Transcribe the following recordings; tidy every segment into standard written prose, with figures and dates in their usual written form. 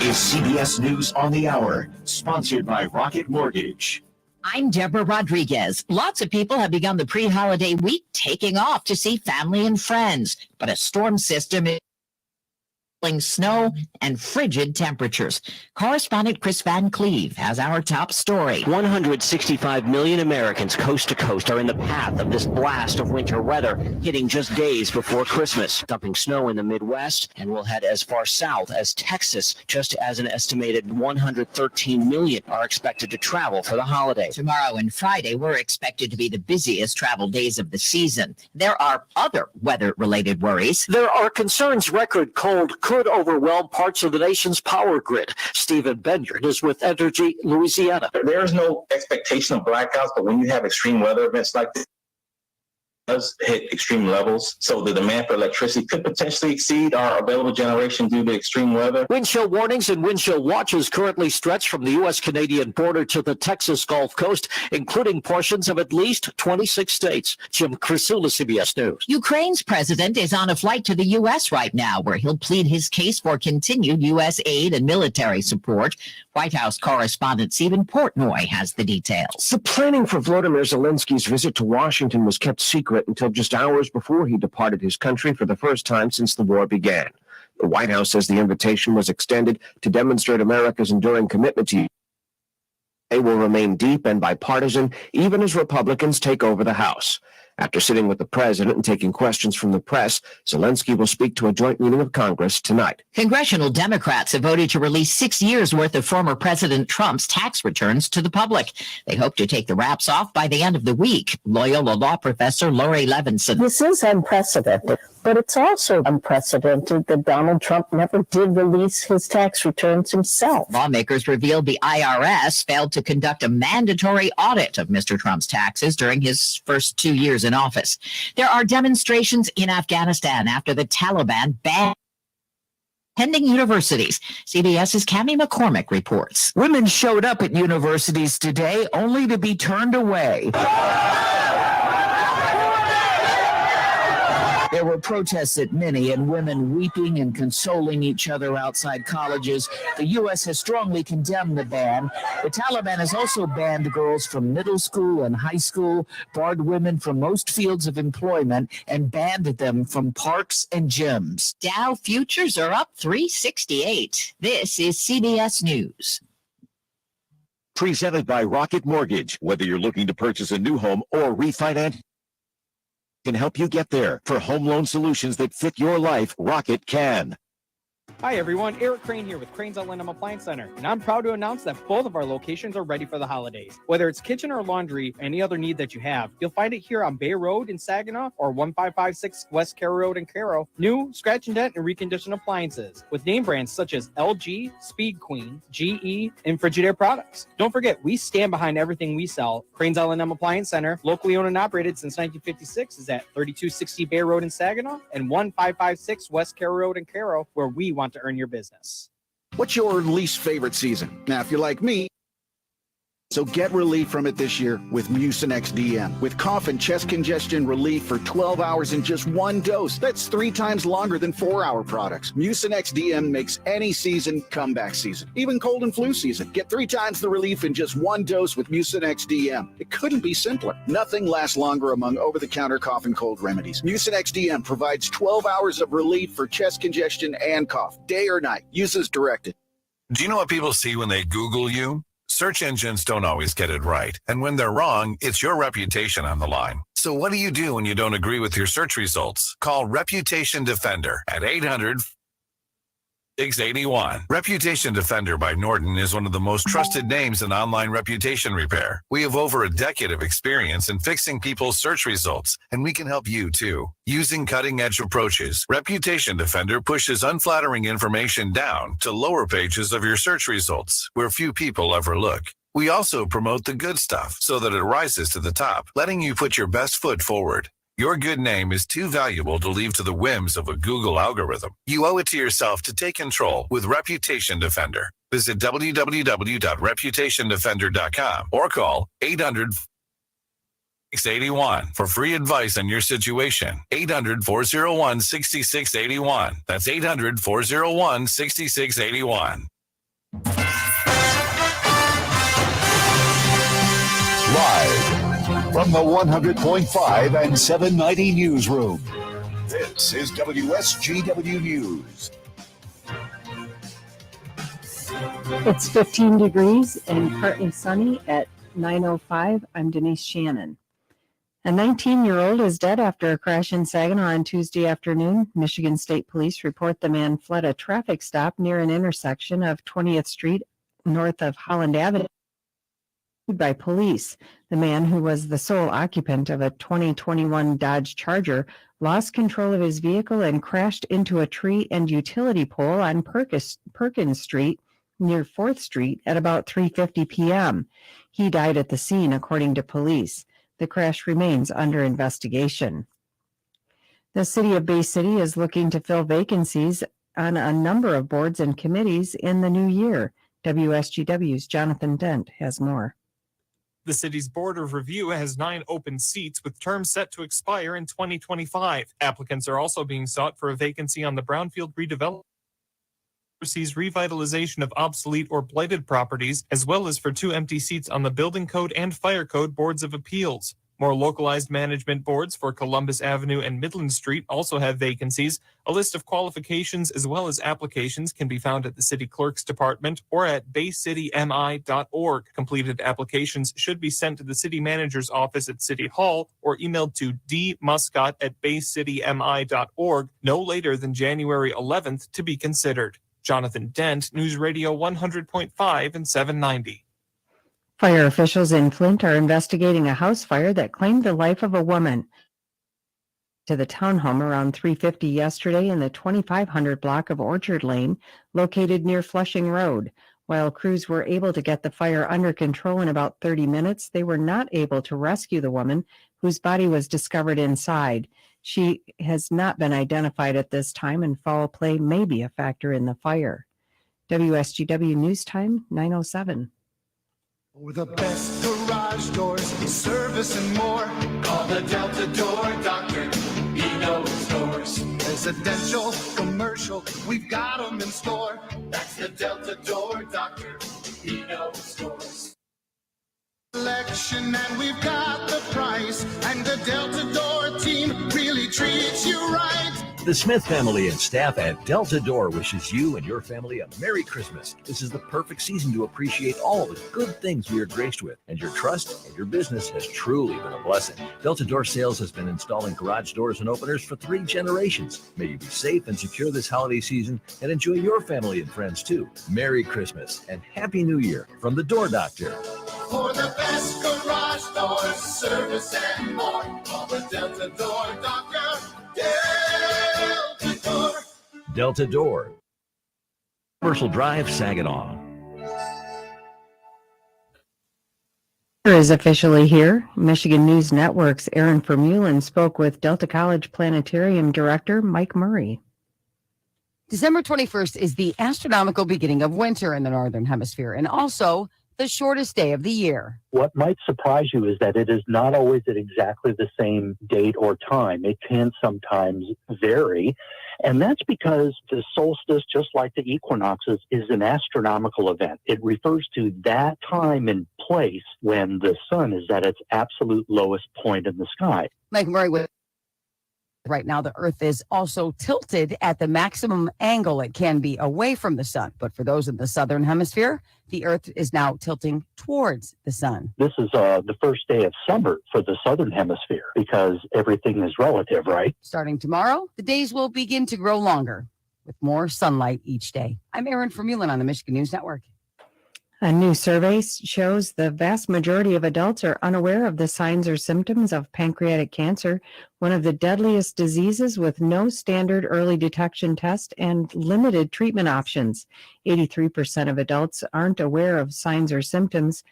is CBS News on the Hour, sponsored by Rocket Mortgage. I'm Deborah Rodriguez. Lots of people have begun the pre-holiday week taking off to see family and friends, but a storm system is snow and frigid temperatures. Correspondent Chris Van Cleve has our top story. 165 million Americans coast to coast are in the path of this blast of winter weather, hitting just days before Christmas, dumping snow in the Midwest, and will head as far south as Texas, just as an estimated 113 million are expected to travel for the holiday. Tomorrow and Friday were expected to be the busiest travel days of the season. There are other weather-related worries. There are concerns record cold could overwhelm parts of the nation's power grid. Stephen Benyard is with Energy Louisiana. There's no expectation of blackouts, but when you have extreme weather events like this, it does hit extreme levels, so the demand for electricity could potentially exceed our available generation due to extreme weather. Wind chill warnings and wind chill watches currently stretch from the U.S.-Canadian border to the Texas Gulf Coast, including portions of at least 26 states. Jim Krasula, CBS News. Ukraine's president is on a flight to the U.S. right now, where he'll plead his case for continued U.S. aid and military support. White House correspondent Stephen Portnoy has the details. The planning for Volodymyr Zelensky's visit to Washington was kept secret until just hours before he departed his country for the first time since the war began. The White House says the invitation was extended to demonstrate America's enduring commitment to they will remain deep and bipartisan, even as Republicans take over the House. After sitting with the president and taking questions from the press, Zelensky will speak to a joint meeting of Congress tonight. Congressional Democrats have voted to release 6 years' worth of former President Trump's tax returns to the public. They hope to take the wraps off by the end of the week. Loyola law professor Lori Levinson. This is unprecedented, but it's also unprecedented that Donald Trump never did release his tax returns himself. Lawmakers revealed the IRS failed to conduct a mandatory audit of Mr. Trump's taxes during his first 2 years in office. There are demonstrations in Afghanistan after the Taliban banned attending universities. CBS's Cammie McCormick reports. Women showed up at universities today only to be turned away. There were protests at many and women weeping and consoling each other outside colleges. The U.S. has strongly condemned the ban. The Taliban has also banned girls from middle school and high school, barred women from most fields of employment, and banned them from parks and gyms. Dow futures are up 368. This is CBS News. Presented by Rocket Mortgage. Whether you're looking to purchase a new home or refinance, can help you get there. For home loan solutions that fit your life, Rocket can. Hi everyone, Eric Crane here with Crane's Outland Appliance Center, and I'm proud to announce that both of our locations are ready for the holidays. Whether it's kitchen or laundry, any other need that you have, you'll find it here on Bay Road in Saginaw or 1556 West Carroll Road in Carroll. New, scratch and dent, and reconditioned appliances with name brands such as LG, Speed Queen, GE, and Frigidaire products. Don't forget, we stand behind everything we sell. Crane's Outland Appliance Center, locally owned and operated since 1956, is at 3260 Bay Road in Saginaw and 1556 West Carroll Road in Carroll, where we want to earn your business. What's your least favorite season? Now, if you're like me, so get relief from it this year with Mucinex DM. With cough and chest congestion relief for 12 hours in just one dose. That's 3 times longer than 4-hour products. Mucinex DM makes any season comeback season. Even cold and flu season. Get 3 times the relief in just one dose with Mucinex DM. It couldn't be simpler. Nothing lasts longer among over-the-counter cough and cold remedies. Mucinex DM provides 12 hours of relief for chest congestion and cough, day or night. Use as directed. Do you know what people see when they Google you? Search engines don't always get it right. And when they're wrong, it's your reputation on the line. So what do you do when you don't agree with your search results? Call Reputation Defender at 800-681. Reputation Defender by Norton is one of the most trusted names in online reputation repair. We have over a decade of experience in fixing people's search results, and we can help you too. Using cutting-edge approaches, Reputation Defender pushes unflattering information down to lower pages of your search results, where few people ever look. We also promote the good stuff so that it rises to the top, letting you put your best foot forward. Your good name is too valuable to leave to the whims of a Google algorithm. You owe it to yourself to take control with Reputation Defender. Visit www.reputationdefender.com or call 800-681 for free advice on your situation. 800-401-6681. That's 800-401-6681. from the 100.5 and 790 newsroom. This is WSGW News. It's 15 degrees and partly sunny at 9:05. I'm Denise Shannon. A 19-year-old is dead after a crash in Saginaw on Tuesday afternoon. Michigan State Police report the man fled a traffic stop near an intersection of 20th Street north of Holland Avenue by police. The man, who was the sole occupant of a 2021 Dodge Charger, lost control of his vehicle and crashed into a tree and utility pole on Perkins Street near 4th Street at about 3:50 p.m. He died at the scene, according to police. The crash remains under investigation. The city of Bay City is looking to fill vacancies on a number of boards and committees in the new year. WSGW's Jonathan Dent has more. The city's Board of Review has 9 open seats with terms set to expire in 2025. Applicants are also being sought for a vacancy on the Brownfield redevelopment, oversees revitalization of obsolete or blighted properties, as well as for 2 empty seats on the Building Code and Fire Code Boards of Appeals. More localized management boards for Columbus Avenue and Midland Street also have vacancies. A list of qualifications as well as applications can be found at the City Clerk's Department or at baycitymi.org. Completed applications should be sent to the City Manager's office at City Hall or emailed to dmuscot@baycitymi.org no later than January 11th to be considered. Jonathan Dent, News Radio 100.5 and 790. Fire officials in Flint are investigating a house fire that claimed the life of a woman to the townhome around 3:50 yesterday in the 2500 block of Orchard Lane, located near Flushing Road. While crews were able to get the fire under control in about 30 minutes, they were not able to rescue the woman, whose body was discovered inside. She has not been identified at this time, and foul play may be a factor in the fire. WSGW News Time, 9:07. For the best garage doors, service and more, call the Delta Door Doctor. He knows doors. Residential, commercial, we've got them in store. That's the Delta Door Doctor. He knows doors. Selection, and we've got the price, and the Delta Door team really treats you right. The Smith family and staff at Delta Door wishes you and your family a Merry Christmas. This is the perfect season to appreciate all the good things we are graced with, and your trust and your business has truly been a blessing. Delta Door Sales has been installing garage doors and openers for 3 generations. May you be safe and secure this holiday season and enjoy your family and friends too. Merry Christmas and Happy New Year from the Door Doctor. For the best garage doors, service and more, call the Delta Door Doctor. Delta Door. Delta Door. Commercial Drive, Saginaw. Is officially here. Michigan News Network's Aaron Vermeulen spoke with Delta College Planetarium Director Mike Murray. December 21st is the astronomical beginning of winter in the Northern Hemisphere, and also the shortest day of the year. What might surprise you is that it is not always at exactly the same date or time. It can sometimes vary. And that's because the solstice, just like the equinoxes, is an astronomical event. It refers to that time and place when the sun is at its absolute lowest point in the sky. Mike Murray with right now, the Earth is also tilted at the maximum angle it can be away from the sun. But for those in the southern hemisphere, the Earth is now tilting towards the sun. This is the first day of summer for the southern hemisphere because everything is relative, right? Starting tomorrow, the days will begin to grow longer with more sunlight each day. I'm Aaron Vermeulen on the Michigan News Network. A new survey shows the vast majority of adults are unaware of the signs or symptoms of pancreatic cancer, one of the deadliest diseases with no standard early detection test and limited treatment options. 83% of adults aren't aware of signs or symptoms,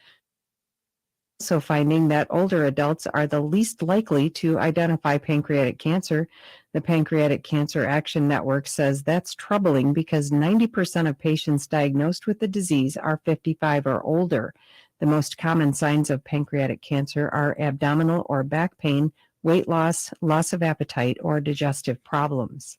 also finding that older adults are the least likely to identify pancreatic cancer. The Pancreatic Cancer Action Network says that's troubling because 90% of patients diagnosed with the disease are 55 or older. The most common signs of pancreatic cancer are abdominal or back pain, weight loss, loss of appetite, or digestive problems.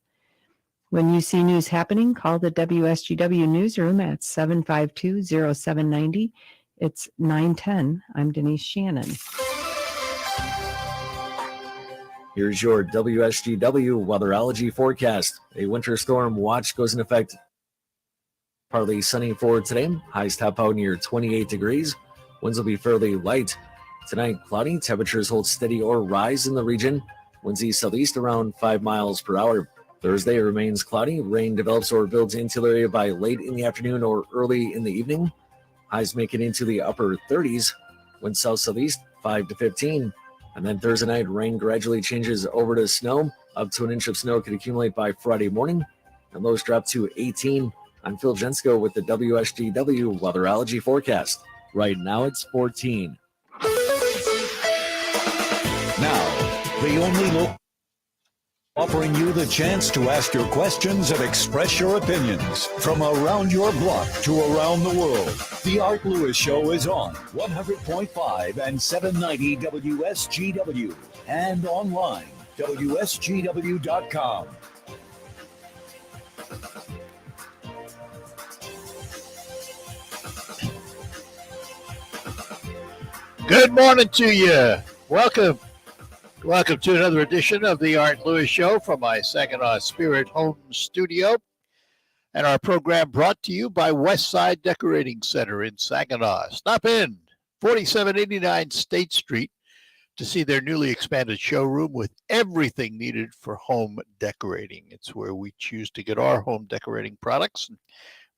When you see news happening, call the WSGW newsroom at 752-0790. It's 910. I'm Denise Shannon. Here's your WSGW weatherology forecast. A winter storm watch goes in effect. Partly sunny for today. Highs top out near 28 degrees. Winds will be fairly light. Tonight, cloudy. Temperatures hold steady or rise in the region. Winds east southeast around 5 miles per hour. Thursday remains cloudy. Rain develops or builds into the area by late in the afternoon or early in the evening. Highs make it into the upper 30s. Winds south-southeast 5 to 15. And then Thursday night, rain gradually changes over to snow. Up to an inch of snow could accumulate by Friday morning. And lows drop to 18. I'm Phil Jensko with the WSGW weatherology forecast. Right now it's 14. Now, the only local offering you the chance to ask your questions and express your opinions from around your block to around the world. The Art Lewis Show is on 100.5 and 790 WSGW and online, WSGW.com. Good morning to you. Welcome to another edition of the Art Lewis Show from my Saginaw Spirit Home Studio. And our program brought to you by Westside Decorating Center in Saginaw. Stop in 4789 State Street to see their newly expanded showroom with everything needed for home decorating. It's where we choose to get our home decorating products. I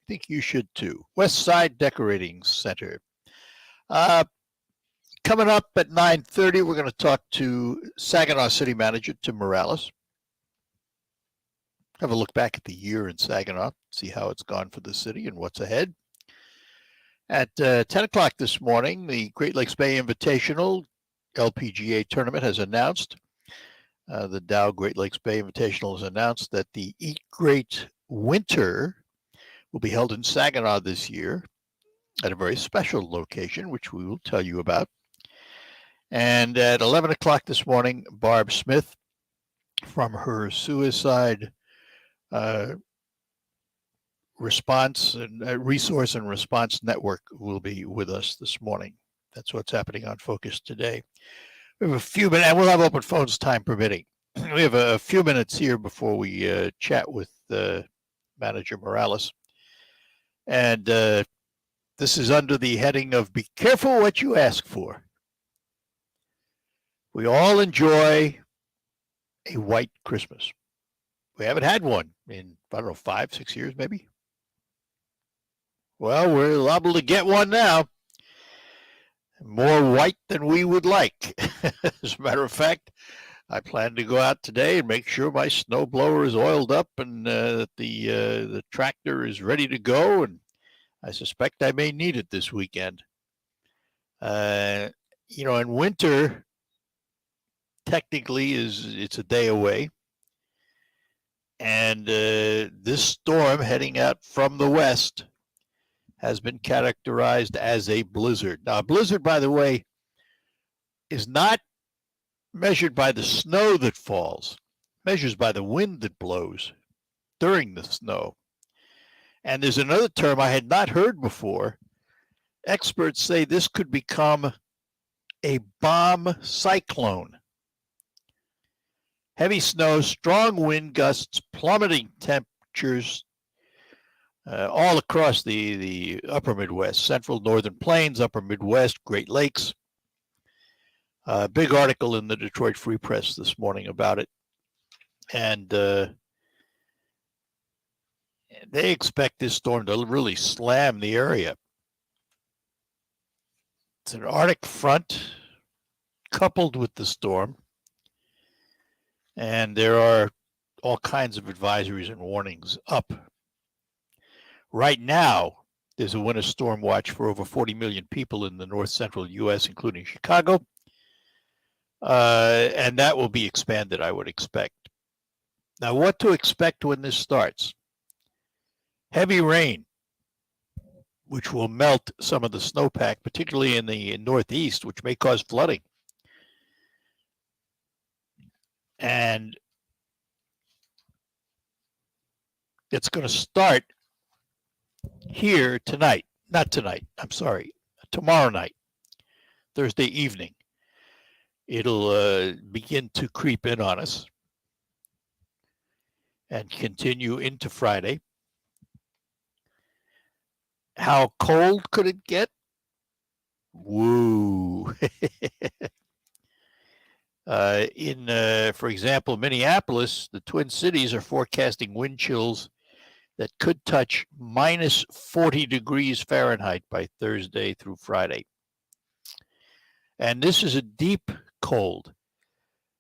think you should too. Westside Decorating Center. Coming up at 9:30, we're going to talk to Saginaw City Manager Tim Morales. Have a look back at the year in Saginaw, see how it's gone for the city and what's ahead. At 10 o'clock this morning, the Great Lakes Bay Invitational LPGA tournament has announced, the Dow Great Lakes Bay Invitational has announced that the Eat Great Winter will be held in Saginaw this year at a very special location, which we will tell you about. And at 11 o'clock this morning, Barb Smith from her suicide response and resource and response network will be with us this morning. That's what's happening on Focus today. We have a few minutes, and we'll have open phones time permitting. We have a few minutes here before we chat with Manager Morales. And this is under the heading of Be Careful What You Ask For. We all enjoy a white Christmas. We haven't had one in, 5, 6 years maybe. Well, we're liable to get one now. More white than we would like. As a matter of fact, I plan to go out today and make sure my snowblower is oiled up and that the tractor is ready to go. And I suspect I may need it this weekend. In winter, technically it's a day away. And this storm heading out from the west has been characterized as a blizzard. Now, a blizzard, by the way, is not measured by the snow that falls, measures by the wind that blows during the snow. And there's another term I had not heard before. Experts say this could become a bomb cyclone. Heavy snow, strong wind gusts, plummeting temperatures all across the upper Midwest, central northern plains, upper Midwest, Great Lakes. Big article in the Detroit Free Press this morning about it. And they expect this storm to really slam the area. It's an Arctic front coupled with the storm. And there are all kinds of advisories and warnings up. Right now, there's a winter storm watch for over 40 million people in the north central U.S., including Chicago. And that will be expanded, I would expect. Now, what to expect when this starts? Heavy rain, which will melt some of the snowpack, particularly in the northeast, which may cause flooding. And it's going to start here tonight. Not tonight, I'm sorry. Tomorrow night, Thursday evening. It'll begin to creep in on us and continue into Friday. How cold could it get? Woo. For example, Minneapolis, the Twin Cities are forecasting wind chills that could touch minus 40 degrees Fahrenheit by Thursday through Friday. And this is a deep cold.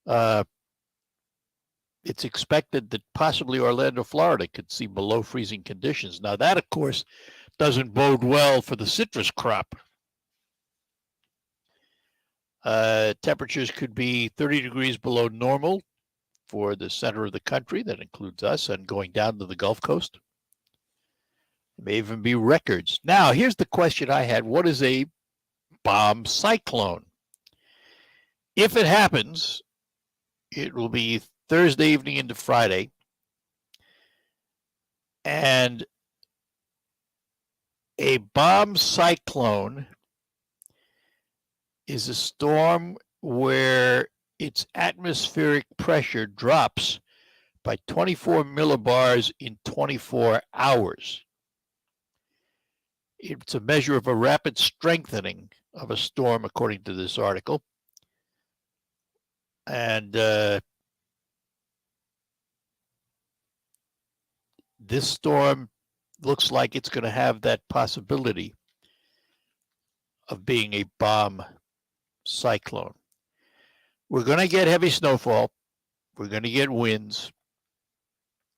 It's expected that possibly Orlando, Florida could see below freezing conditions. Now, that, of course, doesn't bode well for the citrus crop. Temperatures could be 30 degrees below normal for the center of the country. That includes us, and going down to the Gulf Coast. There may even be records. Now, here's the question I had. What is a bomb cyclone? If it happens, it will be Thursday evening into Friday. And a bomb cyclone is a storm where its atmospheric pressure drops by 24 millibars in 24 hours. It's a measure of a rapid strengthening of a storm, according to this article. And this storm looks like it's going to have that possibility of being a bomb cyclone. We're going to get heavy snowfall. We're going to get winds.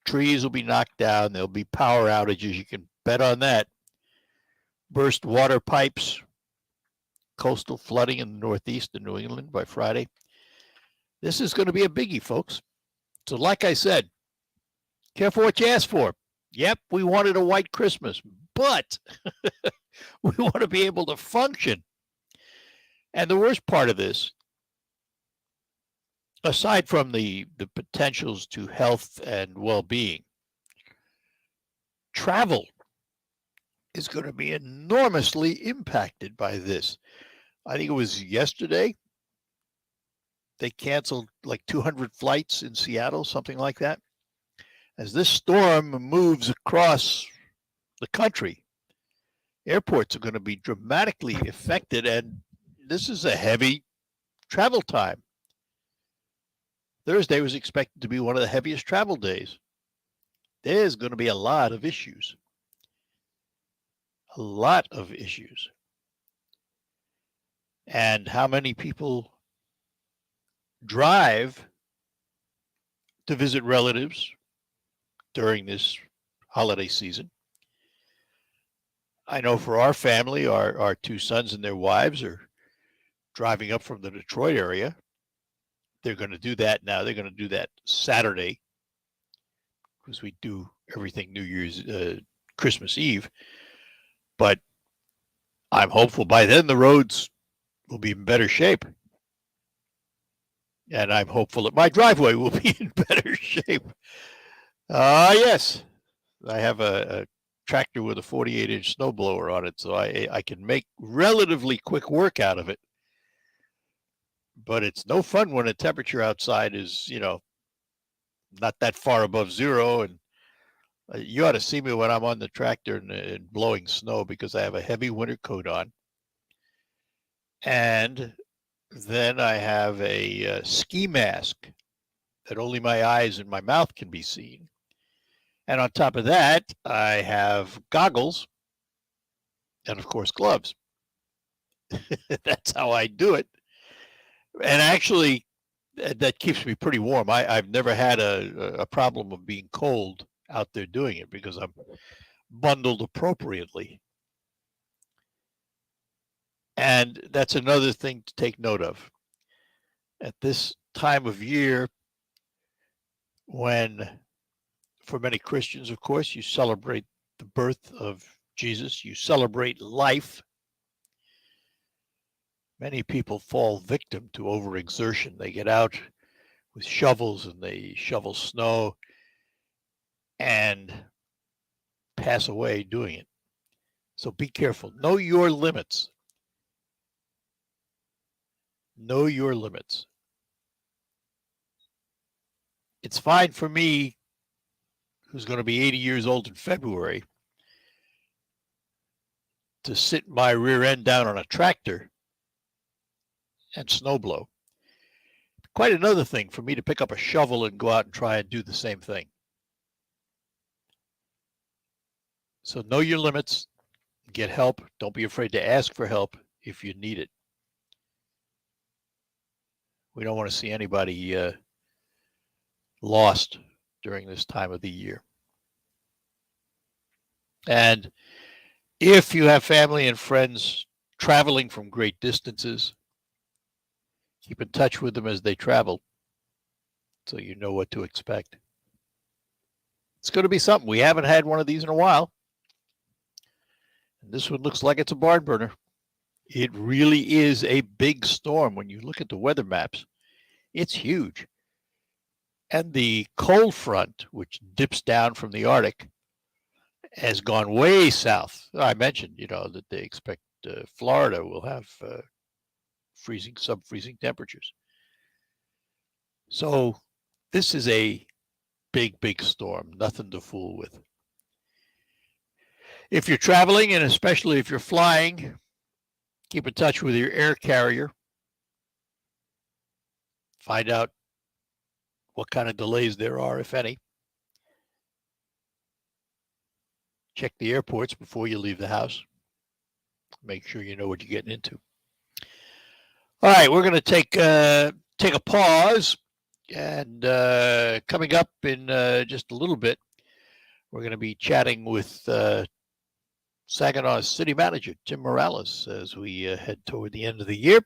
Trees will be knocked down. There'll be power outages. You can bet on that. Burst water pipes. Coastal flooding in the Northeast and New England by Friday. This is going to be a biggie, folks. So like I said, careful what you ask for. Yep, we wanted a white Christmas, but we want to be able to function. And the worst part of this, aside from the potentials to health and well-being, travel is going to be enormously impacted by this. I think it was yesterday, they canceled like 200 flights in Seattle, something like that. As this storm moves across the country, airports are going to be dramatically affected, and this is a heavy travel time. Thursday was expected to be one of the heaviest travel days. There's going to be a lot of issues. A lot of issues. And how many people drive to visit relatives during this holiday season? I know for our family, our two sons and their wives are driving up from the Detroit area. They're going to do that now. They're going to do that Saturday because we do everything New Year's, Christmas Eve. But I'm hopeful by then the roads will be in better shape. And I'm hopeful that my driveway will be in better shape. Yes, I have a tractor with a 48-inch snowblower on it, so I can make relatively quick work out of it. But it's no fun when the temperature outside is, not that far above zero. And you ought to see me when I'm on the tractor and blowing snow, because I have a heavy winter coat on. And then I have a ski mask that only my eyes and my mouth can be seen. And on top of that, I have goggles and, of course, gloves. That's how I do it. And actually, that keeps me pretty warm. I've never had a problem of being cold out there doing it because I'm bundled appropriately. And that's another thing to take note of. At this time of year, when, for many Christians, of course, you celebrate the birth of Jesus, you celebrate life, many people fall victim to overexertion. They get out with shovels and they shovel snow and pass away doing it. So be careful. Know your limits. Know your limits. It's fine for me, who's going to be 80 years old in February, to sit my rear end down on a tractor and snowblow. Quite another thing for me to pick up a shovel and go out and try and do the same thing. So know your limits, get help. Don't be afraid to ask for help if you need it. We don't want to see anybody lost during this time of the year. And if you have family and friends traveling from great distances, keep in touch with them as they travel so you know what to expect. It's going to be something. We haven't had one of these in a while. And this one looks like it's a barn burner. It really is a big storm. When you look at the weather maps, it's huge. And the cold front, which dips down from the Arctic, has gone way south. I mentioned, that they expect Florida will have sub-freezing temperatures. So this is a big, big storm, nothing to fool with. If you're traveling, and especially if you're flying, keep in touch with your air carrier. Find out what kind of delays there are, if any. Check the airports before you leave the house. Make sure you know what you're getting into. All right, we're going to take a pause, and coming up in just a little bit, we're going to be chatting with Saginaw's city manager, Tim Morales, as we head toward the end of the year.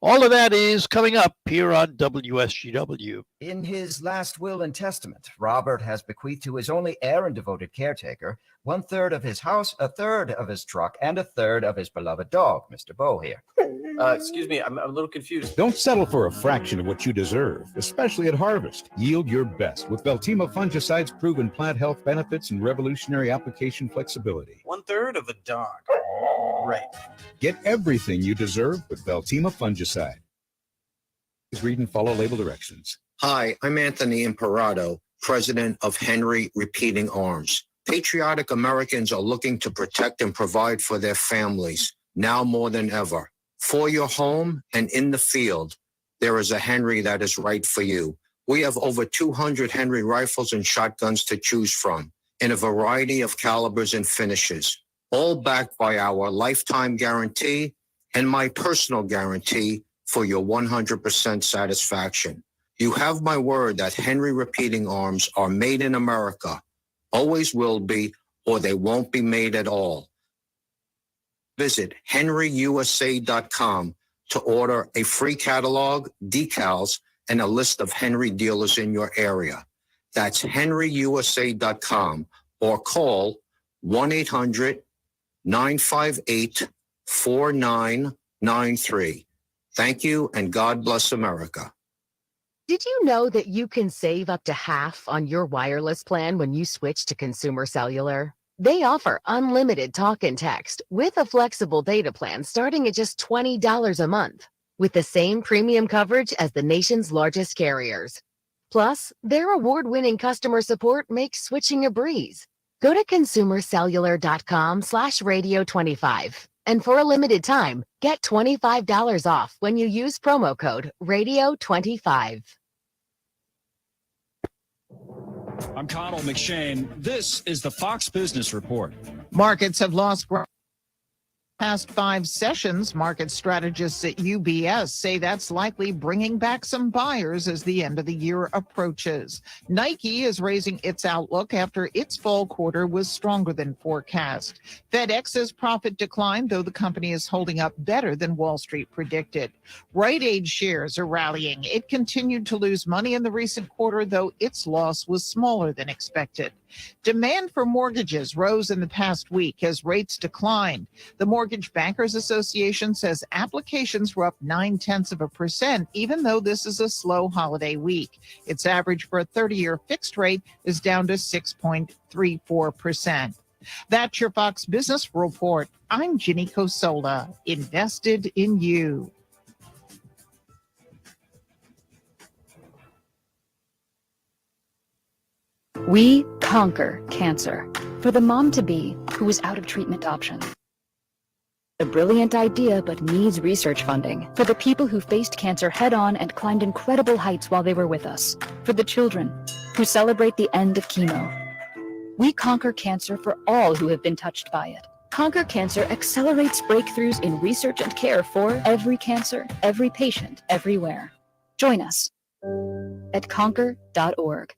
All of that is coming up here on WSGW. In his last will and testament, Robert has bequeathed to his only heir and devoted caretaker 1/3 of his house, 1/3 of his truck, and 1/3 of his beloved dog, Mr. Bo here. Excuse me, I'm a little confused. Don't settle for a fraction of what you deserve, especially at harvest. Yield your best with Veltima fungicide's proven plant health benefits and revolutionary application flexibility. 1/3 of a dog. Right. Get everything you deserve with Veltima fungicide. Please read and follow label directions. Hi, I'm Anthony Imperato, president of Henry Repeating Arms. Patriotic Americans are looking to protect and provide for their families now more than ever. For your home and in the field, there is a Henry that is right for you. We have over 200 Henry rifles and shotguns to choose from in a variety of calibers and finishes, all backed by our lifetime guarantee and my personal guarantee for your 100% satisfaction. You have my word that Henry Repeating Arms are made in America, always will be, or they won't be made at all. Visit henryusa.com to order a free catalog, decals, and a list of Henry dealers in your area. That's henryusa.com or call 1-800-958-4993. Thank you, and God bless America. Did you know that you can save up to half on your wireless plan when you switch to Consumer Cellular? They offer unlimited talk and text with a flexible data plan starting at just $20 a month, with the same premium coverage as the nation's largest carriers. Plus, their award-winning customer support makes switching a breeze. Go to consumercellular.com/radio25. And for a limited time, get $25 off when you use promo code RADIO25. I'm Connell McShane. This is the Fox Business Report. Markets have lost ground past 5 sessions. Market strategists at UBS say that's likely bringing back some buyers as the end of the year approaches. Nike is raising its outlook after its fall quarter was stronger than forecast. FedEx's profit declined, though the company is holding up better than Wall Street predicted. Rite Aid shares are rallying. It continued to lose money in the recent quarter, though its loss was smaller than expected. Demand for mortgages rose in the past week as rates declined. The Mortgage Bankers Association says applications were up 0.9%, even though this is a slow holiday week. Its average for a 30-year fixed rate is down to 6.34%. That's your Fox Business Report. I'm Ginny Cosola, invested in you. We conquer cancer for the mom-to-be who is out of treatment options. A brilliant idea but needs research funding. For the people who faced cancer head-on and climbed incredible heights while they were with us. For the children who celebrate the end of chemo. We conquer cancer for all who have been touched by it. Conquer Cancer accelerates breakthroughs in research and care for every cancer, every patient, everywhere. Join us at conquer.org.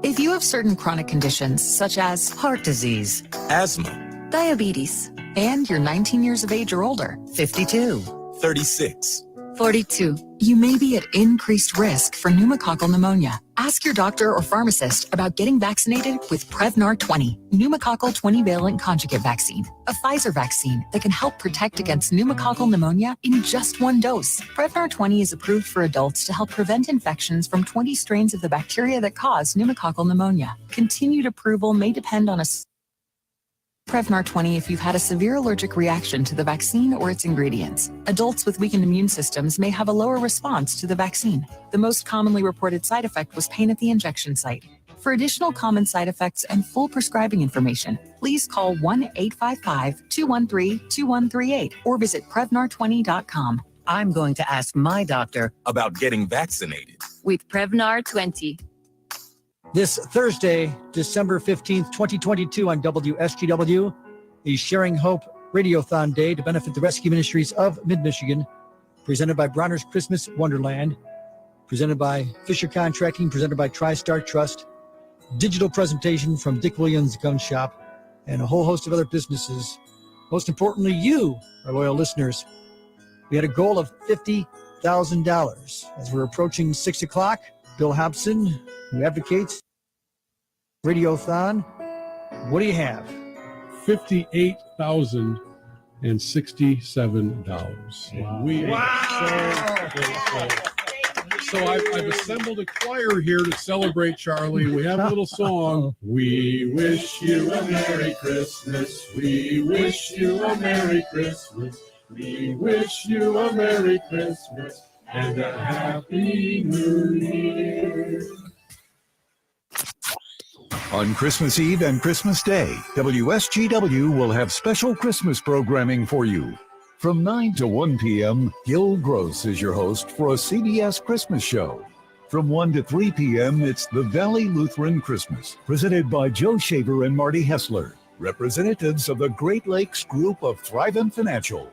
If you have certain chronic conditions such as heart disease, asthma, diabetes, and you're 19 years of age or older, 52, 36, 42, you may be at increased risk for pneumococcal pneumonia. Ask your doctor or pharmacist about getting vaccinated with Prevnar 20, pneumococcal 20-valent conjugate vaccine, a Pfizer vaccine that can help protect against pneumococcal pneumonia in just one dose. Prevnar 20 is approved for adults to help prevent infections from 20 strains of the bacteria that cause pneumococcal pneumonia. Continued approval may depend on a Prevnar 20 if you've had a severe allergic reaction to the vaccine or its ingredients. Adults with weakened immune systems may have a lower response to the vaccine. The most commonly reported side effect was pain at the injection site. For additional common side effects and full prescribing information, please call 1-855-213-2138 or visit Prevnar20.com. I'm going to ask my doctor about getting vaccinated. With Prevnar 20. This Thursday, December 15th, 2022 on WSGW, the Sharing Hope Radiothon Day to benefit the Rescue Ministries of Mid-Michigan, presented by Bronner's Christmas Wonderland, presented by Fisher Contracting, presented by TriStar Trust, digital presentation from Dick Williams Gun Shop, and a whole host of other businesses. Most importantly, you, our loyal listeners. We had a goal of $50,000. As we're approaching 6 o'clock, Bill Hobson, who advocates Radiothon, what do you have? $58,067. Wow. So I've assembled a choir here to celebrate, Charlie. We have a little song. We wish you a Merry Christmas. We wish you a Merry Christmas. We wish you a Merry Christmas and a Happy New Year. On Christmas Eve and Christmas Day, WSGW will have special Christmas programming for you. From 9 to 1 p.m., Gil Gross is your host for a CBS Christmas show. From 1 to 3 p.m., it's the Valley Lutheran Christmas, presented by Joe Shaver and Marty Hessler, representatives of the Great Lakes Group of Thrivent Financial.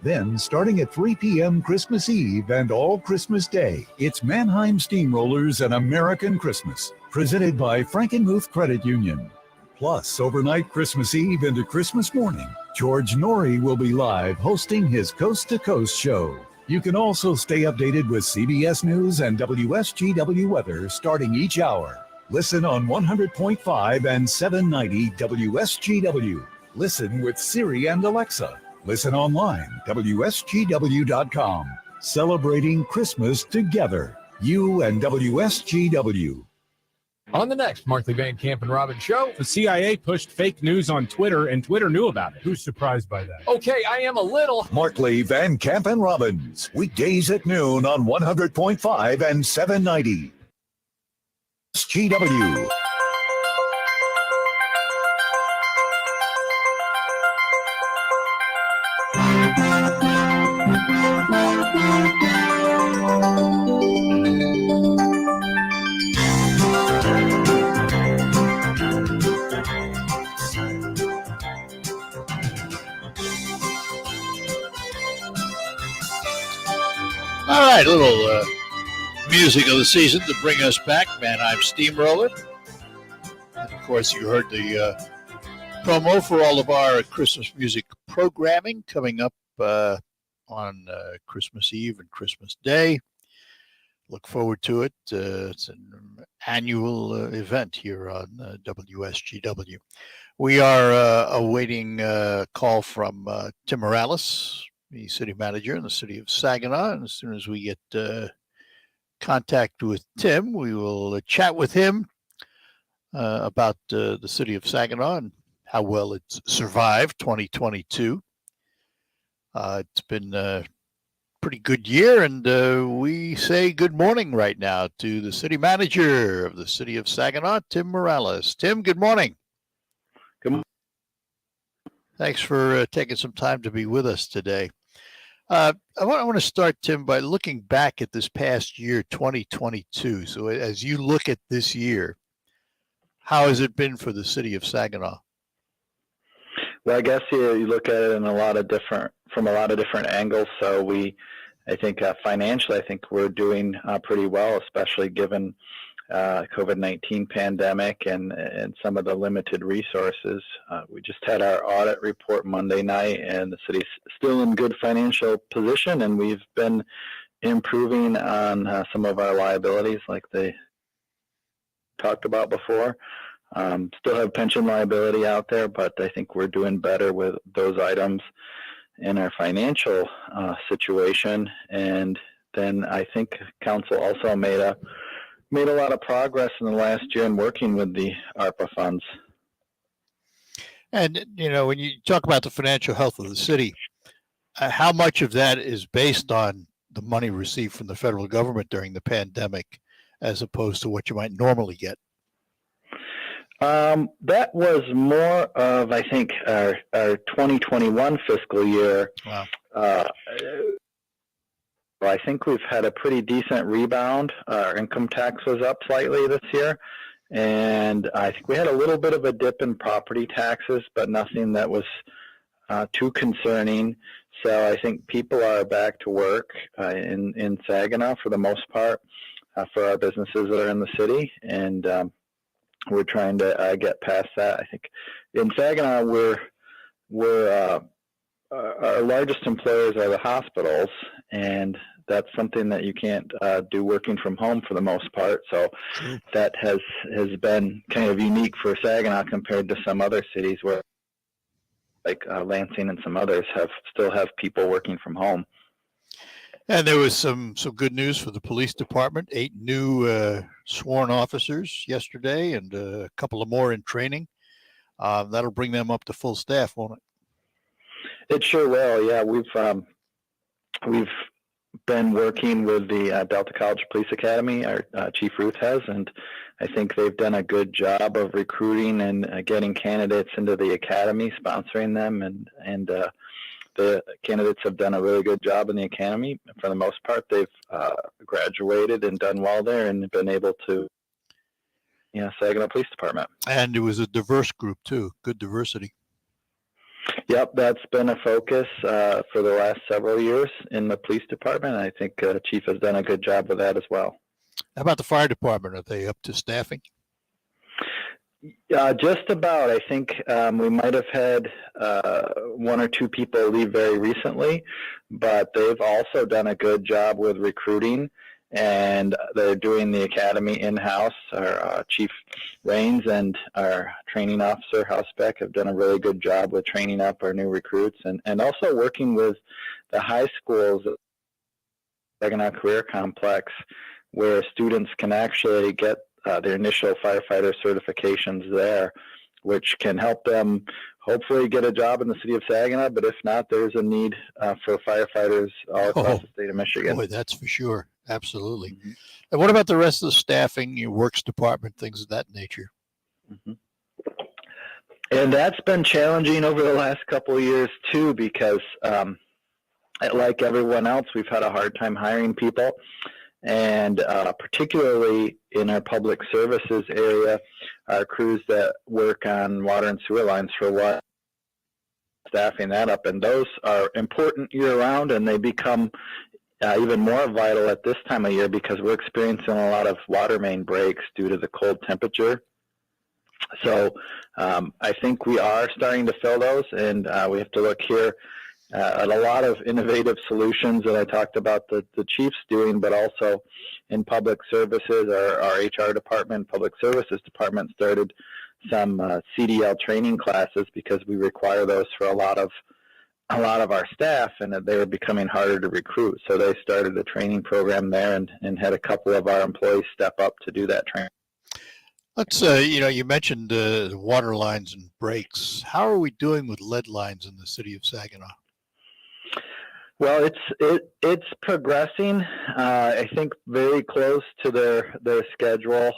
Then, starting at 3 p.m. Christmas Eve and all Christmas Day, it's Mannheim Steamrollers and American Christmas, presented by Frankenmuth Credit Union. Plus, overnight Christmas Eve into Christmas morning, George Norrie will be live hosting his Coast to Coast show. You can also stay updated with CBS News and WSGW weather starting each hour. Listen on 100.5 and 790 WSGW. Listen with Siri and Alexa. Listen online, WSGW.com. Celebrating Christmas together. You and WSGW. On the next Markley Van Camp and Robbins show, the CIA pushed fake news on Twitter, and Twitter knew about it. Who's surprised by that? Okay, I am a little. Markley, Van Camp, and Robbins. Weekdays at noon on 100.5 and 790. SGW. All right, a little music of the season to bring us back, Mannheim Steamroller. And of course, you heard the promo for all of our Christmas music programming coming up on Christmas Eve and Christmas Day. Look forward to it. It's an annual event here on WSGW. We are awaiting a call from Tim Morales, the city manager in the city of Saginaw. And as soon as we get contact with Tim, we will chat with him about the city of Saginaw and how well it's survived 2022. It's been pretty good year, and we say good morning right now to the city manager of the city of Saginaw, Tim Morales. Tim, good morning. Good morning. Thanks for taking some time to be with us today. I want to start, Tim, by looking back at this past year, 2022. So as you look at this year, how has it been for the city of Saginaw? Well, I guess you look at it in from a lot of different angles. So I think financially, I think we're doing pretty well, especially given COVID-19 pandemic and some of the limited resources. We just had our audit report Monday night, and the city's still in good financial position, and we've been improving on some of our liabilities like they talked about before. Still have pension liability out there, but I think we're doing better with those items in our financial situation. And then I think council also made a lot of progress in the last year in working with the ARPA funds. And, when you talk about the financial health of the city, how much of that is based on the money received from the federal government during the pandemic as opposed to what you might normally get? That was more of, I think, our 2021 fiscal year. Wow. I think we've had a pretty decent rebound. Our income tax was up slightly this year, and I think we had a little bit of a dip in property taxes, but nothing that was too concerning. So I think people are back to work in Saginaw for the most part for our businesses that are in the city, and we're trying to get past that. I think in Saginaw, our largest employers are the hospitals, and that's something that you can't do working from home for the most part. So that has been kind of unique for Saginaw compared to some other cities where, like Lansing and some others, still have people working from home. And there was some good news for the police department. 8 new sworn officers yesterday, and a couple of more in training. That'll bring them up to full staff, won't it? It sure will. Yeah, we've been working with the Delta College Police Academy. Our Chief Ruth has, and I think they've done a good job of recruiting and getting candidates into the academy, sponsoring them, and the candidates have done a really good job in the academy. For the most part, they've graduated and done well there and been able to, Saginaw Police Department. And it was a diverse group too. Good diversity. Yep, that's been a focus for the last several years in the police department. I think Chief has done a good job with that as well. How about the fire department? Are they up to staffing? Just about. I think we might have had 1 or 2 people leave very recently, but they've also done a good job with recruiting, and they're doing the academy in-house. Our Chief Raines and our training officer, Housebeck, have done a really good job with training up our new recruits, and also working with the high schools, Saginaw Career Complex, where students can actually get their initial firefighter certifications there, which can help them hopefully get a job in the city of Saginaw. But if not, there's a need for firefighters all across the state of Michigan. Boy, that's for sure. Absolutely. Mm-hmm. And what about the rest of the staffing, your works department, things of that nature? Mm-hmm. And that's been challenging over the last couple of years too, because like everyone else, we've had a hard time hiring people. And particularly in our public services area, our crews that work on water and sewer lines for water, staffing that up. And those are important year-round, and they become even more vital at this time of year because we're experiencing a lot of water main breaks due to the cold temperature. So I think we are starting to fill those, and we have to look here at a lot of innovative solutions that I talked about the chiefs doing, but also in public services. Our HR department, public services department, started some CDL training classes because we require those for a lot of our staff, and they were becoming harder to recruit. So they started a training program there and had a couple of our employees step up to do that training. Let's, you mentioned water lines and breaks. How are we doing with lead lines in the city of Saginaw? Well, it's progressing. I think very close to their schedule.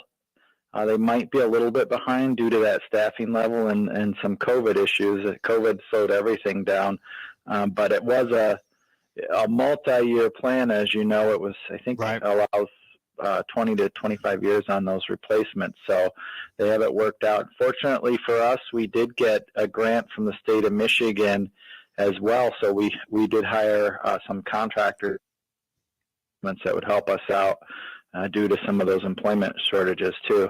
They might be a little bit behind due to that staffing level and some COVID issues. COVID slowed everything down, but it was a multi-year plan. As you know, it was, I think, allows 20 to 25 years on those replacements. So they have it worked out. Fortunately for us, we did get a grant from the state of Michigan as well. So we did hire some contractors that would help us out due to some of those employment shortages too.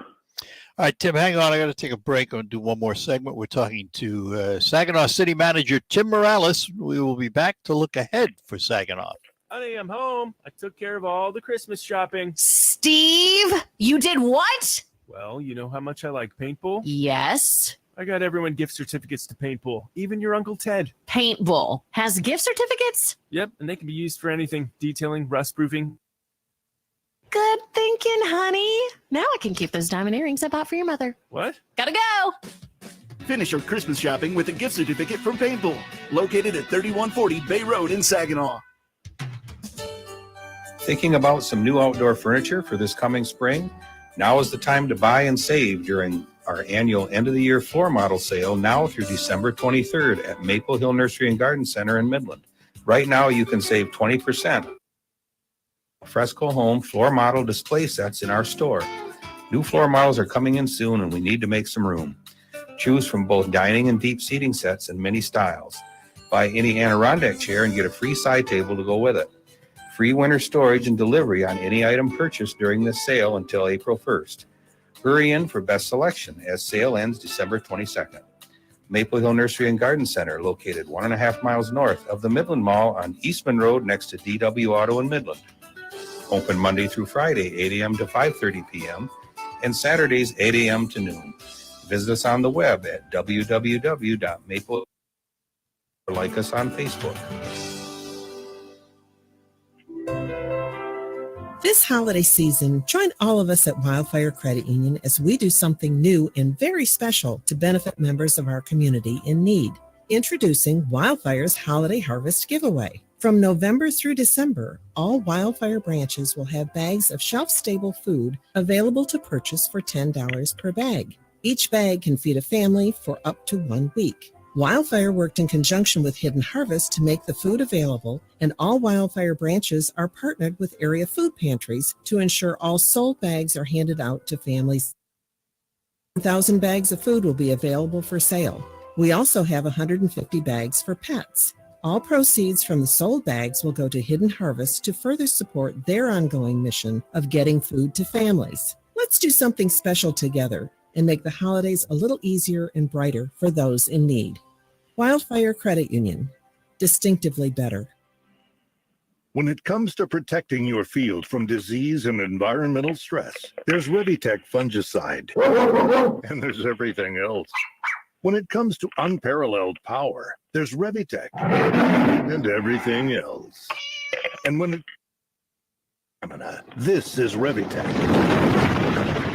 All right, Tim, hang on. I got to take a break and do one more segment. We're talking to Saginaw City Manager Tim Morales. We will be back to look ahead for Saginaw. Honey, I'm home. I took care of all the Christmas shopping. Steve, you did what? Well, you know how much I like paintball? Yes. I got everyone gift certificates to paintball, even your Uncle Ted. Paintball has gift certificates? Yep, and they can be used for anything, detailing, rust-proofing. Good thinking, honey. Now I can keep those diamond earrings I bought for your mother. What? Gotta go. Finish your Christmas shopping with a gift certificate from Paintball, located at 3140 Bay Road in Saginaw. Thinking about some new outdoor furniture for this coming spring? Now is the time to buy and save during our annual end-of-the-year floor model sale now through December 23rd at Maple Hill Nursery and Garden Center in Midland. Right now, you can save 20% fresco home floor model display sets in our store. New floor models are coming in soon, and we need to make some room. Choose from both dining and deep seating sets in many styles. Buy any Adirondack chair and get a free side table to go with it. Free winter storage and delivery on any item purchased during this sale until April 1st. Hurry in for best selection as sale ends December 22nd. Maple Hill Nursery and Garden Center, located 1.5 miles north of the Midland Mall on Eastman Road next to DW Auto in Midland. Open Monday through Friday, 8 a.m. to 5:30 p.m. and Saturdays, 8 a.m. to noon. Visit us on the web at www.maple or like us on Facebook. This holiday season, join all of us at Wildfire Credit Union as we do something new and very special to benefit members of our community in need. Introducing Wildfire's Holiday Harvest Giveaway. From November through December, all Wildfire branches will have bags of shelf-stable food available to purchase for $10 per bag. Each bag can feed a family for up to 1 week. Wildfire worked in conjunction with Hidden Harvest to make the food available, and all Wildfire branches are partnered with area food pantries to ensure all sold bags are handed out to families. 1,000 bags of food will be available for sale. We also have 150 bags for pets. All proceeds from the sold bags will go to Hidden Harvest to further support their ongoing mission of getting food to families. Let's do something special together and make the holidays a little easier and brighter for those in need. Wildfire Credit Union, distinctively better. When it comes to protecting your field from disease and environmental stress, there's Revitec fungicide, and there's everything else. When it comes to unparalleled power, there's Revitec, and everything else. And when it... This is Revitec,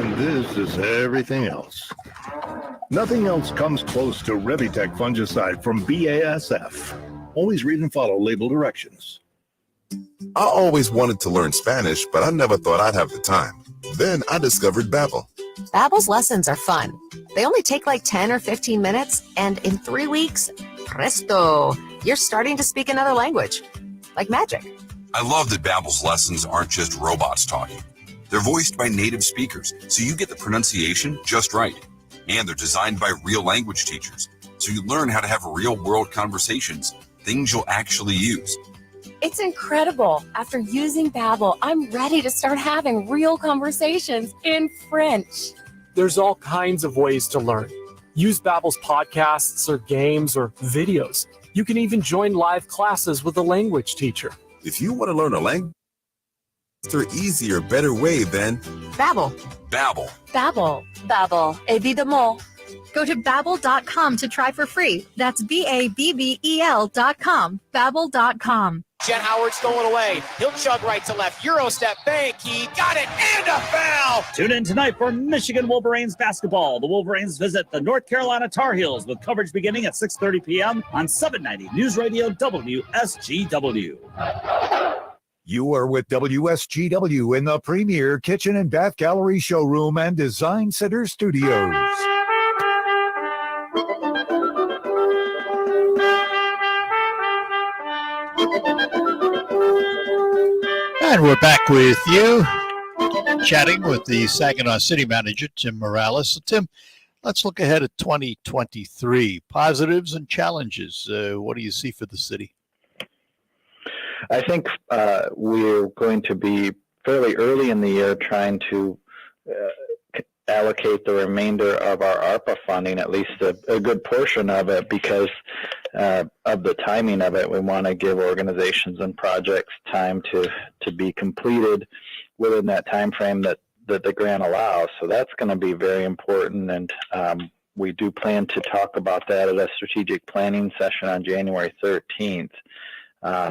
and this is everything else. Nothing else comes close to Revitec fungicide from BASF. Always read and follow label directions. I always wanted to learn Spanish, but I never thought I'd have the time. Then I discovered Babbel. Babbel's lessons are fun. They only take like 10 or 15 minutes, and in 3 weeks, presto, you're starting to speak another language. Like magic. I love that Babbel's lessons aren't just robots talking. They're voiced by native speakers, so you get the pronunciation just right. And they're designed by real language teachers, so you learn how to have real-world conversations, things you'll actually use. It's incredible. After using Babbel, I'm ready to start having real conversations in French. There's all kinds of ways to learn. Use Babbel's podcasts or games or videos. You can even join live classes with a language teacher. If you want to learn a language, faster, easier, better way than Babbel. Babbel. Babbel. Babbel. Évidemment. Go to Babbel.com to try for free. That's BABBEL.com. Babbel.com. Jet Howard stolen away. He'll chug right to left. Euro step bank. He got it and a foul. Tune in tonight for Michigan Wolverines basketball. The Wolverines visit the North Carolina Tar Heels with coverage beginning at 6:30 p.m. on 790 News Radio WSGW. You are with WSGW in the premier kitchen and bath gallery showroom and design center studios. And we're back with you, chatting with the Saginaw City Manager, Tim Morales. So, Tim, let's look ahead at 2023. Positives and challenges. What do you see for the city? I think we're going to be fairly early in the year trying to allocate the remainder of our ARPA funding, at least a good portion of it, because of the timing of it. We want to give organizations and projects time to be completed within that time frame that the grant allows. So that's going to be very important, and we do plan to talk about that at a strategic planning session on January 13th.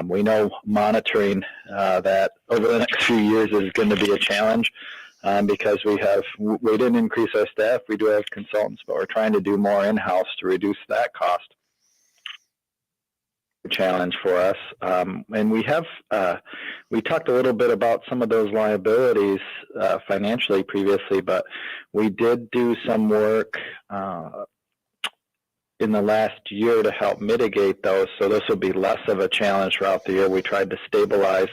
We know monitoring that over the next few years is going to be a challenge because we didn't increase our staff. We do have consultants, but we're trying to do more in-house to reduce that cost. Challenge for us. And we talked a little bit about some of those liabilities financially previously, but we did do some work in the last year to help mitigate those, so this will be less of a challenge throughout the year. We tried to stabilize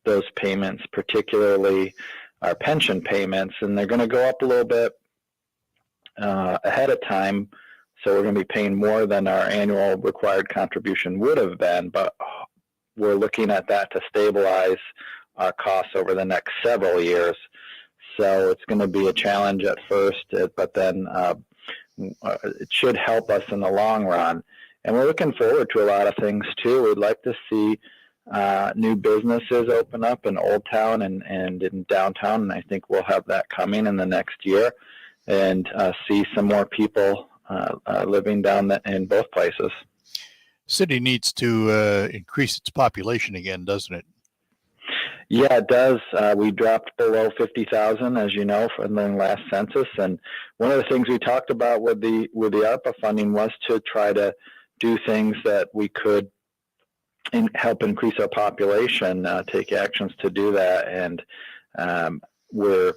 those payments, particularly our pension payments, and they're going to go up a little bit ahead of time, so we're going to be paying more than our annual required contribution would have been, but we're looking at that to stabilize our costs over the next several years. So it's going to be a challenge at first, but then it should help us in the long run. And we're looking forward to a lot of things too. We'd like to see new businesses open up in Old Town and in downtown, and I think we'll have that coming in the next year, and see some more people living down in both places. City needs to increase its population again, doesn't it? Yeah, it does. We dropped below 50,000, as you know, from the last census. And one of the things we talked about with the ARPA funding was to try to do things that we could help increase our population, take actions to do that. And we're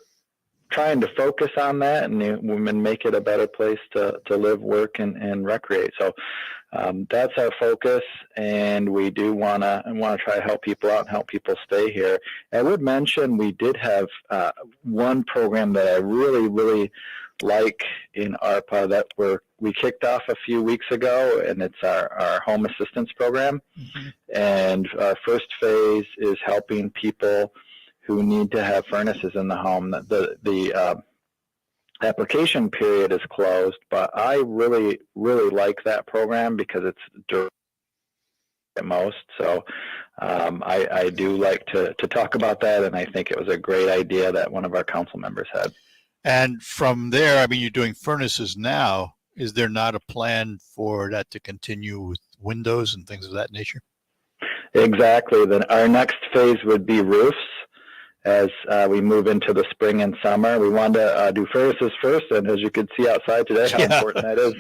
trying to focus on that and make it a better place to live, work, and recreate. So that's our focus, and we do want to try to help people out and help people stay here. I would mention we did have one program that I really, really like in ARPA that we kicked off a few weeks ago, and it's our home assistance program. Mm-hmm. And our first phase is helping people who need to have furnaces in the home. The application period is closed, but I really, really like that program because it's durable at most. So I do like to talk about that, and I think it was a great idea that one of our council members had. And from there, I mean, you're doing furnaces now. Is there not a plan for that to continue with windows and things of that nature? Exactly. Then our next phase would be roofs. As we move into the spring and summer, we want to do furnaces first, and as you can see outside today, how important that is,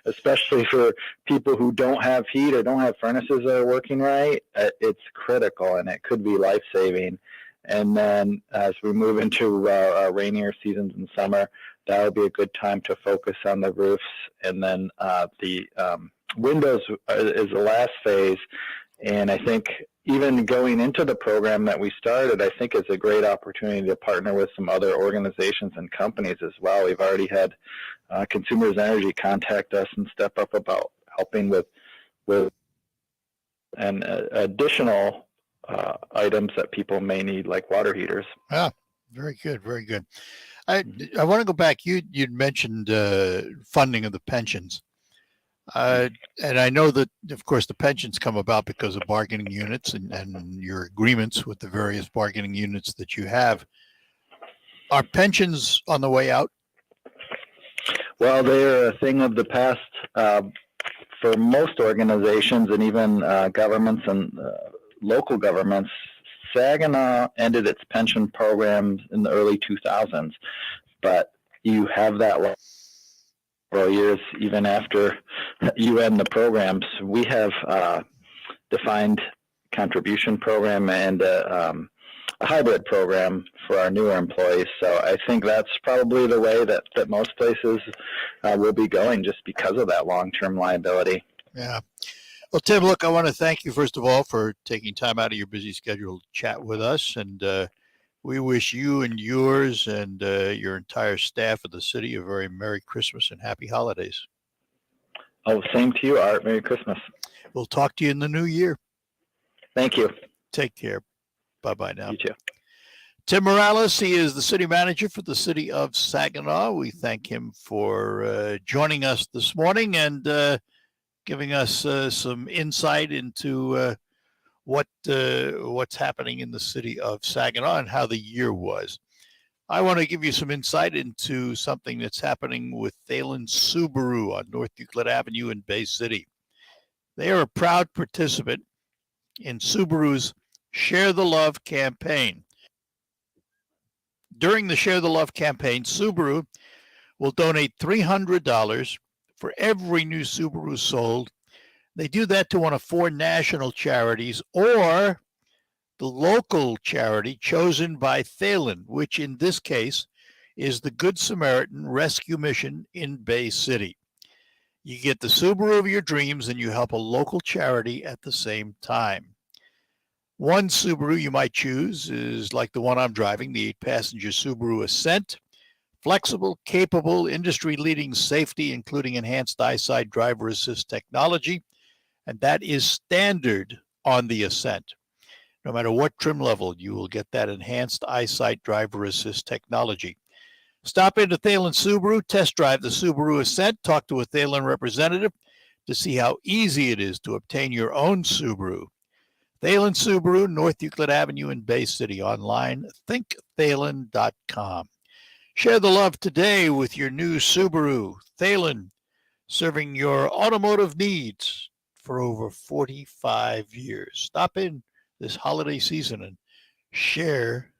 especially for people who don't have heat or don't have furnaces that are working right. It's critical, and it could be life-saving. And then as we move into our rainier seasons in summer, that would be a good time to focus on the roofs. And then the windows is the last phase. And I think even going into the program that we started, I think it's a great opportunity to partner with some other organizations and companies as well. We've already had Consumers Energy contact us and step up about helping with and additional items that people may need, like water heaters. Ah, very good, very good. I want to go back. You'd mentioned funding of the pensions. And I know that, of course, the pensions come about because of bargaining units and your agreements with the various bargaining units that you have. Are pensions on the way out? Well, they're a thing of the past for most organizations and even governments and local governments. Saginaw ended its pension programs in the early 2000s, but you have that several years even after you end the programs. We have defined contribution program and a hybrid program for our newer employees. So I think that's probably the way that most places will be going, just because of that long-term liability. Yeah. Well, Tim, look, I want to thank you, first of all, for taking time out of your busy schedule to chat with us. And we wish you and yours and your entire staff of the city a very Merry Christmas and Happy Holidays. Oh, same to you, Art. Merry Christmas. We'll talk to you in the new year. Thank you. Take care. Bye-bye now. You too. Tim Morales, he is the city manager for the city of Saginaw. We thank him for joining us this morning and giving us some insight into what's happening in the city of Saginaw and how the year was. I want to give you some insight into something that's happening with Thalen Subaru on North Euclid Avenue in Bay City. They are a proud participant in Subaru's Share the Love campaign. During the Share the Love campaign, Subaru will donate $300 for every new Subaru sold. They do that to one of 4 national charities or the local charity chosen by Thalen, which in this case is the Good Samaritan Rescue Mission in Bay City. You get the Subaru of your dreams and you help a local charity at the same time. One Subaru you might choose is like the one I'm driving, the 8-passenger Subaru Ascent. Flexible, capable, industry-leading safety, including enhanced eyesight driver assist technology, and that is standard on the Ascent. No matter what trim level, you will get that enhanced eyesight driver assist technology. Stop into Thalen Subaru, test drive the Subaru Ascent, talk to a Thalen representative to see how easy it is to obtain your own Subaru. Thalen Subaru, North Euclid Avenue in Bay City. Online, thinkthalen.com. Share the love today with your new Subaru. Thalen, serving your automotive needs for over 45 years. Stop in this holiday season and share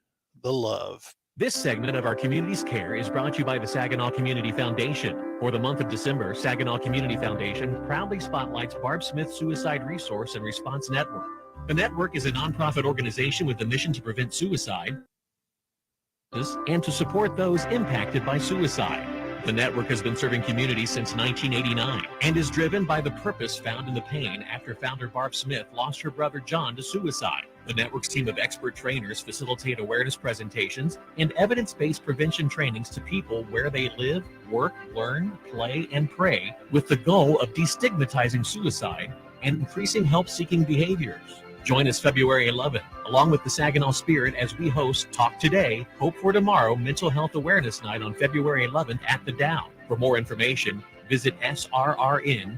the love. This segment of our Community's Care is brought to you by the Saginaw Community Foundation. For the month of December, Saginaw Community Foundation proudly spotlights Barb Smith Suicide Resource and Response Network. The network is a nonprofit organization with the mission to prevent suicide and to support those impacted by suicide. The network has been serving communities since 1989 and is driven by the purpose found in the pain after founder Barb Smith lost her brother John to suicide. The network's team of expert trainers facilitate awareness presentations and evidence-based prevention trainings to people where they live, work, learn, play, and pray, with the goal of destigmatizing suicide and increasing help-seeking behaviors. Join us February 11th, along with the Saginaw Spirit, as we host Talk Today, Hope for Tomorrow Mental Health Awareness Night on February 11th at the Dow. For more information, visit srrn.net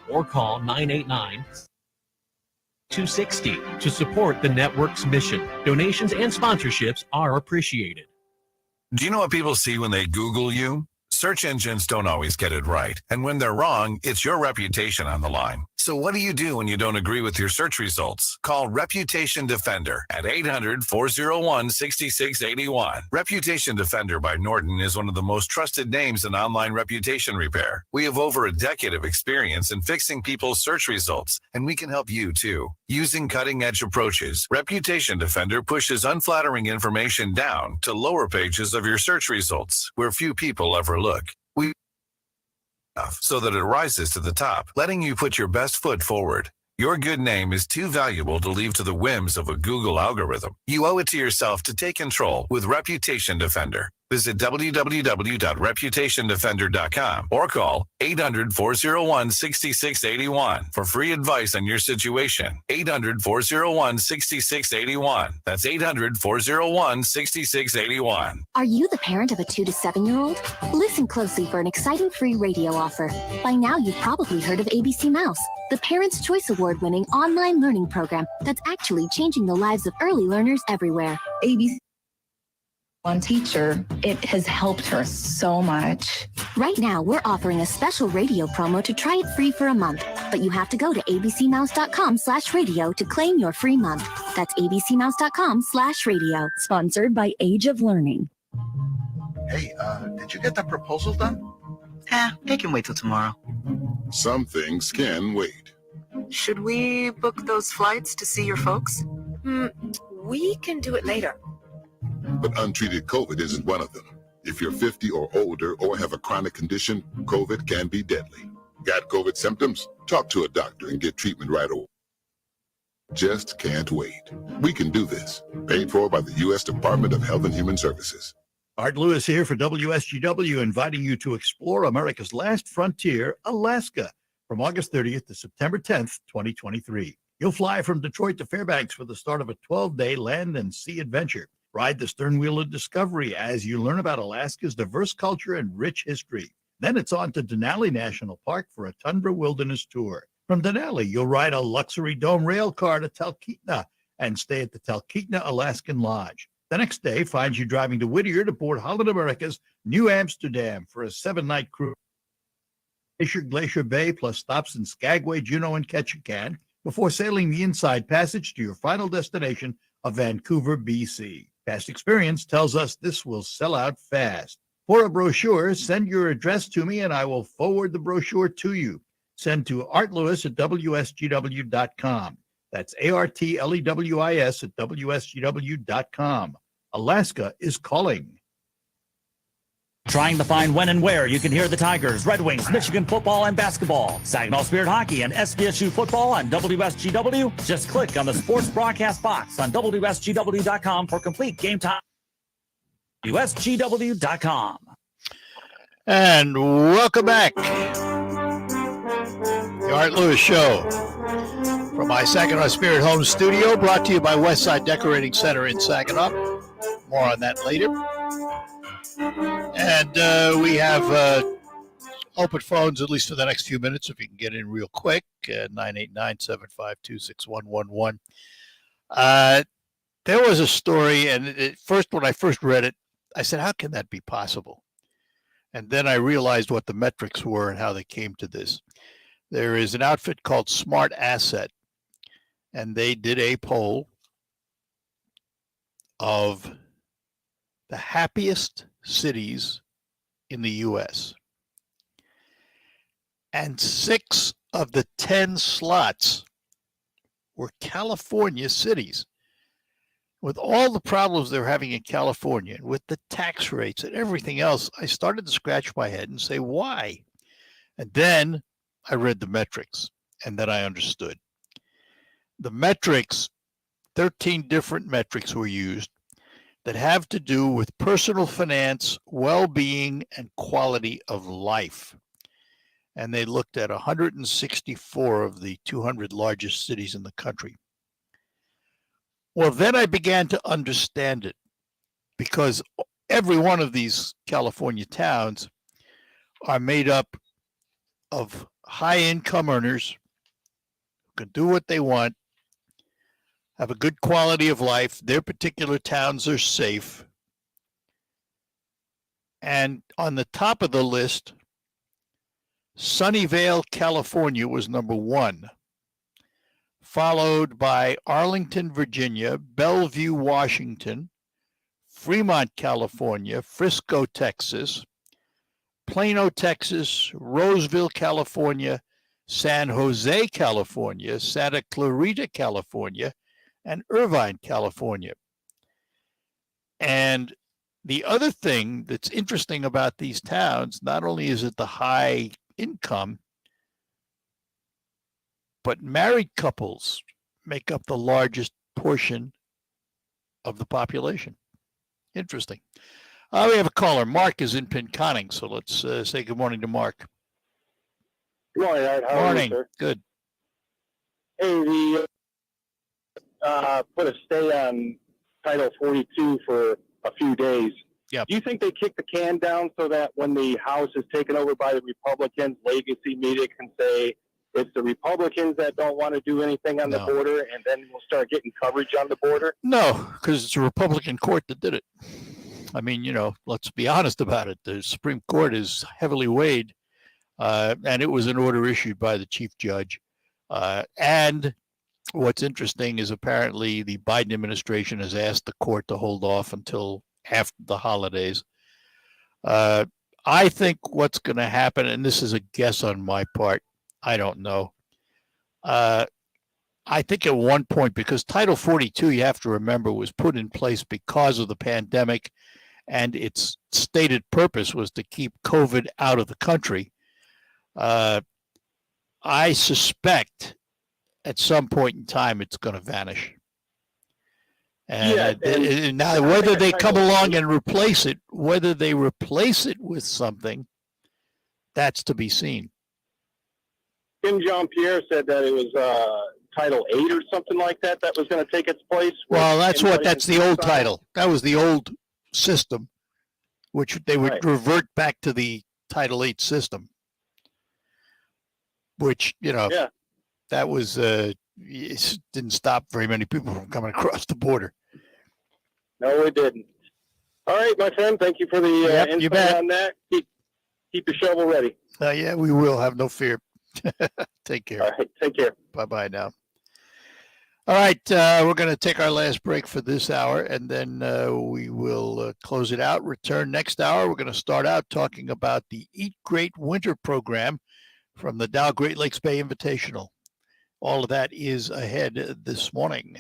or call 989-260 to support the network's mission. Donations and sponsorships are appreciated. Do you know what people see when they Google you? Search engines don't always get it right. And when they're wrong, it's your reputation on the line. So what do you do when you don't agree with your search results? Call Reputation Defender at 800-401-6681. Reputation Defender by Norton is one of the most trusted names in online reputation repair. We have over a decade of experience in fixing people's search results, and we can help you too. Using cutting-edge approaches, Reputation Defender pushes unflattering information down to lower pages of your search results, where few people ever look. So that it rises to the top, letting you put your best foot forward. Your good name is too valuable to leave to the whims of a Google algorithm. You owe it to yourself to take control with Reputation Defender. Visit www.reputationdefender.com or call 800-401-6681 for free advice on your situation. 800-401-6681. That's 800-401-6681. Are you the parent of a 2 to 7-year-old? Listen closely for an exciting free radio offer. By now, you've probably heard of ABC Mouse, the Parents' Choice Award-winning online learning program that's actually changing the lives of early learners everywhere. ABC one teacher, it has helped her so much. Right now, we're offering a special radio promo to try it free for a month, but you have to go to abcmouse.com/radio to claim your free month. That's abcmouse.com/radio. Sponsored by Age of Learning. Hey, did you get that proposal done? They can wait till tomorrow. Some things can wait. Should we book those flights to see your folks? We can do it later. But untreated COVID isn't one of them. If you're 50 or older or have a chronic condition, COVID can be deadly. Got COVID symptoms? Talk to a doctor and get treatment right away. Just can't wait. We can do this. Paid for by the U.S. Department of Health and Human Services. Art Lewis here for WSGW, inviting you to explore America's last frontier, Alaska, from August 30th to September 10th, 2023. You'll fly from Detroit to Fairbanks for the start of a 12-day land and sea adventure. Ride the stern wheel of discovery as you learn about Alaska's diverse culture and rich history. Then it's on to Denali National Park for a tundra wilderness tour. From Denali, you'll ride a luxury dome rail car to Talkeetna and stay at the Talkeetna Alaskan Lodge. The next day finds you driving to Whittier to board Holland America's New Amsterdam for a 7-night cruise. Glacier Bay plus stops in Skagway, Juneau, and Ketchikan before sailing the Inside Passage to your final destination of Vancouver, BC. Past experience tells us this will sell out fast. For a brochure, send your address to me and I will forward the brochure to you. Send to artlewis@wsgw.com. That's ARTLEWIS at WSGW.com. Alaska is calling. Trying to find when and where you can hear the Tigers, Red Wings, Michigan football and basketball, Saginaw Spirit hockey, and SDSU football on WSGW? Just click on the sports broadcast box on WSGW.com for complete game time. WSGW.com. And welcome back. The Art Lewis Show from my Saginaw Spirit Home studio, brought to you by Westside Decorating Center in Saginaw. More on that later. And we have open phones, at least for the next few minutes, if you can get in real quick, 989-752-6111. There was a story, and when I first read it, I said, how can that be possible? And then I realized what the metrics were and how they came to this. There is an outfit called Smart Asset, and they did a poll of the happiest cities in the U.S. And 6 of the 10 slots were California cities. With all the problems they're having in California, with the tax rates and everything else, I started to scratch my head and say, why? And then I read the metrics, and then I understood. The metrics, 13 different metrics were used that have to do with personal finance, well-being, and quality of life. And they looked at 164 of the 200 largest cities in the country. Well, then I began to understand it, because every one of these California towns are made up of high-income earners who can do what they want, have a good quality of life. Their particular towns are safe. And on the top of the list, Sunnyvale, California was number 1, followed by Arlington, Virginia, Bellevue, Washington, Fremont, California, Frisco, Texas, Plano, Texas, Roseville, California, San Jose, California, Santa Clarita, California, and Irvine, California. And the other thing that's interesting about these towns, not only is it the high income, but married couples make up the largest portion of the population. Interesting. We have a caller. Mark is in Pinconning, so let's say good morning to Mark. Good morning, Art. How are you, sir? Good. Hey, put a stay on Title 42 for a few days. Yep. Do you think they kick the can down so that when the House is taken over by the Republicans, legacy media can say it's the Republicans that don't want to do anything on the border, and then we'll start getting coverage on the border? No, because it's a Republican court that did it. I mean, let's be honest about it. The Supreme Court is heavily weighed, and it was an order issued by the chief judge. And what's interesting is apparently the Biden administration has asked the court to hold off until after the holidays. I think what's going to happen, and this is a guess on my part, I don't know. I think at one point, because Title 42, you have to remember, was put in place because of the pandemic, and its stated purpose was to keep COVID out of the country. I suspect at some point in time it's going to vanish. And now, whether they come along and replace it, whether they replace it with something, that's to be seen. Kim Jean-Pierre said that it was Title 8 or something like that was going to take its place. Well, that's the old title. That was the old system, which they would revert back to the Title 8 system, which, that was, it didn't stop very many people from coming across the border. No, it didn't. All right, my friend. Thank you for the insight on that. Keep your shovel ready. Yeah, we will. Have no fear. Take care. All right, take care. Bye-bye now. All right, we're going to take our last break for this hour, and then we will close it out. Return next hour. We're going to start out talking about the Eat Great Winter program from the Dow Great Lakes Bay Invitational. All of that is ahead this morning.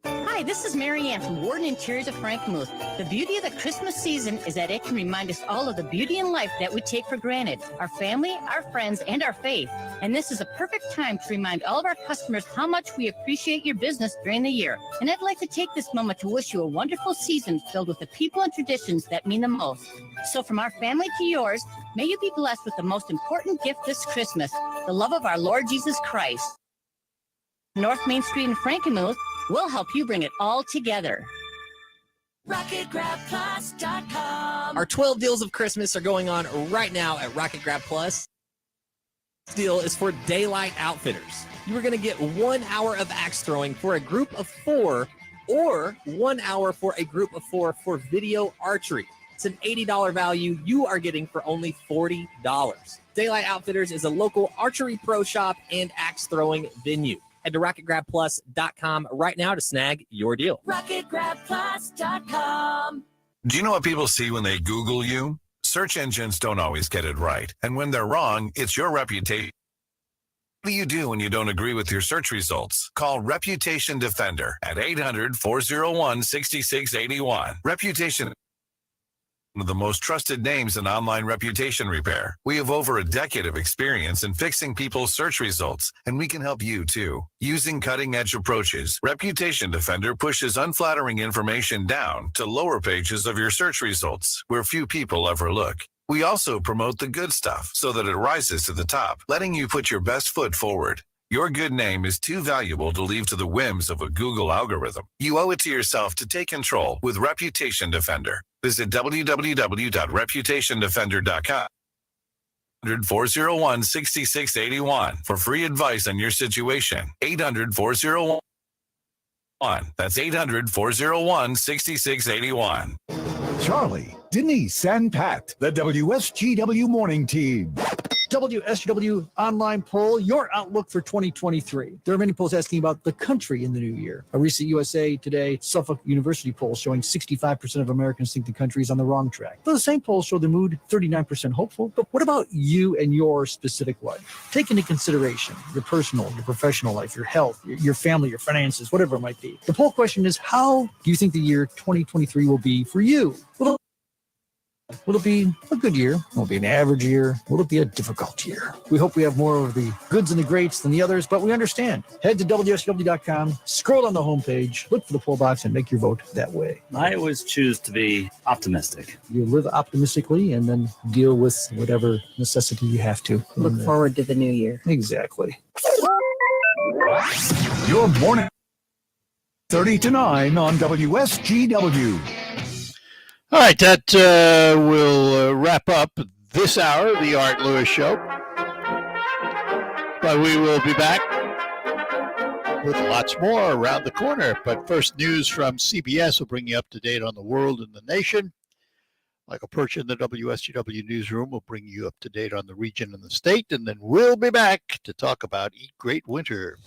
Hi, this is Mary Ann from Warden Interiors of Frankenmuth. The beauty of the Christmas season is that it can remind us all of the beauty in life that we take for granted, our family, our friends, and our faith. And this is a perfect time to remind all of our customers how much we appreciate your business during the year. And I'd like to take this moment to wish you a wonderful season filled with the people and traditions that mean the most. So from our family to yours, may you be blessed with the most important gift this Christmas, the love of our Lord Jesus Christ. North Main Street in Frankenmuth, we'll help you bring it all together. RocketGrabPlus.com. Our 12 deals of Christmas are going on right now at Rocket Grab Plus. This deal is for Daylight Outfitters. You are going to get 1 hour of axe throwing for a group of 4, or 1 hour for a group of 4 for video archery. It's an $80 value you are getting for only $40. Daylight Outfitters is a local archery pro shop and axe throwing venue. Head to RocketGrabPlus.com right now to snag your deal. RocketGrabPlus.com. Do you know what people see when they Google you? Search engines don't always get it right. And when they're wrong, it's your reputation. What do you do when you don't agree with your search results? Call Reputation Defender at 800-401-6681. Reputation, one of the most trusted names in online reputation repair. We have over a decade of experience in fixing people's search results, and we can help you too. Using cutting-edge approaches, Reputation Defender pushes unflattering information down to lower pages of your search results, where few people ever look. We also promote the good stuff so that it rises to the top, letting you put your best foot forward. Your good name is too valuable to leave to the whims of a Google algorithm. You owe it to yourself to take control with Reputation Defender. Visit www.reputationdefender.com. 800-401-6681 for free advice on your situation. 800-401. That's 800-401-6681. Charlie, Denise, and Pat, the WSGW morning team. WSGW online poll, your outlook for 2023. There are many polls asking about the country in the new year. A recent USA Today Suffolk University poll showing 65% of Americans think the country is on the wrong track. Though the same polls show the mood 39% hopeful. But what about you and your specific life? Take into consideration your personal, your professional life, your health, your family, your finances, whatever it might be. The poll question is, how do you think the year 2023 will be for you? Will it be a good year? Will it be an average year? Will it be a difficult year? We hope we have more of the goods and the greats than the others, but we understand. Head to WSW.com, scroll down the homepage, look for the poll box, and make your vote that way. I always choose to be optimistic. You live optimistically and then deal with whatever necessity you have to. Look forward to the new year. Exactly. Your morning 30 to 9 on WSGW. All right, that will wrap up this hour of the Art Lewis Show. But we will be back with lots more around the corner. But first, news from CBS will bring you up to date on the world and the nation. Michael Perch in the WSGW newsroom will bring you up to date on the region and the state, and then we'll be back to talk about Eat Great Winter.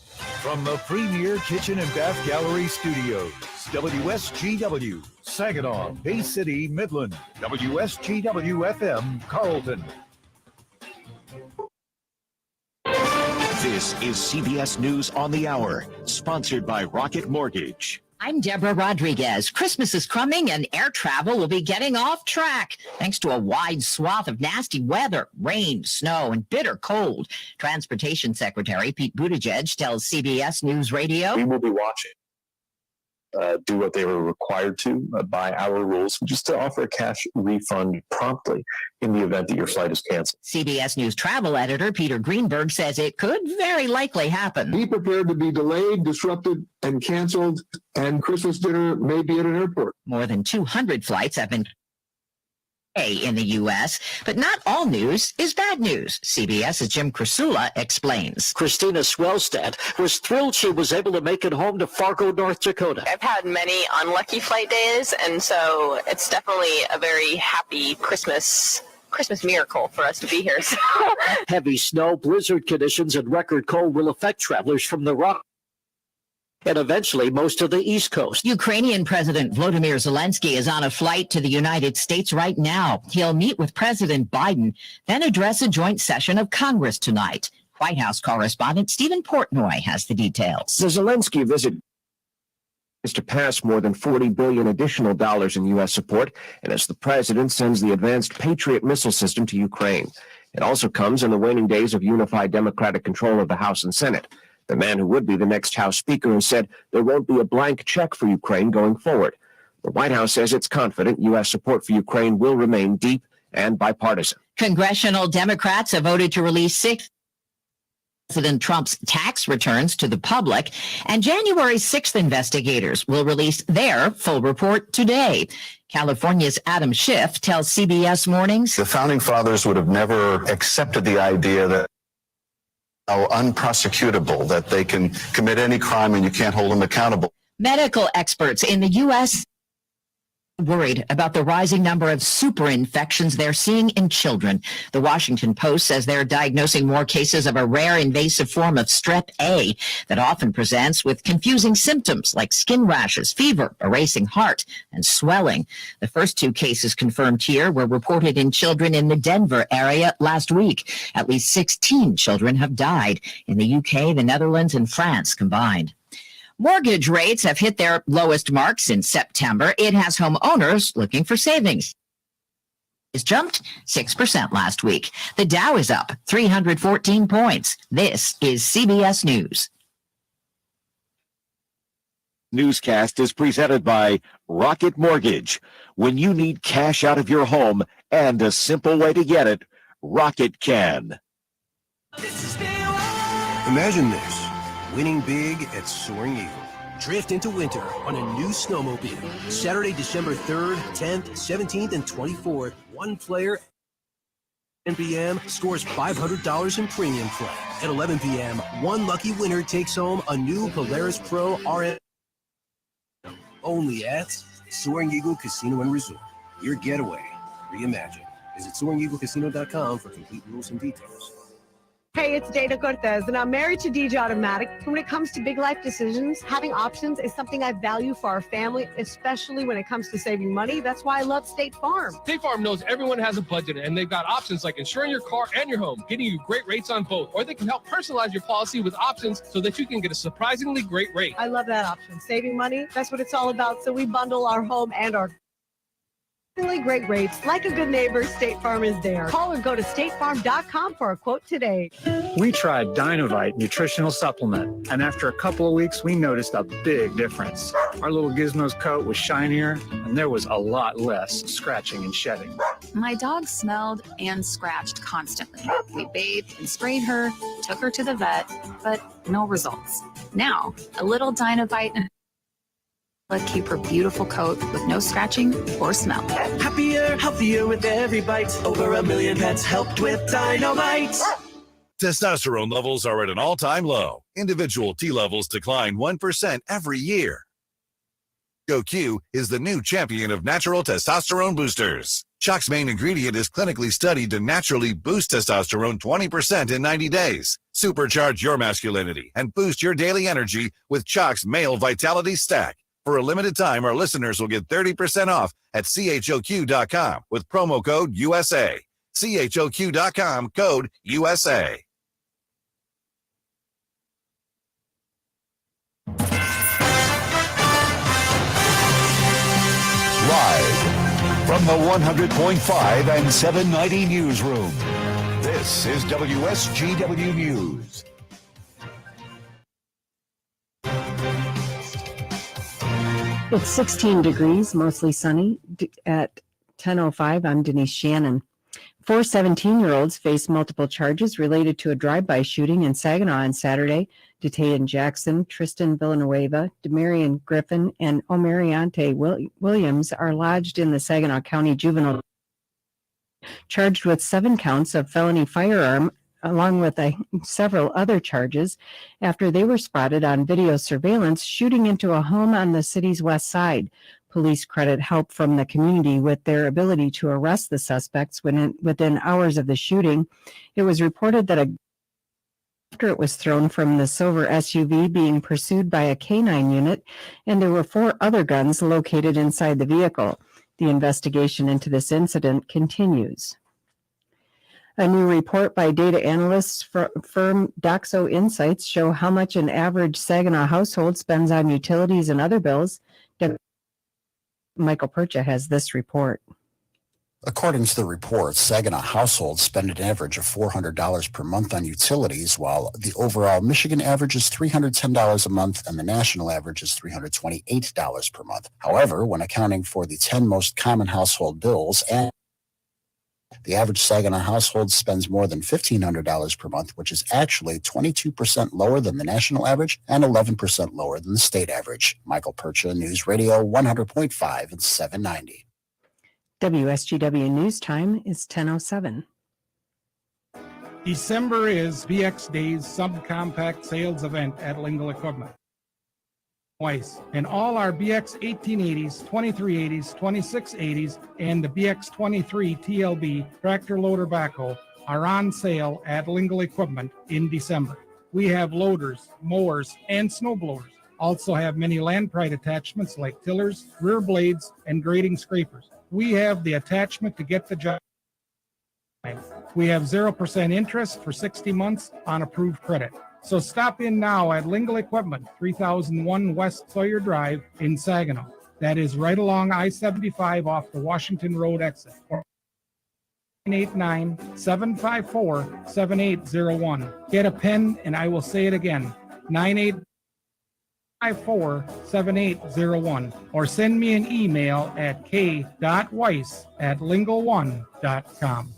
From the Premier Kitchen and Bath Gallery Studios, WSGW, Saginaw, Bay City, Midland, WSGW FM, Carlton. This is CBS News on the Hour, sponsored by Rocket Mortgage. I'm Deborah Rodriguez. Christmas is coming and air travel will be getting off track thanks to a wide swath of nasty weather, rain, snow, and bitter cold. Transportation Secretary Pete Buttigieg tells CBS News Radio, "We will be watching, do what they were required to by our rules, just to offer a cash refund promptly in the event that your flight is canceled." CBS News travel editor Peter Greenberg says it could very likely happen. Be prepared to be delayed, disrupted, and canceled, and Christmas dinner may be at an airport. More than 200 flights have been in the U.S., but not all news is bad news. CBS's Jim Krasula explains. Christina Swellstad was thrilled she was able to make it home to Fargo, North Dakota. I've had many unlucky flight days, and so it's definitely a very happy Christmas miracle for us to be here. So. Heavy snow, blizzard conditions, and record cold will affect travelers from the Rock and eventually most of the East Coast. Ukrainian President Volodymyr Zelensky is on a flight to the United States right now. He'll meet with President Biden, then address a joint session of Congress tonight. White House correspondent Stephen Portnoy has the details. The Zelensky visit is to pass more than $40 billion additional dollars in U.S. support, and as the president sends the advanced Patriot missile system to Ukraine. It also comes in the waning days of unified Democratic control of the House and Senate. The man who would be the next House Speaker has said there won't be a blank check for Ukraine going forward. The White House says it's confident U.S. support for Ukraine will remain deep and bipartisan. Congressional Democrats have voted to release President Trump's tax returns to the public, and January 6th investigators will release their full report today. California's Adam Schiff tells CBS Mornings, "The Founding Fathers would have never accepted the idea that unprosecutable, that they can commit any crime and you can't hold them accountable." Medical experts in the U.S. worried about the rising number of super infections they're seeing in children. The Washington Post says they're diagnosing more cases of a rare invasive form of strep A that often presents with confusing symptoms like skin rashes, fever, a racing heart, and swelling. The first two cases confirmed here were reported in children in the Denver area last week. At least 16 children have died in the UK, the Netherlands, and France combined. Mortgage rates have hit their lowest mark since September. It has homeowners looking for savings. It's jumped 6% last week. The Dow is up 314 points. This is CBS News. Newscast is presented by Rocket Mortgage. When you need cash out of your home and a simple way to get it, Rocket can. Imagine this. Winning big at Soaring Eagle. Drift into winter on a new snowmobile. Saturday, December 3rd, 10th, 17th, and 24th. One player 10 p.m. scores $500 in premium play. At 11 p.m., one lucky winner takes home a new Polaris Pro RM. Only at Soaring Eagle Casino and Resort. Your getaway reimagined. Visit SoaringEagleCasino.com for complete rules and details. Hey, it's Dana Cortez, and I'm married to DJ Automatic. When it comes to big life decisions, having options is something I value for our family, especially when it comes to saving money. That's why I love State Farm. State Farm knows everyone has a budget, and they've got options like insuring your car and your home, getting you great rates on both, or they can help personalize your policy with options so that you can get a surprisingly great rate. I love that option. Saving money, that's what it's all about. So we bundle our home and our great rates. Like a good neighbor, State Farm is there. Call or go to statefarm.com for a quote today. We tried Dynovite nutritional supplement, and after a couple of weeks, we noticed a big difference. Our little Gizmo's coat was shinier, and there was a lot less scratching and shedding. My dog smelled and scratched constantly. We bathed and sprayed her, took her to the vet, but no results. Now, a little Dynovite keep her beautiful coat with no scratching or smell. Happier, healthier with every bite. Over 1 million pets helped with Dynovite. Testosterone levels are at an all-time low. Individual T levels decline 1% every year. GoQ is the new champion of natural testosterone boosters. Choq's main ingredient is clinically studied to naturally boost testosterone 20% in 90 days. Supercharge your masculinity and boost your daily energy with Choq's Male Vitality Stack. For a limited time, our listeners will get 30% off at CHOQ.com with promo code USA. CHOQ.com, code USA. Live from the 100.5 and 790 newsroom, this is WSGW News. It's 16 degrees, mostly sunny. At 10:05, I'm Denise Shannon. 4 17-year-olds face multiple charges related to a drive-by shooting in Saginaw on Saturday. Detayan Jackson, Tristan Villanueva, Demarion Griffin, and Omariante Williams are lodged in the Saginaw County Juvenile, charged with 7 counts of felony firearm, along with several other charges, after they were spotted on video surveillance shooting into a home on the city's west side. Police credit help from the community with their ability to arrest the suspects within hours of the shooting. It was reported that after it was thrown from the silver SUV being pursued by a K-9 unit, and there were 4 other guns located inside the vehicle. The investigation into this incident continues. A new report by data analysts firm Doxo Insights show how much an average Saginaw household spends on utilities and other bills. Michael Percha has this report. According to the report, Saginaw households spend an average of $400 per month on utilities, while the overall Michigan average is $310 a month and the national average is $328 per month. However, when accounting for the 10 most common household bills, and the average Saginaw household spends more than $1,500 per month, which is actually 22% lower than the national average and 11% lower than the state average. Michael Percha, News Radio 100.5 and 790. WSGW News Time is 10:07. December is BX Days subcompact sales event at Lingle Equipment. Twice. And all our BX 1880s, 2380s, 2680s, and the BX 23 TLB tractor loader backhoe are on sale at Lingle Equipment in December. We have loaders, mowers, and snow blowers. Also have many land pride attachments like tillers, rear blades, and grading scrapers. We have the attachment to get the job. We have 0% interest for 60 months on approved credit. So stop in now at Lingle Equipment, 3001 West Sawyer Drive in Saginaw. That is right along I-75 off the Washington Road exit. 989-754-7801. Get a pen and I will say it again. 989-754-7801. Or send me an email at k.weiss@lingle1.com.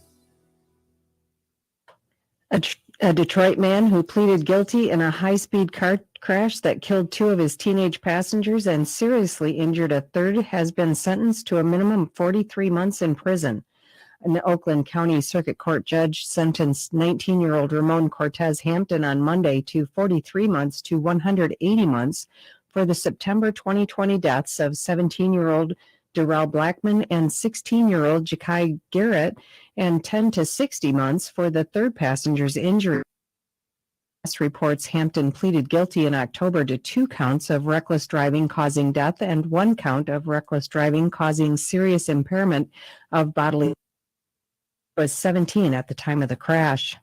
A Detroit man who pleaded guilty in a high-speed car crash that killed 2 of his teenage passengers and seriously injured a third has been sentenced to a minimum of 43 months in prison. An Oakland County Circuit Court judge sentenced 19-year-old Ramon Cortez Hampton on Monday to 43 months to 180 months for the September 2020 deaths of 17-year-old Darrell Blackman and 16-year-old Ja'Kai Garrett, and 10 to 60 months for the third passenger's injury. Reports Hampton pleaded guilty in October to 2 counts of reckless driving causing death and 1 count of reckless driving causing serious impairment of bodily. He was 17 at the time of the crash.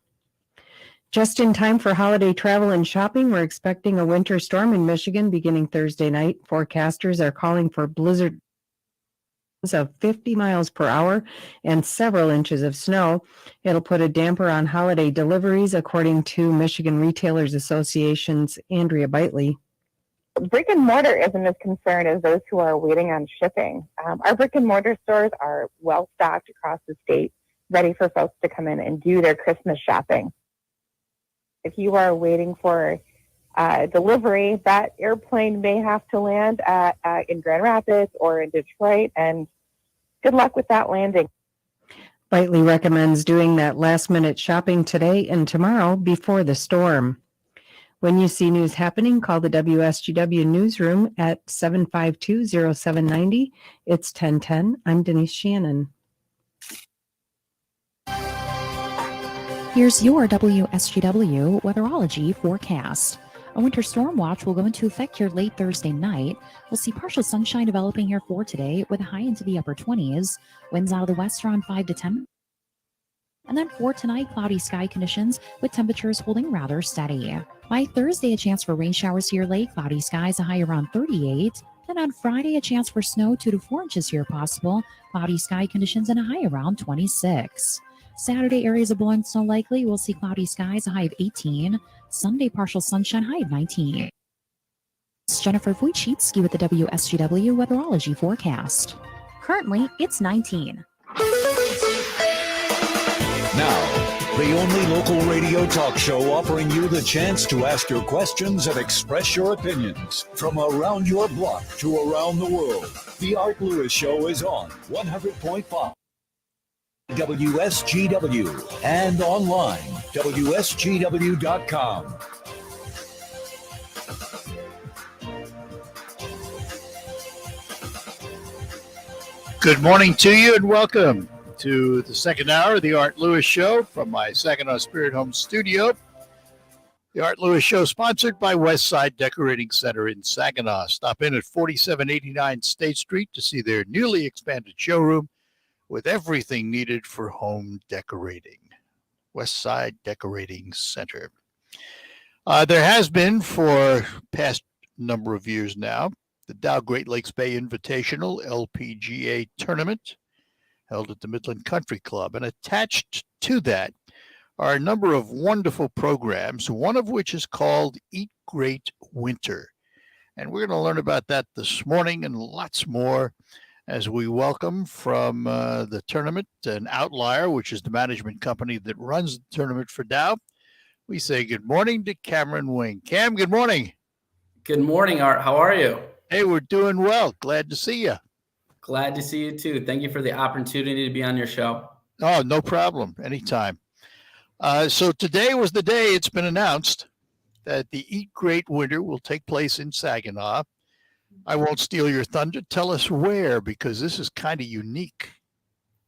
Just in time for holiday travel and shopping, we're expecting a winter storm in Michigan beginning Thursday night. Forecasters are calling for blizzard of 50 miles per hour and several inches of snow. It'll put a damper on holiday deliveries, according to Michigan Retailers Association's Andrea Bitely. Brick and mortar isn't as concerned as those who are waiting on shipping. Our brick and mortar stores are well stocked across the state, ready for folks to come in and do their Christmas shopping. If you are waiting for delivery, that airplane may have to land in Grand Rapids or in Detroit, and good luck with that landing. Lightly recommends doing that last-minute shopping today and tomorrow before the storm. When you see news happening, call the WSGW newsroom at 752-0790. It's 1010. I'm Denise Shannon. Here's your WSGW weatherology forecast. A winter storm watch will go into effect here late Thursday night. We'll see partial sunshine developing here for today with a high into the upper 20s. Winds out of the west around 5 to 10. And then for tonight, cloudy sky conditions with temperatures holding rather steady. By Thursday, a chance for rain showers here late, cloudy skies, a high around 38. Then on Friday, a chance for snow 2 to 4 inches here possible, cloudy sky conditions and a high around 26. Saturday, areas of blowing snow likely. We'll see cloudy skies, a high of 18. Sunday, partial sunshine, high of 19. It's Jennifer Wojcicki with the WSGW weatherology forecast. Currently, it's 19. Now, the only local radio talk show offering you the chance to ask your questions and express your opinions from around your block to around the world. The Art Lewis Show is on 100.5 WSGW and online, WSGW.com. Good morning to you and welcome to the second hour of the Art Lewis Show from my Saginaw Spirit Home studio. The Art Lewis Show sponsored by Westside Decorating Center in Saginaw. Stop in at 4789 State Street to see their newly expanded showroom with everything needed for home decorating. Westside Decorating Center. There has been for past number of years now the Dow Great Lakes Bay Invitational LPGA Tournament held at the Midland Country Club. And attached to that are a number of wonderful programs, one of which is called Eat Great Winter. And we're going to learn about that this morning and lots more as we welcome from the tournament an Outlier, which is the management company that runs the tournament for Dow. We say good morning to Cameron Wing. Cam, good morning. Good morning, Art. How are you? Hey, we're doing well. Glad to see you. Glad to see you too. Thank you for the opportunity to be on your show. Oh, no problem. Anytime. So today was the day it's been announced that the Eat Great Winter will take place in Saginaw. I won't steal your thunder. Tell us where, because this is kind of unique.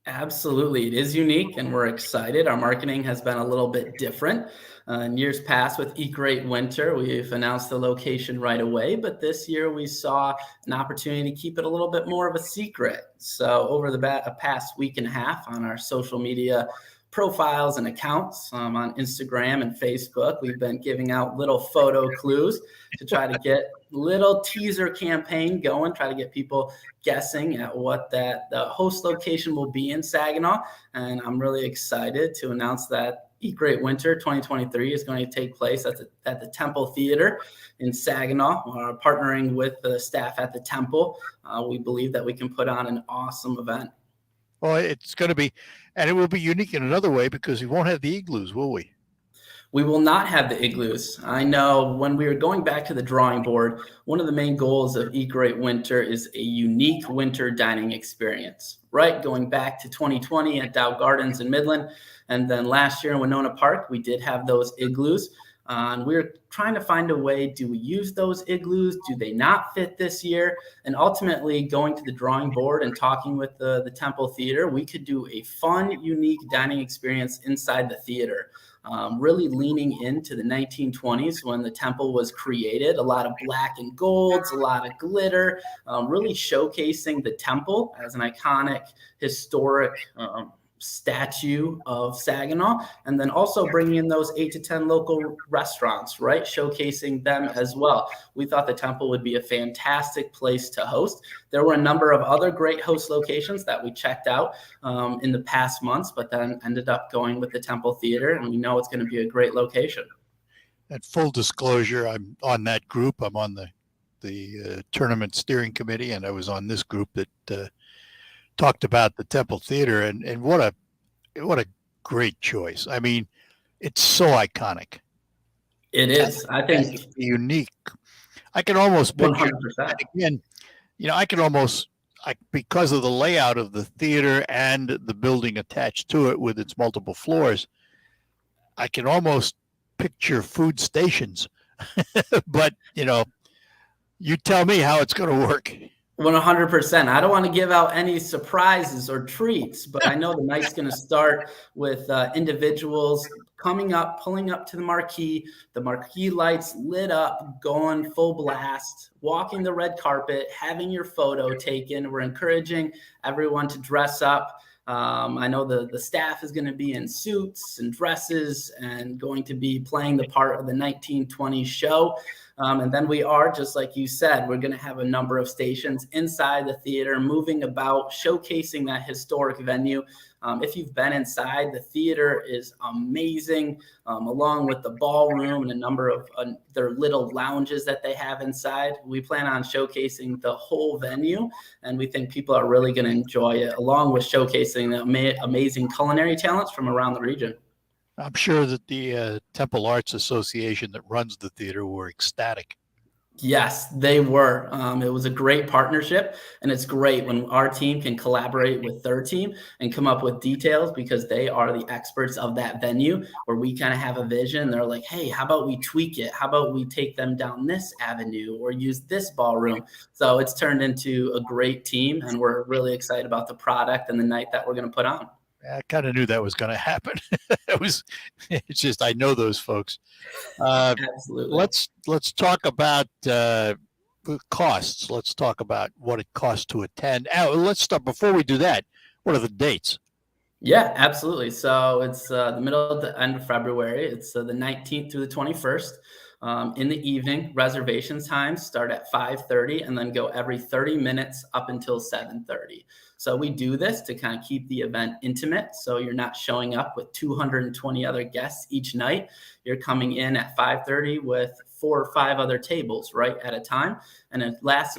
Absolutely. It is unique, and we're excited. Our marketing has been a little bit different. In years past with Eat Great Winter, we've announced the location right away, but this year we saw an opportunity to keep it a little bit more of a secret. So over the past week and a half on our social media profiles and accounts on Instagram and Facebook, we've been giving out little photo clues to try to get little teaser campaign going, try to get people guessing at what the host location will be in Saginaw. And I'm really excited to announce that Eat Great Winter 2023 is going to take place at the Temple Theater in Saginaw. Partnering with the staff at the Temple, we believe that we can put on an awesome event. Well, it's going to be, and it will be unique in another way because we won't have the igloos, will we? We will not have the igloos. I know when we were going back to the drawing board, one of the main goals of Eat Great Winter is a unique winter dining experience, right? Going back to 2020 at Dow Gardens in Midland, and then last year in Winona Park, we did have those igloos. And we were trying to find a way, do we use those igloos? Do they not fit this year? And ultimately going to the drawing board and talking with the Temple Theater, we could do a fun, unique dining experience inside the theater. Really leaning into the 1920s when the Temple was created, a lot of black and golds, a lot of glitter, really showcasing the Temple as an iconic historic statue of Saginaw, and then also bringing in those 8 to 10 local restaurants, right? Showcasing them as well. We thought the Temple would be a fantastic place to host. There were a number of other great host locations that we checked out in the past months, but then ended up going with the Temple Theater, and we know it's going to be a great location. At full disclosure, I'm on that group. I'm on the tournament steering committee, and I was on this group that talked about the Temple Theater, and what a great choice. I mean, it's so iconic. It is. I think unique. I can almost picture 100%. again. You know, I can almost because of the layout of the theater and the building attached to it with its multiple floors, I can almost picture food stations. But, you tell me how it's going to work. 100%. I don't want to give out any surprises or treats, but I know the night's going to start with individuals coming up, pulling up to the marquee lights lit up, going full blast, walking the red carpet, having your photo taken. We're encouraging everyone to dress up. I know the staff is going to be in suits and dresses and going to be playing the part of the 1920s show. And then we are, just like you said, we're going to have a number of stations inside the theater, moving about, showcasing that historic venue. If you've been inside, the theater is amazing, along with the ballroom and a number of their little lounges that they have inside. We plan on showcasing the whole venue, and we think people are really going to enjoy it, along with showcasing the amazing culinary talents from around the region. I'm sure that the Temple Arts Association that runs the theater were ecstatic. Yes, they were. It was a great partnership, and it's great when our team can collaborate with their team and come up with details, because they are the experts of that venue, where we kind of have a vision. They're like, hey, how about we tweak it? How about we take them down this avenue or use this ballroom? So it's turned into a great team, and we're really excited about the product and the night that we're going to put on. I kind of knew that was going to happen. It's just, I know those folks. Absolutely. Let's talk about costs. Let's talk about what it costs to attend. Let's start, before we do that, what are the dates? Yeah, absolutely. So it's the middle of the end of February. It's the 19th through the 21st. In the evening, reservation times start at 5:30 and then go every 30 minutes up until 7:30. So we do this to kind of keep the event intimate. So you're not showing up with 220 other guests each night. You're coming in at 5:30 with 4 or 5 other tables right at a time. And it lasts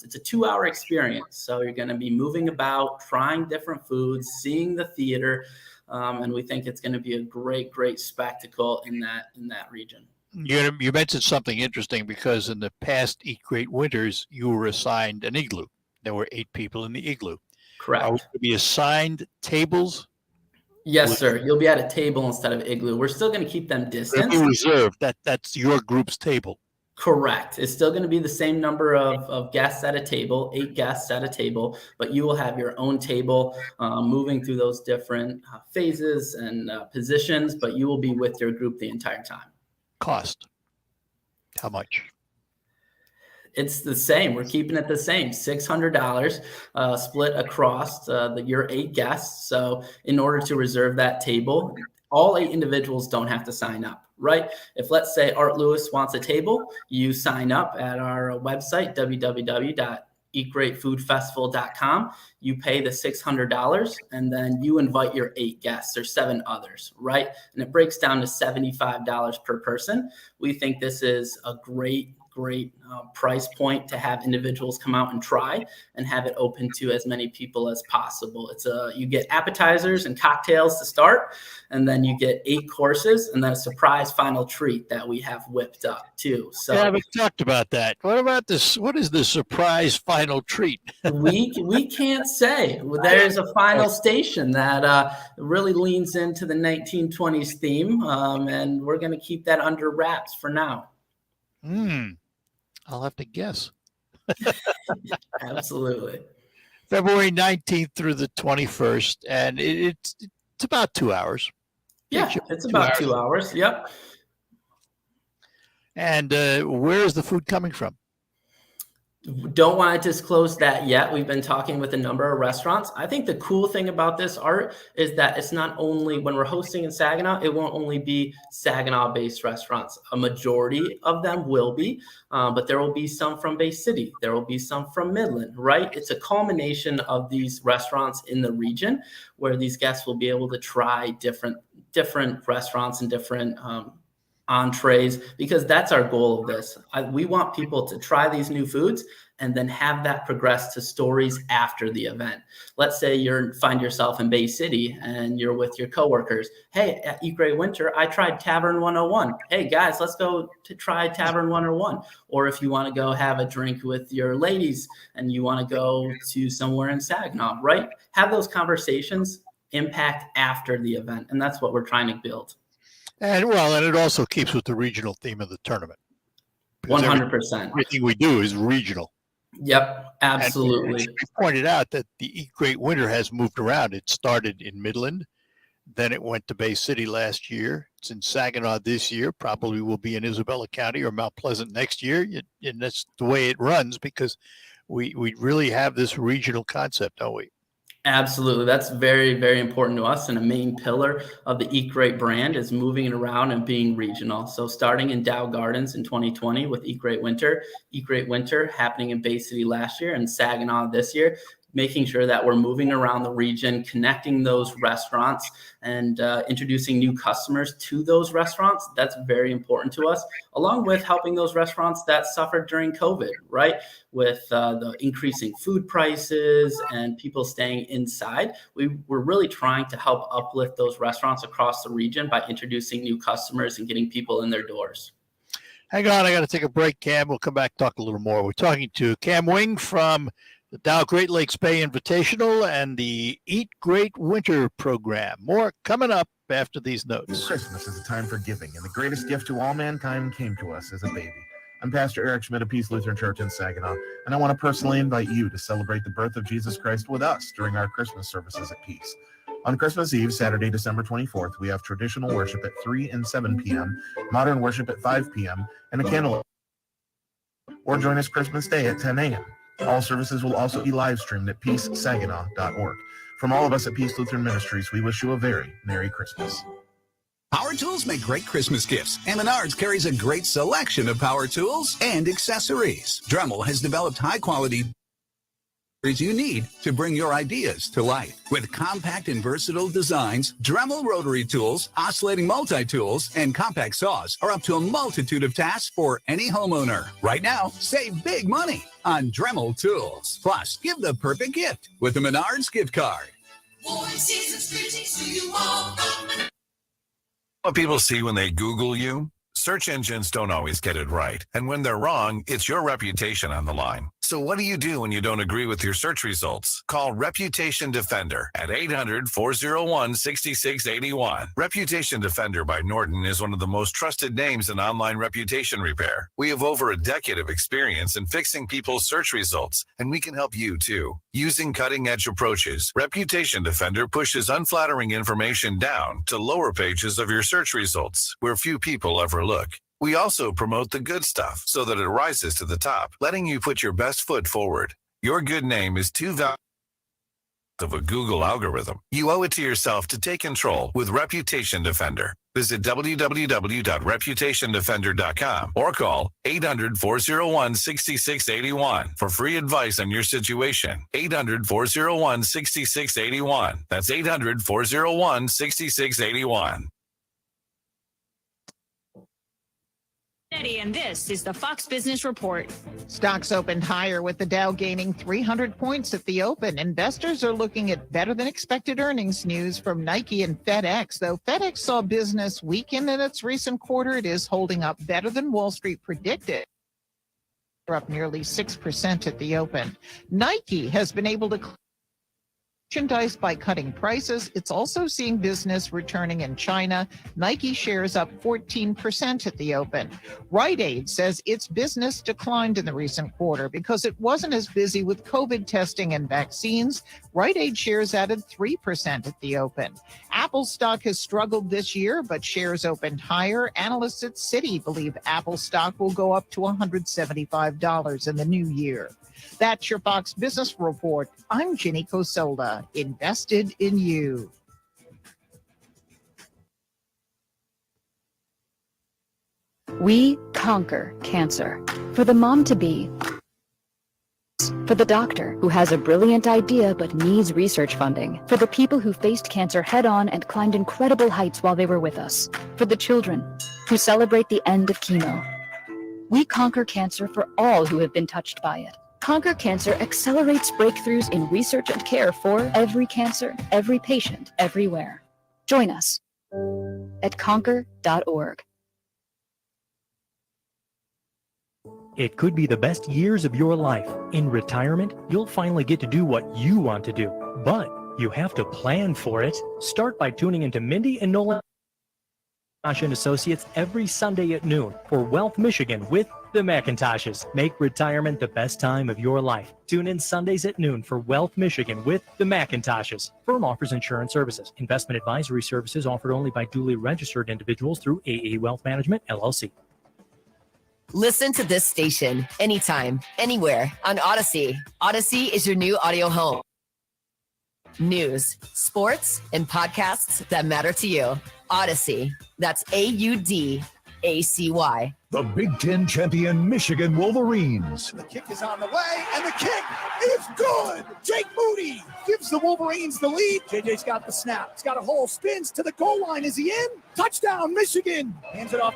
it's a 2-hour experience. So you're going to be moving about, trying different foods, seeing the theater. And we think it's going to be a great, great spectacle in that region. You mentioned something interesting, because in the past Eat Great Winters, you were assigned an igloo. There were 8 people in the igloo. Correct. Are we going to be assigned tables? Yes, sir. You'll be at a table instead of igloo. We're still going to keep them distanced. They'll be reserved. That's your group's table. Correct. It's still going to be the same number of guests at a table, 8 guests at a table, but you will have your own table, moving through those different phases and positions, but you will be with your group the entire time. Cost? How much? It's the same. We're keeping it the same. $600 split across your 8 guests. So in order to reserve that table, all 8 individuals don't have to sign up, right? If, let's say, Art Lewis wants a table, you sign up at our website, www.eatgreatfoodfestival.com. You pay the $600, and then you invite your 8 guests or 7 others, right? And it breaks down to $75 per person. We think this is a great price point to have individuals come out and try, and have it open to as many people as possible. You get appetizers and cocktails to start, and then you get 8 courses, and then a surprise final treat that we have whipped up too. So yeah, we talked about that. What about this? What is the surprise final treat? we can't say. There's a final station that really leans into the 1920s theme, and we're going to keep that under wraps for now. I'll have to guess. Absolutely. February 19th through the 21st, and it's about 2 hours. Yeah, it's about 2 hours. Yep. And where is the food coming from? Don't want to disclose that yet. We've been talking with a number of restaurants. I think the cool thing about this, Art, is that it's not only, when we're hosting in Saginaw, it won't only be Saginaw-based restaurants. A majority of them will be, but there will be some from Bay City. There will be some from Midland, right? It's a culmination of these restaurants in the region where these guests will be able to try different restaurants and different entrees, because that's our goal of this. We want people to try these new foods and then have that progress to stories after the event. Let's say you find yourself in Bay City and you're with your coworkers. Hey, at Eat Great Winter, I tried Tavern 101. Hey guys, let's go to try Tavern 101. Or if you want to go have a drink with your ladies and you want to go to somewhere in Saginaw, right? Have those conversations impact after the event. And that's what we're trying to build. And it also keeps with the regional theme of the tournament. 100%. Everything we do is regional. Yep, absolutely. And we pointed out that the Eat Great Winter has moved around. It started in Midland, then it went to Bay City last year. It's in Saginaw this year. Probably will be in Isabella County or Mount Pleasant next year. And that's the way it runs because we really have this regional concept, don't we? Absolutely. That's very, very important to us. And a main pillar of the Eat Great brand is moving it around and being regional. So starting in Dow Gardens in 2020 with Eat Great Winter happening in Bay City last year and Saginaw this year, making sure that we're moving around the region, connecting those restaurants and introducing new customers to those restaurants. That's very important to us, along with helping those restaurants that suffered during COVID, right? With the increasing food prices and people staying inside. We're really trying to help uplift those restaurants across the region by introducing new customers and getting people in their doors. Hang on, I got to take a break, Cam. We'll come back, talk a little more. We're talking to Cam Wing from the Dow Great Lakes Bay Invitational and the Eat Great Winter program. More coming up after these notes. Christmas is a time for giving, and the greatest gift to all mankind came to us as a baby. I'm Pastor Eric Schmidt of Peace Lutheran Church in Saginaw, and I want to personally invite you to celebrate the birth of Jesus Christ with us during our Christmas services at Peace. On Christmas Eve, Saturday, December 24th, we have traditional worship at 3 and 7 p.m., modern worship at 5 p.m., and a candle. Or join us Christmas Day at 10 a.m. All services will also be live streamed at peacesaginaw.org. From all of us at Peace Lutheran Ministries, we wish you a very Merry Christmas. Power tools make great Christmas gifts, and Menards carries a great selection of power tools and accessories. Dremel has developed high-quality you need to bring your ideas to life. With compact and versatile designs, Dremel rotary tools, oscillating multi-tools, and compact saws are up to a multitude of tasks for any homeowner. Right now, save big money on Dremel tools. Plus, give the perfect gift with the Menards gift card. What people see when they Google you? Search engines don't always get it right. And when they're wrong, it's your reputation on the line. So what do you do when you don't agree with your search results? Call Reputation Defender at 800-401-6681. Reputation Defender by Norton is one of the most trusted names in online reputation repair. We have over a decade of experience in fixing people's search results, and we can help you too. Using cutting-edge approaches, Reputation Defender pushes unflattering information down to lower pages of your search results, where few people ever look. We also promote the good stuff so that it rises to the top, letting you put your best foot forward. Your good name is too valuable of a Google algorithm. You owe it to yourself to take control with Reputation Defender. Visit www.reputationdefender.com or call 800-401-6681 for free advice on your situation. 800-401-6681. That's 800-401-6681. And this is the Fox Business Report. Stocks opened higher with the Dow gaining 300 points at the open. Investors are looking at better than expected earnings news from Nike and FedEx. Though FedEx saw business weaken in its recent quarter, it is holding up better than Wall Street predicted. They're up nearly 6% at the open. Nike has been able to merchandise by cutting prices. It's also seeing business returning in China. Nike shares up 14% at the open. Rite Aid says its business declined in the recent quarter because it wasn't as busy with COVID testing and vaccines. Rite Aid shares added 3% at the open. Apple stock has struggled this year, but shares opened higher. Analysts at Citi believe Apple stock will go up to $175 in the new year. That's your Fox Business Report. I'm Ginny Cosola, invested in you. We conquer cancer. For the mom-to-be, for the doctor who has a brilliant idea but needs research funding, for the people who faced cancer head-on and climbed incredible heights while they were with us, for the children who celebrate the end of chemo. We conquer cancer for all who have been touched by it. Conquer Cancer accelerates breakthroughs in research and care for every cancer, every patient, everywhere. Join us at conquer.org. It could be the best years of your life. In retirement, you'll finally get to do what you want to do, but you have to plan for it. Start by tuning into Mindy and Nolan and Associates every Sunday at noon for Wealth Michigan with the McIntoshes. Make retirement the best time of your life. Tune in Sundays at noon for Wealth Michigan with the McIntoshes. Firm offers insurance services. Investment advisory services offered only by duly registered individuals through AE Wealth Management, LLC. Listen to this station anytime, anywhere on Odyssey. Odyssey is your new audio home. News, sports, and podcasts that matter to you. Odyssey. That's AUDACY. The Big Ten champion Michigan Wolverines. The kick is on the way, and the kick is good. Jake Moody gives the Wolverines the lead. JJ's got the snap. He's got a hole, spins to the goal line. Is he in? Touchdown, Michigan. Hands it off.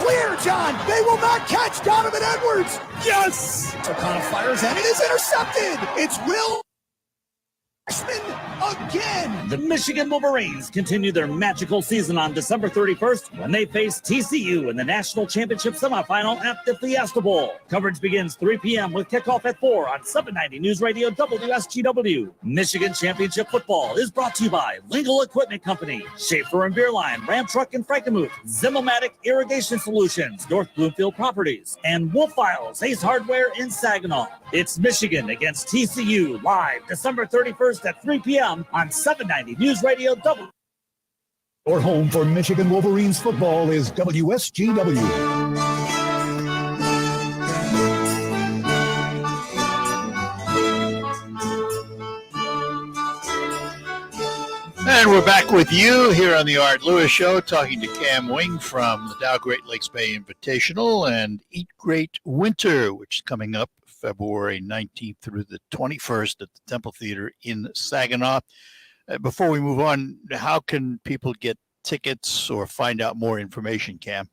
Clear, John. They will not catch Donovan Edwards. Yes. O'Connell fires, and it is intercepted. It's Will again. The Michigan Wolverines continue their magical season on December 31st when they face TCU in the National Championship semifinal at the Fiesta Bowl. Coverage begins 3 p.m. with kickoff at 4 on 790 News Radio WSGW. Michigan Championship football is brought to you by Lingle Equipment Company, Schaefer and Beerline, Ram Truck and Frankenmuth, Zimomatic Irrigation Solutions, North Bloomfield Properties, and Wolf Files Ace Hardware in Saginaw. It's Michigan against TCU live December 31st at 3 p.m. on 790 News Radio W. Your home for Michigan Wolverines football is WSGW. And we're back with you here on the Art Lewis Show, talking to Cam Wing from the Dow Great Lakes Bay Invitational and Eat Great Winter, which is coming up February 19th through the 21st at the Temple Theater in Saginaw. Before we move on, how can people get tickets or find out more information, Cam?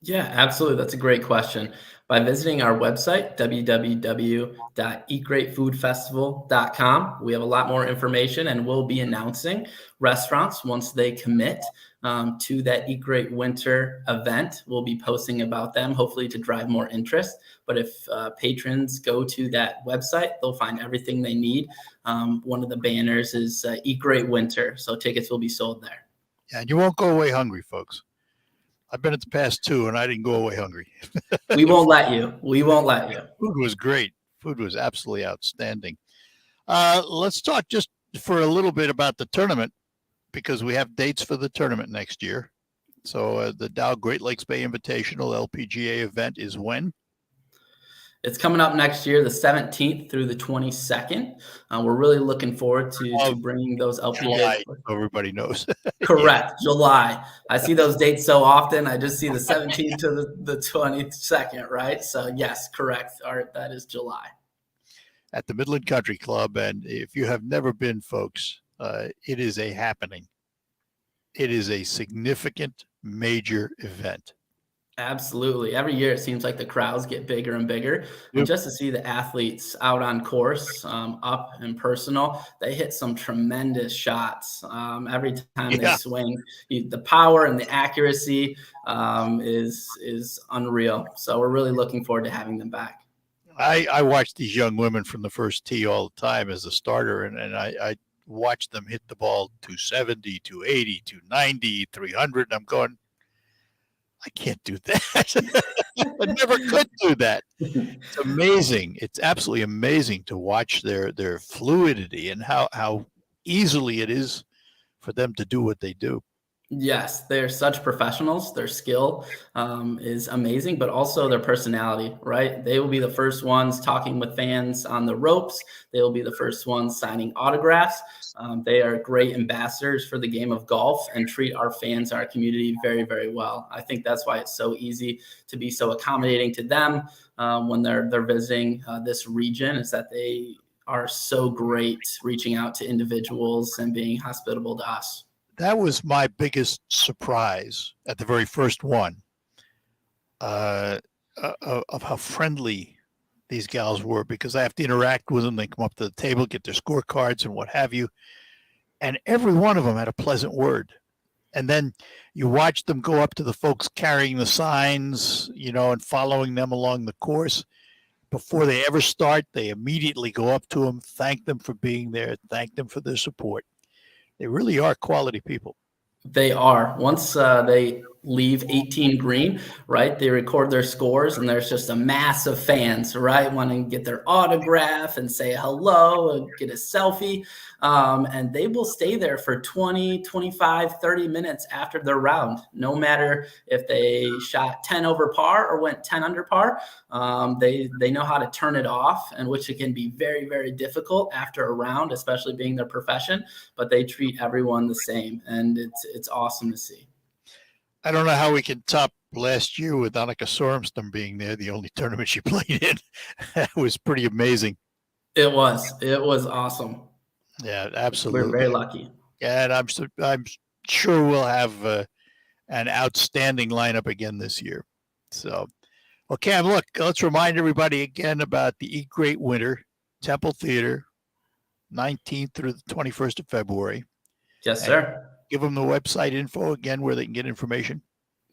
Yeah, absolutely. That's a great question. By visiting our website, www.eatgreatfoodfestival.com, we have a lot more information, and we'll be announcing restaurants once they commit to that Eat Great Winter event. We'll be posting about them, hopefully to drive more interest. But if patrons go to that website, they'll find everything they need. One of the banners is Eat Great Winter, so tickets will be sold there. Yeah, and you won't go away hungry, folks. I've been at the past two, and I didn't go away hungry. We won't let you. We won't let you. Food was great. Food was absolutely outstanding. Let's talk just for a little bit about the tournament, because we have dates for the tournament next year. So the Dow Great Lakes Bay Invitational LPGA event is when? It's coming up next year, the 17th through the 22nd. We're really looking forward to bringing those LPGA. July, everybody knows. Correct, July. I see those dates so often. I just see the 17th to the 22nd, right? So yes, correct, Art. That is July. At the Midland Country Club, and if you have never been, folks, it is a happening. It is a significant, major event. Absolutely. Every year it seems like the crowds get bigger and bigger. And just to see the athletes out on course, up and personal, they hit some tremendous shots. Every time they swing, the power and the accuracy is unreal. So we're really looking forward to having them back. I watch these young women from the first tee all the time as a starter, and I watch them hit the ball 270, 280, 290, 300. And I'm going, I can't do that. I never could do that. It's amazing. It's absolutely amazing to watch their fluidity and how easily it is for them to do what they do. Yes, they're such professionals. Their skill is amazing, but also their personality, right? They will be the first ones talking with fans on the ropes. They will be the first ones signing autographs. They are great ambassadors for the game of golf and treat our fans, our community very, very well. I think that's why it's so easy to be so accommodating to them when they're visiting this region, is that they are so great reaching out to individuals and being hospitable to us. That was my biggest surprise at the very first one, of how friendly these gals were, because I have to interact with them. They come up to the table, get their scorecards and what have you. And every one of them had a pleasant word. And then you watch them go up to the folks carrying the signs, and following them along the course. Before they ever start, they immediately go up to them, thank them for being there, thank them for their support. They really are quality people. They are. Once they leave 18 green, right, they record their scores, and there's just a mass of fans, right, wanting to get their autograph and say hello and get a selfie. And they will stay there for 20, 25, 30 minutes after their round, no matter if they shot 10 over par or went 10 under par. They know how to turn it off, and which it can be very, very difficult after a round, especially being their profession, but they treat everyone the same, and it's awesome to see. I don't know how we can top last year with Annika Sorenstam being there, the only tournament she played in. That was pretty amazing. It was awesome. Yeah, absolutely. We're very lucky. And I'm sure we'll have an outstanding lineup again this year. So, well, Cam, look, let's remind everybody again about the Eat Great Winter, Temple Theater, 19th through the 21st of February. Yes, sir. Give them the website info again where they can get information.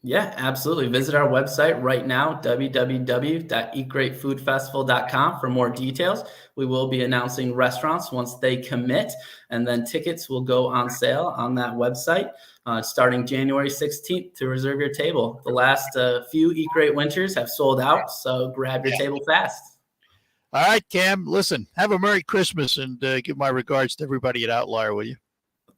Yeah, absolutely. Visit our website right now, www.eatgreatfoodfestival.com, for more details. We will be announcing restaurants once they commit, and then tickets will go on sale on that website starting January 16th to reserve your table. The last few Eat Great Winters have sold out, so grab your table fast. All right, Cam, listen, have a Merry Christmas, and give my regards to everybody at Outlier, will you?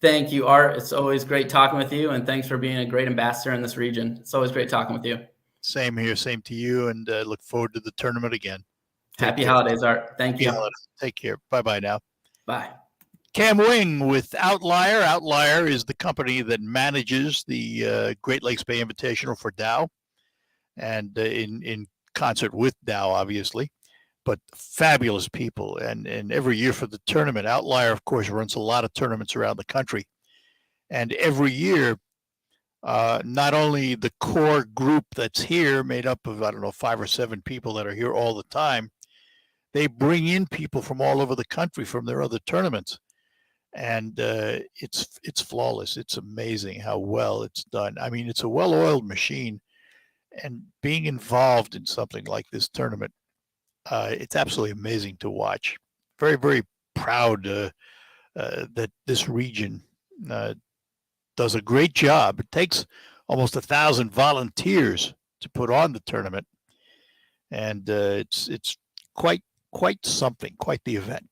Thank you, Art. It's always great talking with you, and thanks for being a great ambassador in this region. It's always great talking with you. Same here, same to you, and look forward to the tournament again. Happy holidays, Art. Thank you. Take care. Bye-bye now. Bye. Cam Wing with Outlier. Outlier is the company that manages the Great Lakes Bay Invitational for Dow, and in concert with Dow, obviously. But fabulous people, and every year for the tournament, Outlier, of course, runs a lot of tournaments around the country, and every year, not only the core group that's here, made up of 5 or 7 people that are here all the time, they bring in people from all over the country from their other tournaments, and it's flawless. It's amazing how well it's done. I mean, it's a well-oiled machine, and being involved in something like this tournament, it's absolutely amazing to watch. Very, very proud that this region does a great job. It takes almost 1,000 volunteers to put on the tournament, and it's quite something, quite the event.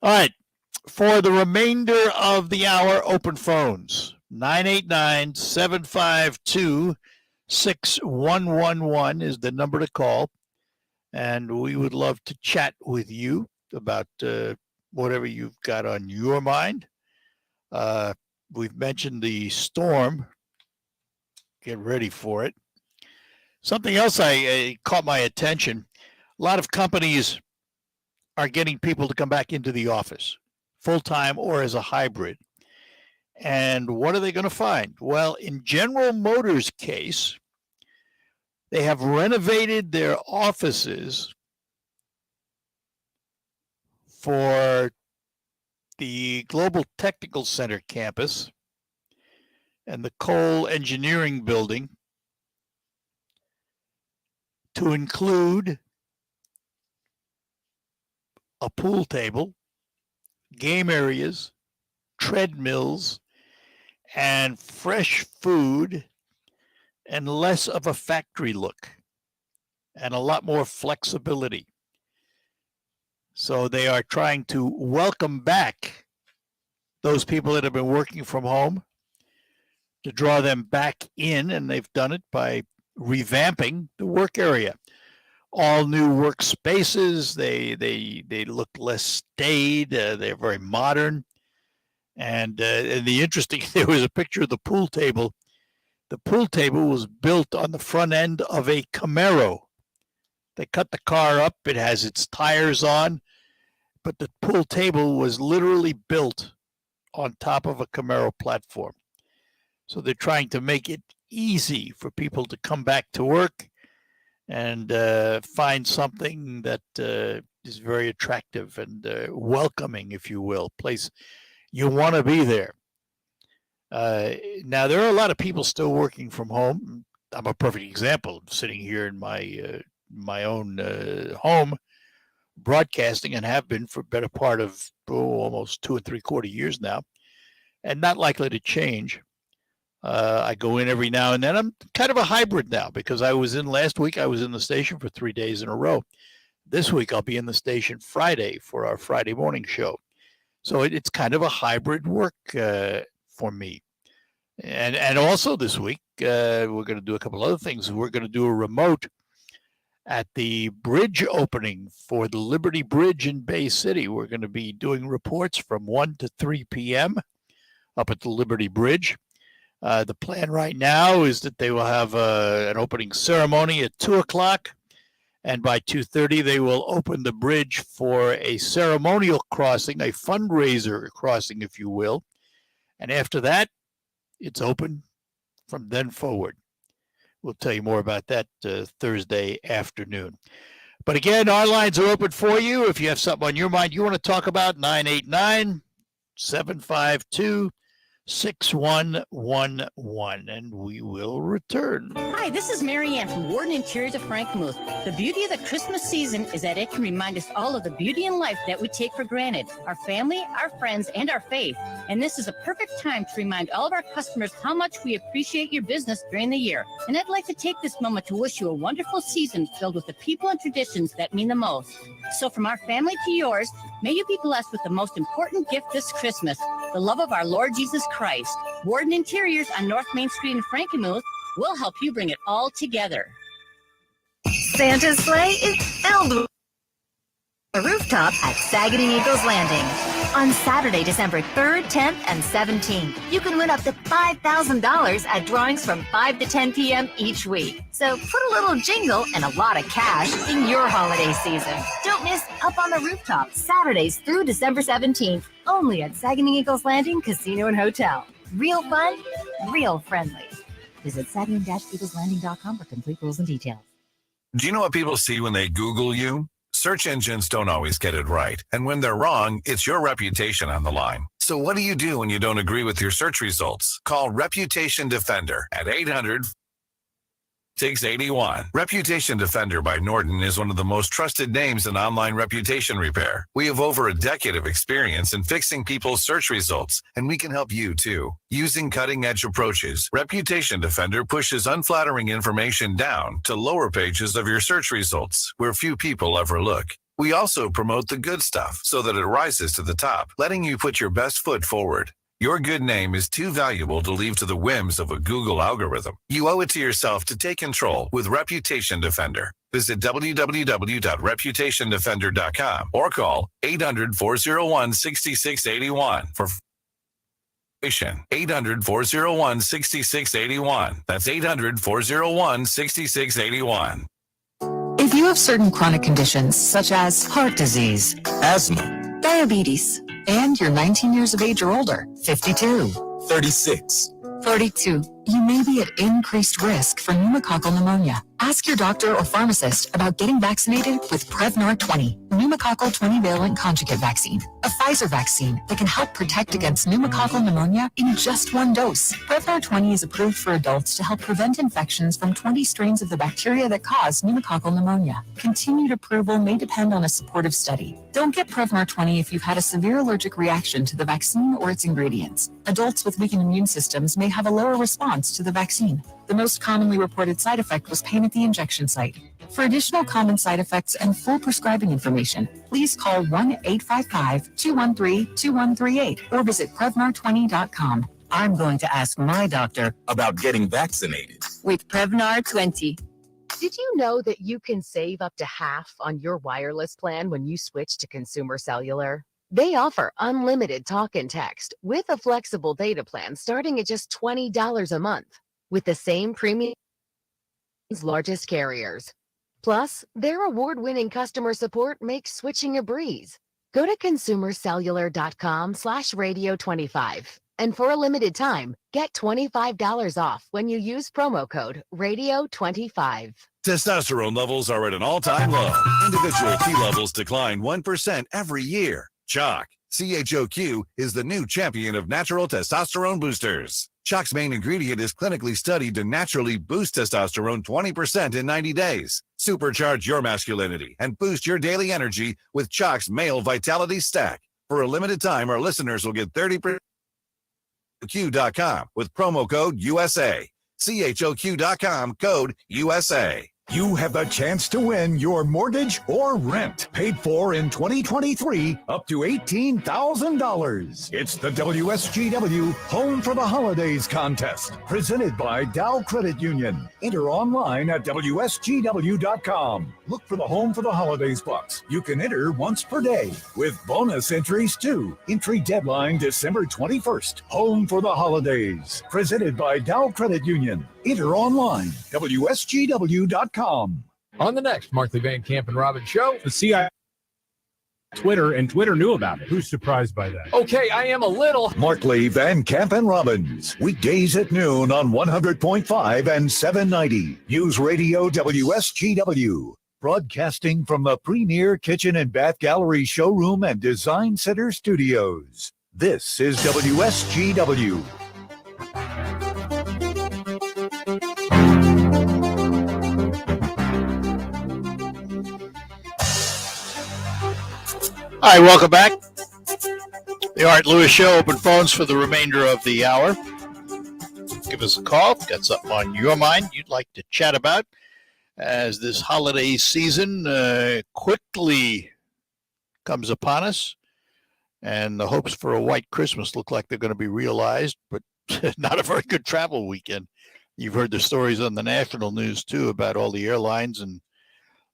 All right, for the remainder of the hour, open phones 989-752-6111 is the number to call. And we would love to chat with you about whatever you've got on your mind. We've mentioned the storm. Get ready for it. Something else I caught my attention. A lot of companies are getting people to come back into the office, full-time or as a hybrid. And what are they going to find? Well, in General Motors' case, they have renovated their offices for the Global Technical Center campus and the Cole Engineering Building to include a pool table, game areas, treadmills, and fresh food, and less of a factory look, and a lot more flexibility. So they are trying to welcome back those people that have been working from home, to draw them back in, and they've done it by revamping the work area. All new workspaces. They look less staid. They're very modern. And the interesting, there was a picture of the pool table. The pool table was built on the front end of a Camaro. They cut the car up. It has its tires on, but the pool table was literally built on top of a Camaro platform. So they're trying to make it easy for people to come back to work and find something that is very attractive and welcoming, if you will, place you want to be there. Now, there are a lot of people still working from home. I'm a perfect example of sitting here in my own home, broadcasting, and have been for a better part of almost 2 3/4 years now, and not likely to change. I go in every now and then. I'm kind of a hybrid now because I was in last week. I was in the station for 3 days in a row. This week I'll be in the station Friday for our Friday morning show. So it's kind of a hybrid work for me. And also this week, we're going to do a couple other things. We're going to do a remote at the bridge opening for the Liberty Bridge in Bay City. We're going to be doing reports from 1 to 3 p.m. up at the Liberty Bridge. The plan right now is that they will have an opening ceremony at 2 o'clock. And by 2:30, they will open the bridge for a ceremonial crossing, a fundraiser crossing, if you will. And after that, it's open from then forward. We'll tell you more about that Thursday afternoon. But again, our lines are open for you. If you have something on your mind you want to talk about, 989-752-6111, and we will return. Hi, this is Mary Ann from Warden Interiors of Frankenmuth. The beauty of the Christmas season is that it can remind us all of the beauty in life that we take for granted, our family, our friends, and our faith. And this is a perfect time to remind all of our customers how much we appreciate your business during the year. And I'd like to take this moment to wish you a wonderful season filled with the people and traditions that mean the most. So from our family to yours, may you be blessed with the most important gift this Christmas, the love of our Lord Jesus Christ. Warden Interiors on North Main Street in Frankenmuth will help you bring it all together. Santa's sleigh is filled with the rooftop at Saginaw Eagles Landing. On Saturday, December 3rd, 10th, and 17th, you can win up to $5,000 at drawings from 5 to 10 p.m. each week. So put a little jingle and a lot of cash in your holiday season. Don't miss Up on the Rooftop, Saturdays through December 17th, only at Saginaw Eagles Landing Casino and Hotel. Real fun, real friendly. Visit saginaw-eagleslanding.com for complete rules and details. Do you know what people see when they Google you? Search engines don't always get it right. And when they're wrong, it's your reputation on the line. So what do you do when you don't agree with your search results? Call Reputation Defender at 800-681. Reputation Defender by Norton is one of the most trusted names in online reputation repair. We have over a decade of experience in fixing people's search results, and we can help you too. Using cutting-edge approaches, Reputation Defender pushes unflattering information down to lower pages of your search results, where few people ever look. We also promote the good stuff so that it rises to the top, letting you put your best foot forward. Your good name is too valuable to leave to the whims of a Google algorithm. You owe it to yourself to take control with Reputation Defender. Visit www.reputationdefender.com or call 800-401-6681 for 800-401-6681. That's 800-401-6681. If you have certain chronic conditions such as heart disease, asthma, diabetes, and you're 19 years of age or older, 52, 36, 42, you may be at increased risk for pneumococcal pneumonia. Ask your doctor or pharmacist about getting vaccinated with Prevnar 20, pneumococcal 20-valent conjugate vaccine, a Pfizer vaccine that can help protect against pneumococcal pneumonia in just one dose. Prevnar 20 is approved for adults to help prevent infections from 20 strains of the bacteria that cause pneumococcal pneumonia. Continued approval may depend on a supportive study. Don't get Prevnar 20 if you've had a severe allergic reaction to the vaccine or its ingredients. Adults with weakened immune systems may have a lower response to the vaccine. The most commonly reported side effect was pain at the injection site. For additional common side effects and full prescribing information, please call 1-855-213-2138 or visit Prevnar20.com. I'm going to ask my doctor about getting vaccinated With Prevnar 20. Did you know that you can save up to half on your wireless plan when you switch to Consumer Cellular? They offer unlimited talk and text with a flexible data plan starting at just $20 a month, with the same premium as largest carriers. Plus, their award-winning customer support makes switching a breeze. Go to consumercellular.com/radio25 And for a limited time, get $25 off when you use promo code RADIO25. Testosterone levels are at an all-time low. Individual T levels decline 1% every year. Chalk, CHOQ, is the new champion of natural testosterone boosters. Chalk's main ingredient is clinically studied to naturally boost testosterone 20% in 90 days. Supercharge your masculinity and boost your daily energy with Chalk's Male Vitality Stack. For a limited time, our listeners will get 30% CHOQ.com with promo code USA. CHOQ.com code USA. You have the chance to win your mortgage or rent paid for in 2023 up to $18,000. It's the WSGW Home for the Holidays contest presented by Dow Credit Union. Enter online at WSGW.com. Look for the Home for the Holidays box. You can enter once per day with bonus entries too. Entry deadline December 21st. Home for the Holidays presented by Dow Credit Union. Enter online, WSGW.com. On the next Markley Van Camp and Robbins show, the CIA Twitter, and Twitter knew about it. Who's surprised by that? Okay, I am a little. Markley, Van Camp, and Robbins. Weekdays at noon on 100.5 and 790. News Radio WSGW. Broadcasting from the premier kitchen and bath gallery showroom and design center studios. This is WSGW. All right, welcome back. The Art Lewis Show, open phones for the remainder of the hour. Give us a call. Got something on your mind you'd like to chat about as this holiday season quickly comes upon us. And the hopes for a white Christmas look like they're going to be realized, but not a very good travel weekend. You've heard the stories on the national news, too, about all the airlines and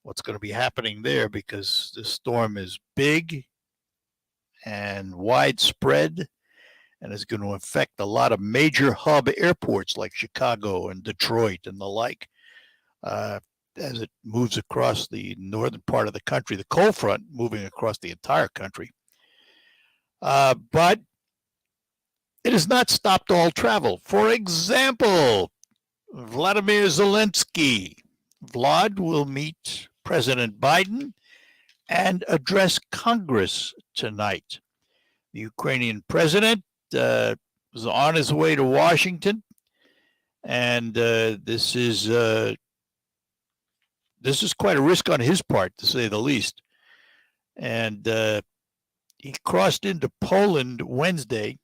what's going to be happening there because this storm is big and widespread and is going to affect a lot of major hub airports like Chicago and Detroit and the like as it moves across the northern part of the country, the cold front moving across the entire country. But it has not stopped all travel. For example, Vladimir Zelensky. Vlad will meet President Biden and address Congress tonight. The Ukrainian president was on his way to Washington, and this is quite a risk on his part, to say the least. And he crossed into Poland Wednesday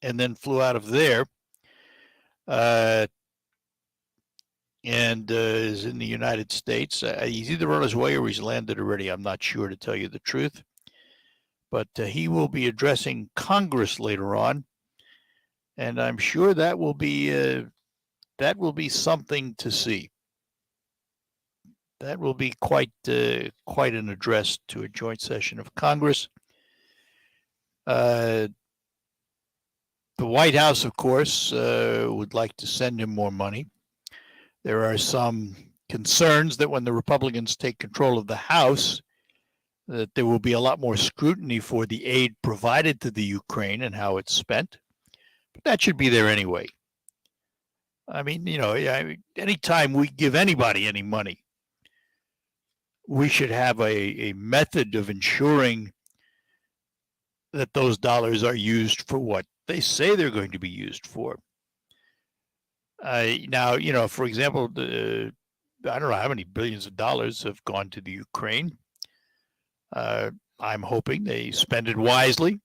and then flew out of there. And is in the United States. He's either on his way or he's landed already. I'm not sure, to tell you the truth. But he will be addressing Congress later on, and I'm sure that will be something to see. That will be quite an address to a joint session of Congress. The White House, of course, would like to send him more money. There are some concerns that when the Republicans take control of the House, that there will be a lot more scrutiny for the aid provided to the Ukraine and how it's spent. But that should be there anyway. I mean, anytime we give anybody any money, we should have a method of ensuring that those dollars are used for what they say they're going to be used for. Now, for example, I don't know how many billions of dollars have gone to the Ukraine. I'm hoping they spend it wisely.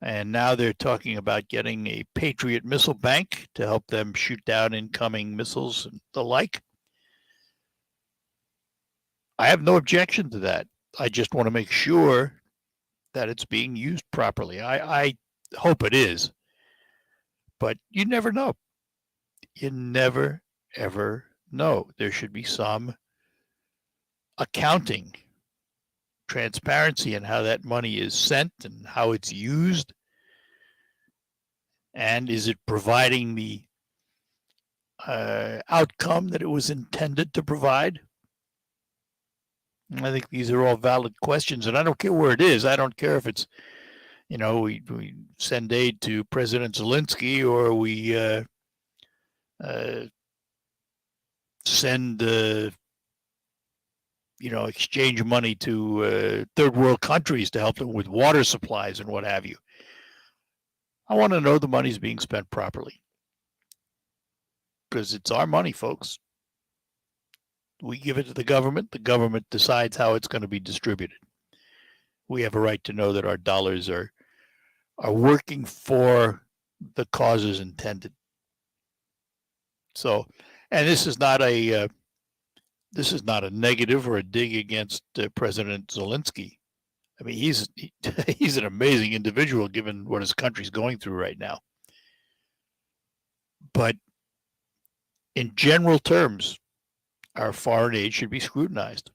And now they're talking about getting a Patriot missile bank to help them shoot down incoming missiles and the like. I have no objection to that. I just want to make sure that it's being used properly. I hope it is. But you never know. You never, ever know. There should be some accounting, transparency in how that money is sent and how it's used. And is it providing the outcome that it was intended to provide? And I think these are all valid questions, and I don't care where it is. I don't care if it's, we send aid to President Zelensky, or we send exchange money to third world countries to help them with water supplies and what have you. I want to know the money's being spent properly, because it's our money, folks. We give it to the government decides how it's going to be distributed. We have a right to know that our dollars are working for the causes intended. So, and this is not a negative or a dig against President Zelensky. I mean, he's an amazing individual given what his country's going through right now. But in general terms, our foreign aid should be scrutinized,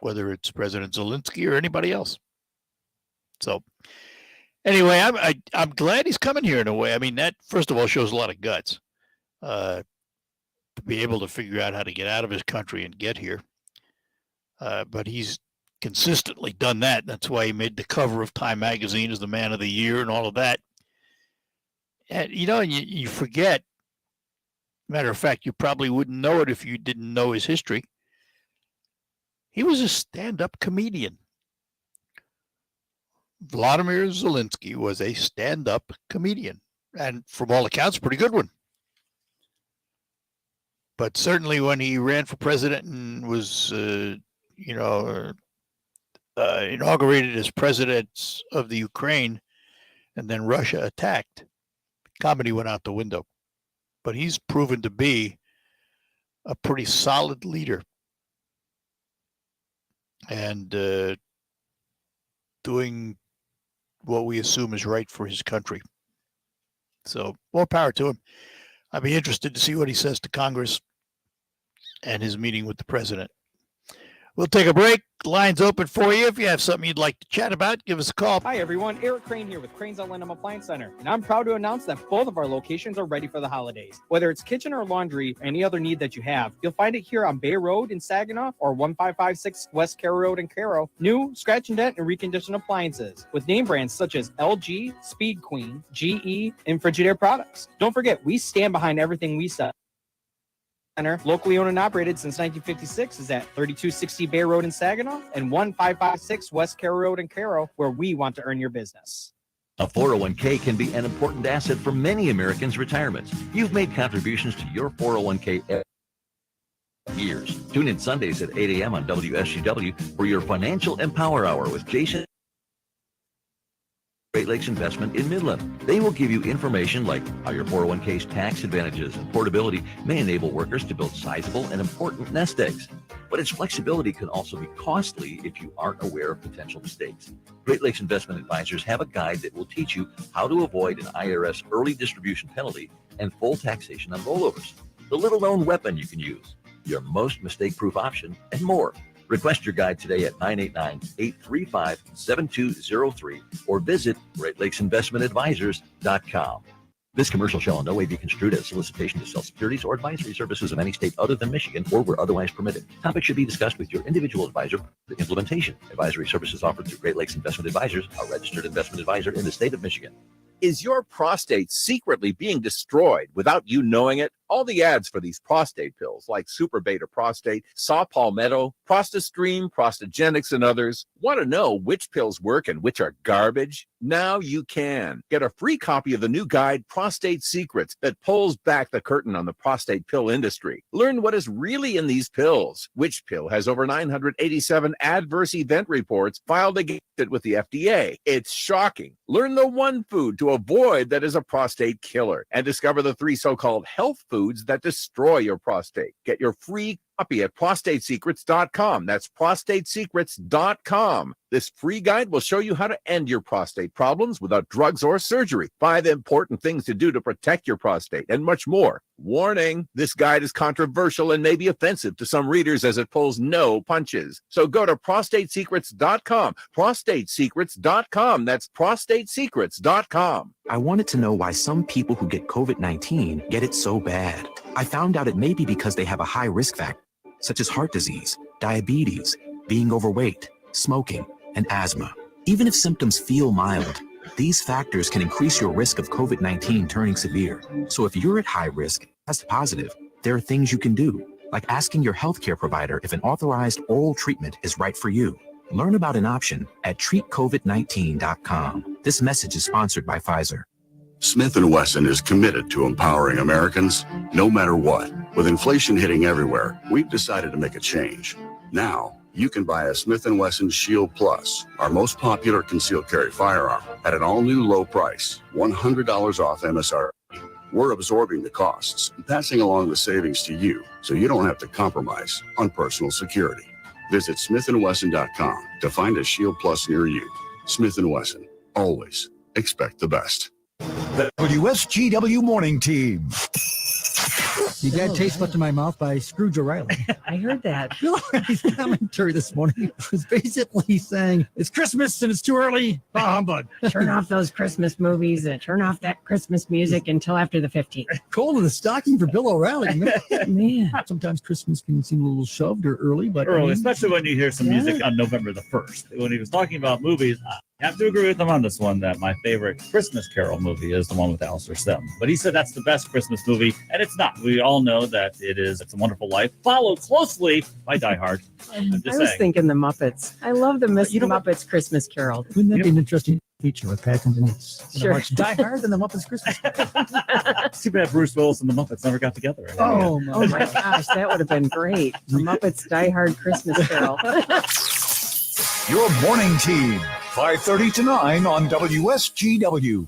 whether it's President Zelensky or anybody else. So anyway, I'm glad he's coming here in a way. I mean, that first of all shows a lot of guts. To be able to figure out how to get out of his country and get here. But he's consistently done that. That's why he made the cover of Time magazine as the man of the year and all of that. And, you forget, matter of fact, you probably wouldn't know it if you didn't know his history. He was a stand-up comedian. Vladimir Zelensky was a stand-up comedian, and from all accounts, a pretty good one. But certainly when he ran for president and was, inaugurated as president of the Ukraine, and then Russia attacked, comedy went out the window. But he's proven to be a pretty solid leader and doing what we assume is right for his country. So more power to him. I'd be interested to see what he says to Congress and his meeting with the president. We'll take a break. Line's open for you. If you have something you'd like to chat about, give us a call. Hi, everyone. Eric Crane here with Crane's Outland Appliance Center. And I'm proud to announce that both of our locations are ready for the holidays. Whether it's kitchen or laundry, or any other need that you have, you'll find it here on Bay Road in Saginaw or 1556 West Carroll Road in Carroll. New, scratch and dent, and reconditioned appliances with name brands such as LG, Speed Queen, GE, and Frigidaire products. Don't forget, we stand behind everything we sell. Center, locally owned and operated since 1956, is at 3260 Bay Road in Saginaw and 1556 West Carroll Road in Carroll, where we want to earn your business. A 401k can be an important asset for many Americans' retirements. You've made contributions to your 401k years. Tune in Sundays at 8 a.m. on WSGW for your Financial Empower Hour with Jason. Great Lakes Investment in Midland. They will give you information like how your 401k's tax advantages and portability may enable workers to build sizable and important nest eggs. But its flexibility can also be costly if you aren't aware of potential mistakes. Great Lakes Investment Advisors have a guide that will teach you how to avoid an IRS early distribution penalty and full taxation on rollovers, the little-known weapon you can use, your most mistake-proof option, and more. Request your guide today at 989-835-7203 or visit GreatLakesInvestmentAdvisors.com. This commercial shall in no way be construed as solicitation to sell securities or advisory services of any state other than Michigan or where otherwise permitted. Topics should be discussed with your individual advisor for implementation. Advisory services offered through Great Lakes Investment Advisors, a registered investment advisor in the state of Michigan. Is your prostate secretly being destroyed without you knowing it? All the ads for these prostate pills like Super Beta Prostate, Saw Palmetto, ProstaStream, Prostagenics, and others. Want to know which pills work and which are garbage? Now you can. Get a free copy of the new guide, Prostate Secrets, that pulls back the curtain on the prostate pill industry. Learn what is really in these pills. Which pill has over 987 adverse event reports filed against it with the FDA? It's shocking. Learn the one food to avoid that is a prostate killer and discover the 3 so-called health foods that destroy your prostate. Get your free copy at prostatesecrets.com. That's prostatesecrets.com. This free guide will show you how to end your prostate problems without drugs or surgery, 5 important things to do to protect your prostate, and much more. Warning, this guide is controversial and may be offensive to some readers as it pulls no punches. So go to prostatesecrets.com. Prostatesecrets.com. That's prostatesecrets.com. I wanted to know why some people who get COVID-19 get it so bad. I found out it may be because they have a high risk factor, such as heart disease, diabetes, being overweight, smoking, and asthma. Even if symptoms feel mild, these factors can increase your risk of COVID-19 turning severe. So if you're at high risk, test positive, there are things you can do, like asking your healthcare provider if an authorized oral treatment is right for you. Learn about an option at treatcovid19.com. This message is sponsored by Pfizer. Smith & Wesson is committed to empowering Americans, no matter what. With inflation hitting everywhere, we've decided to make a change. Now, you can buy a Smith & Wesson Shield Plus, our most popular concealed carry firearm, at an all-new low price, $100 off MSRP. We're absorbing the costs and passing along the savings to you, so you don't have to compromise on personal security. Visit smithandwesson.com to find a Shield Plus near you. Smith & Wesson, always expect the best. The WSGW Morning Team. You got taste left in my mouth by Scrooge O'Reilly. I heard that. Bill O'Reilly's commentary this morning was basically saying, it's Christmas and it's too early. Bah humbug. Turn off those Christmas movies and turn off that Christmas music until after the 15th. Cold in the stocking for Bill O'Reilly. Man. Sometimes Christmas can seem a little shoved or early, but Early, especially when you hear some music on November the 1st. When he was talking about movies, I have to agree with him on this one that my favorite Christmas Carol movie is the one with Alistair Stem. But he said that's the best Christmas movie, and it's not. We all know that it is It's a Wonderful Life, followed closely by Die Hard. I'm just I was saying. thinking the Muppets. I love the Muppets Christmas Carol. Wouldn't that be an interesting feature with Pat and Denise? Sure. Die Hard and the Muppets Christmas. Too bad Bruce Willis and the Muppets never got together. Oh my gosh, that would have been great. The Muppets Die Hard Christmas Carol. Your morning team, 5:30 to 9 on WSGW.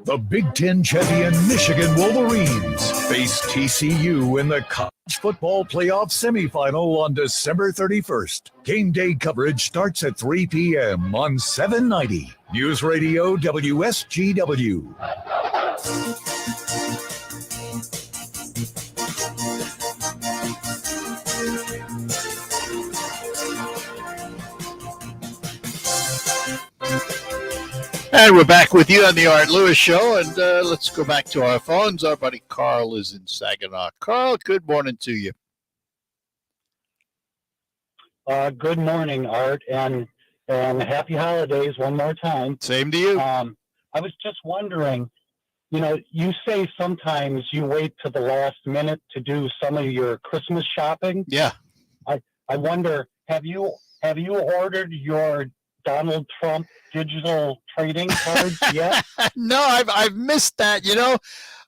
The Big Ten champion Michigan Wolverines face TCU in the college football playoff semifinal on December 31st. Game day coverage starts at 3 p.m. on 790 News Radio WSGW. And we're back with you on the Art Lewis Show, and let's go back to our phones. Our buddy Carl is in Saginaw. Carl, good morning to you. Good morning, Art, and happy holidays one more time. Same to you. I was just wondering, you say sometimes you wait to the last minute to do some of your Christmas shopping. Yeah. I wonder, have you ordered your Donald Trump digital trading cards yet? No, I've missed that.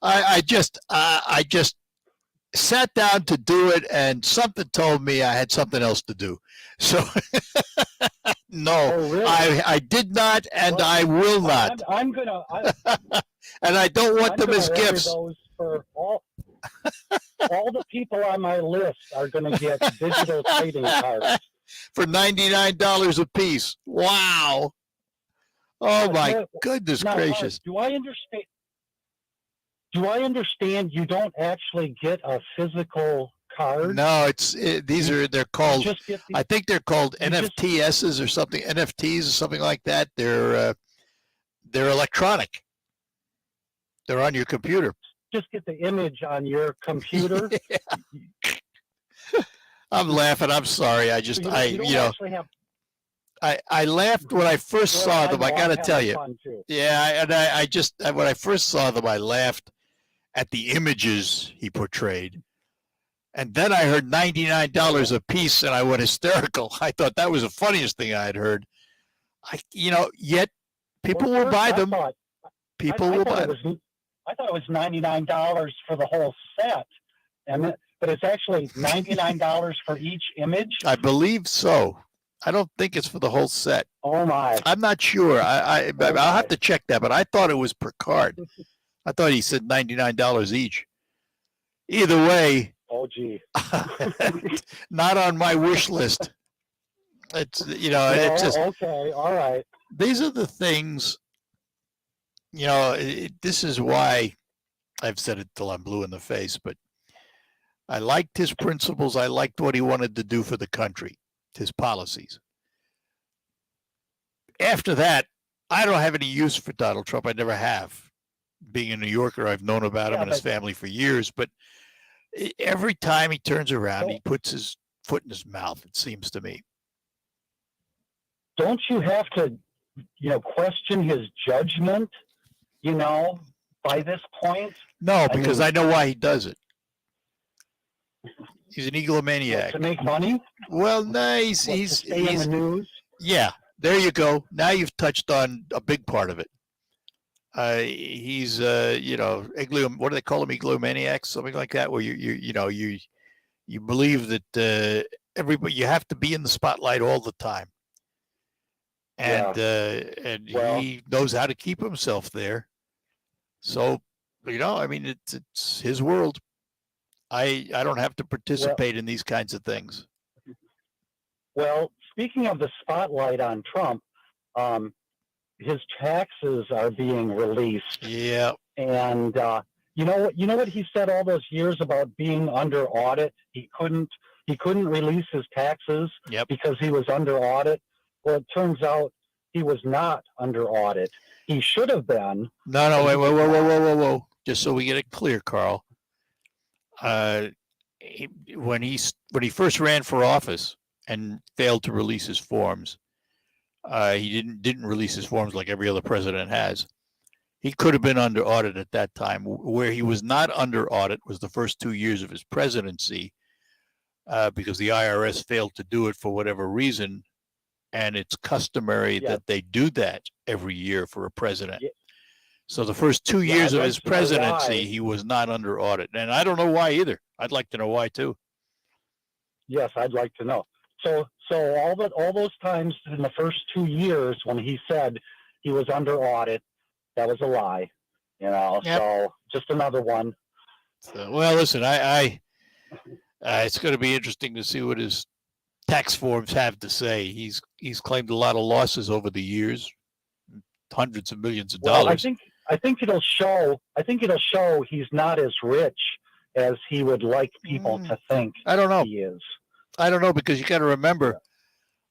I just sat down to do it, and something told me I had something else to do. So no, Oh, really? I did not, and I will not. I'm gonna. And I don't want I'm them gonna as order gifts. Those for all the people on my list are going to get digital trading cards. For $99 a piece. Wow. Oh my goodness Now, gracious. do I understand you don't actually get a physical card? No, they're called, just get I think they're called NFTSs or something, NFTs or something like that. They're electronic. They're on your computer. Just get the image on your computer. I'm laughing. I'm sorry. I laughed when I first saw them. I got to tell you. Yeah, when I first saw them, I laughed at the images he portrayed. And then I heard $99 a piece, and I went hysterical. I thought that was the funniest thing I had heard. Yet people will buy them. People will buy them. I thought it was $99 for the whole set, but it's actually $99 for each image. I believe so. I don't think it's for the whole set. Oh my! I'm not sure. I'll have to check that, but I thought it was per card. I thought he said $99 each. Either way. Oh gee. Not on my wish list. It's it's just okay. All right. These are the things. This is why I've said it till I'm blue in the face, but I liked his principles. I liked what he wanted to do for the country, his policies. After that, I don't have any use for Donald Trump. I never have. Being a New Yorker, I've known about him and his family for years, but every time he turns around, he puts his foot in his mouth, it seems to me. Don't you have to question his judgment, by this point? No, because I know why he does it. He's an egomaniac. To make money? Well, no, he's in the news. Yeah, there you go. Now you've touched on a big part of it. He's what do they call him? Egomaniacs, something like that, where you believe that everybody, you have to be in the spotlight all the time, and he knows how to keep himself there. So, it's his world. I don't have to participate in these kinds of things. Well, speaking of the spotlight on Trump, his taxes are being released. Yeah. And you know what he said all those years about being under audit? He couldn't release his taxes because he was under audit. Well, it turns out he was not under audit. He should have been. No, wait, whoa. Just so we get it clear, Carl. When he first ran for office and failed to release his forms, he didn't release his forms like every other president has. He could have been under audit at that time. Where he was not under audit was the first 2 years of his presidency, because the IRS failed to do it for whatever reason, and it's customary that they do that every year for a president. Yeah. So the first 2 years of his presidency, he was not under audit, and I don't know why either. I'd like to know why too. Yes, I'd like to know. So all those times in the first 2 years when he said he was under audit, that was a lie. So just another one. So, well, listen, it's going to be interesting to see what his tax forms have to say. He's claimed a lot of losses over the years, hundreds of millions of dollars. I think it'll show. I think it'll show he's not as rich as he would like people to think. I don't know. He is. I don't know, because you got to remember,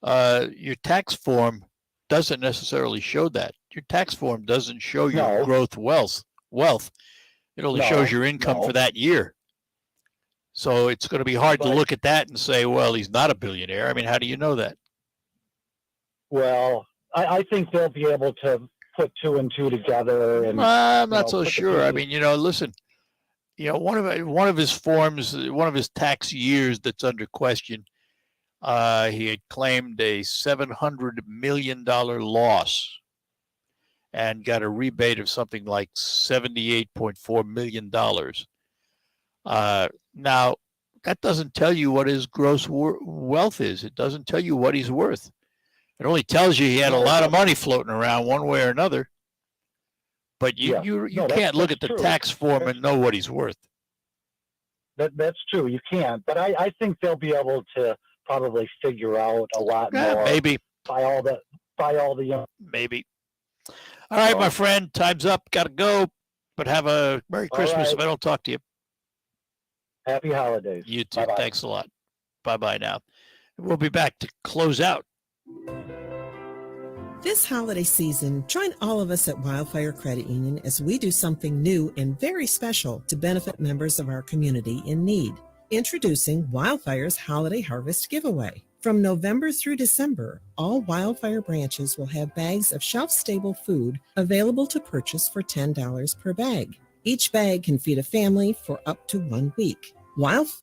your tax form doesn't necessarily show that. Your tax form doesn't show your growth wealth. It only shows your income for that year. So it's going to be hard to look at that and say, well, he's not a billionaire. I mean, how do you know that? Well, I think they'll be able to put two and two together. And I'm not so sure. I mean, listen, one of his forms, one of his tax years that's under question, he had claimed a $700 million loss and got a rebate of something like $78.4 million. Now, that doesn't tell you what his gross wealth is. It doesn't tell you what he's worth. It only tells you he had a lot of money floating around one way or another. But you can't look at the tax form and know what he's worth. That's true. You can't. But I think they'll be able to probably figure out a lot more. Maybe. By all the maybe. All right, my friend. Time's up. Got to go. But have a Merry Christmas if I don't talk to you. Happy holidays. You too. Bye-bye. Thanks a lot. Bye-bye now. We'll be back to close out. This holiday season, join all of us at Wildfire Credit Union as we do something new and very special to benefit members of our community in need. Introducing Wildfire's Holiday Harvest Giveaway. From November through December, all Wildfire branches will have bags of shelf-stable food available to purchase for $10 per bag. Each bag can feed a family for up to 1 week. Wildfire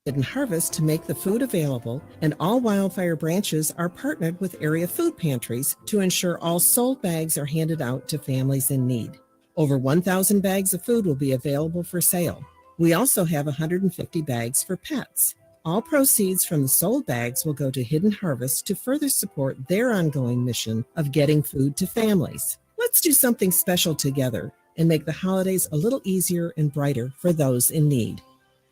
Hidden Harvest to make the food available, and all Wildfire branches are partnered with area food pantries to ensure all sold bags are handed out to families in need. Over 1,000 bags of food will be available for sale. We also have 150 bags for pets. All proceeds from the sold bags will go to Hidden Harvest to further support their ongoing mission of getting food to families. Let's do something special together and make the holidays a little easier and brighter for those in need.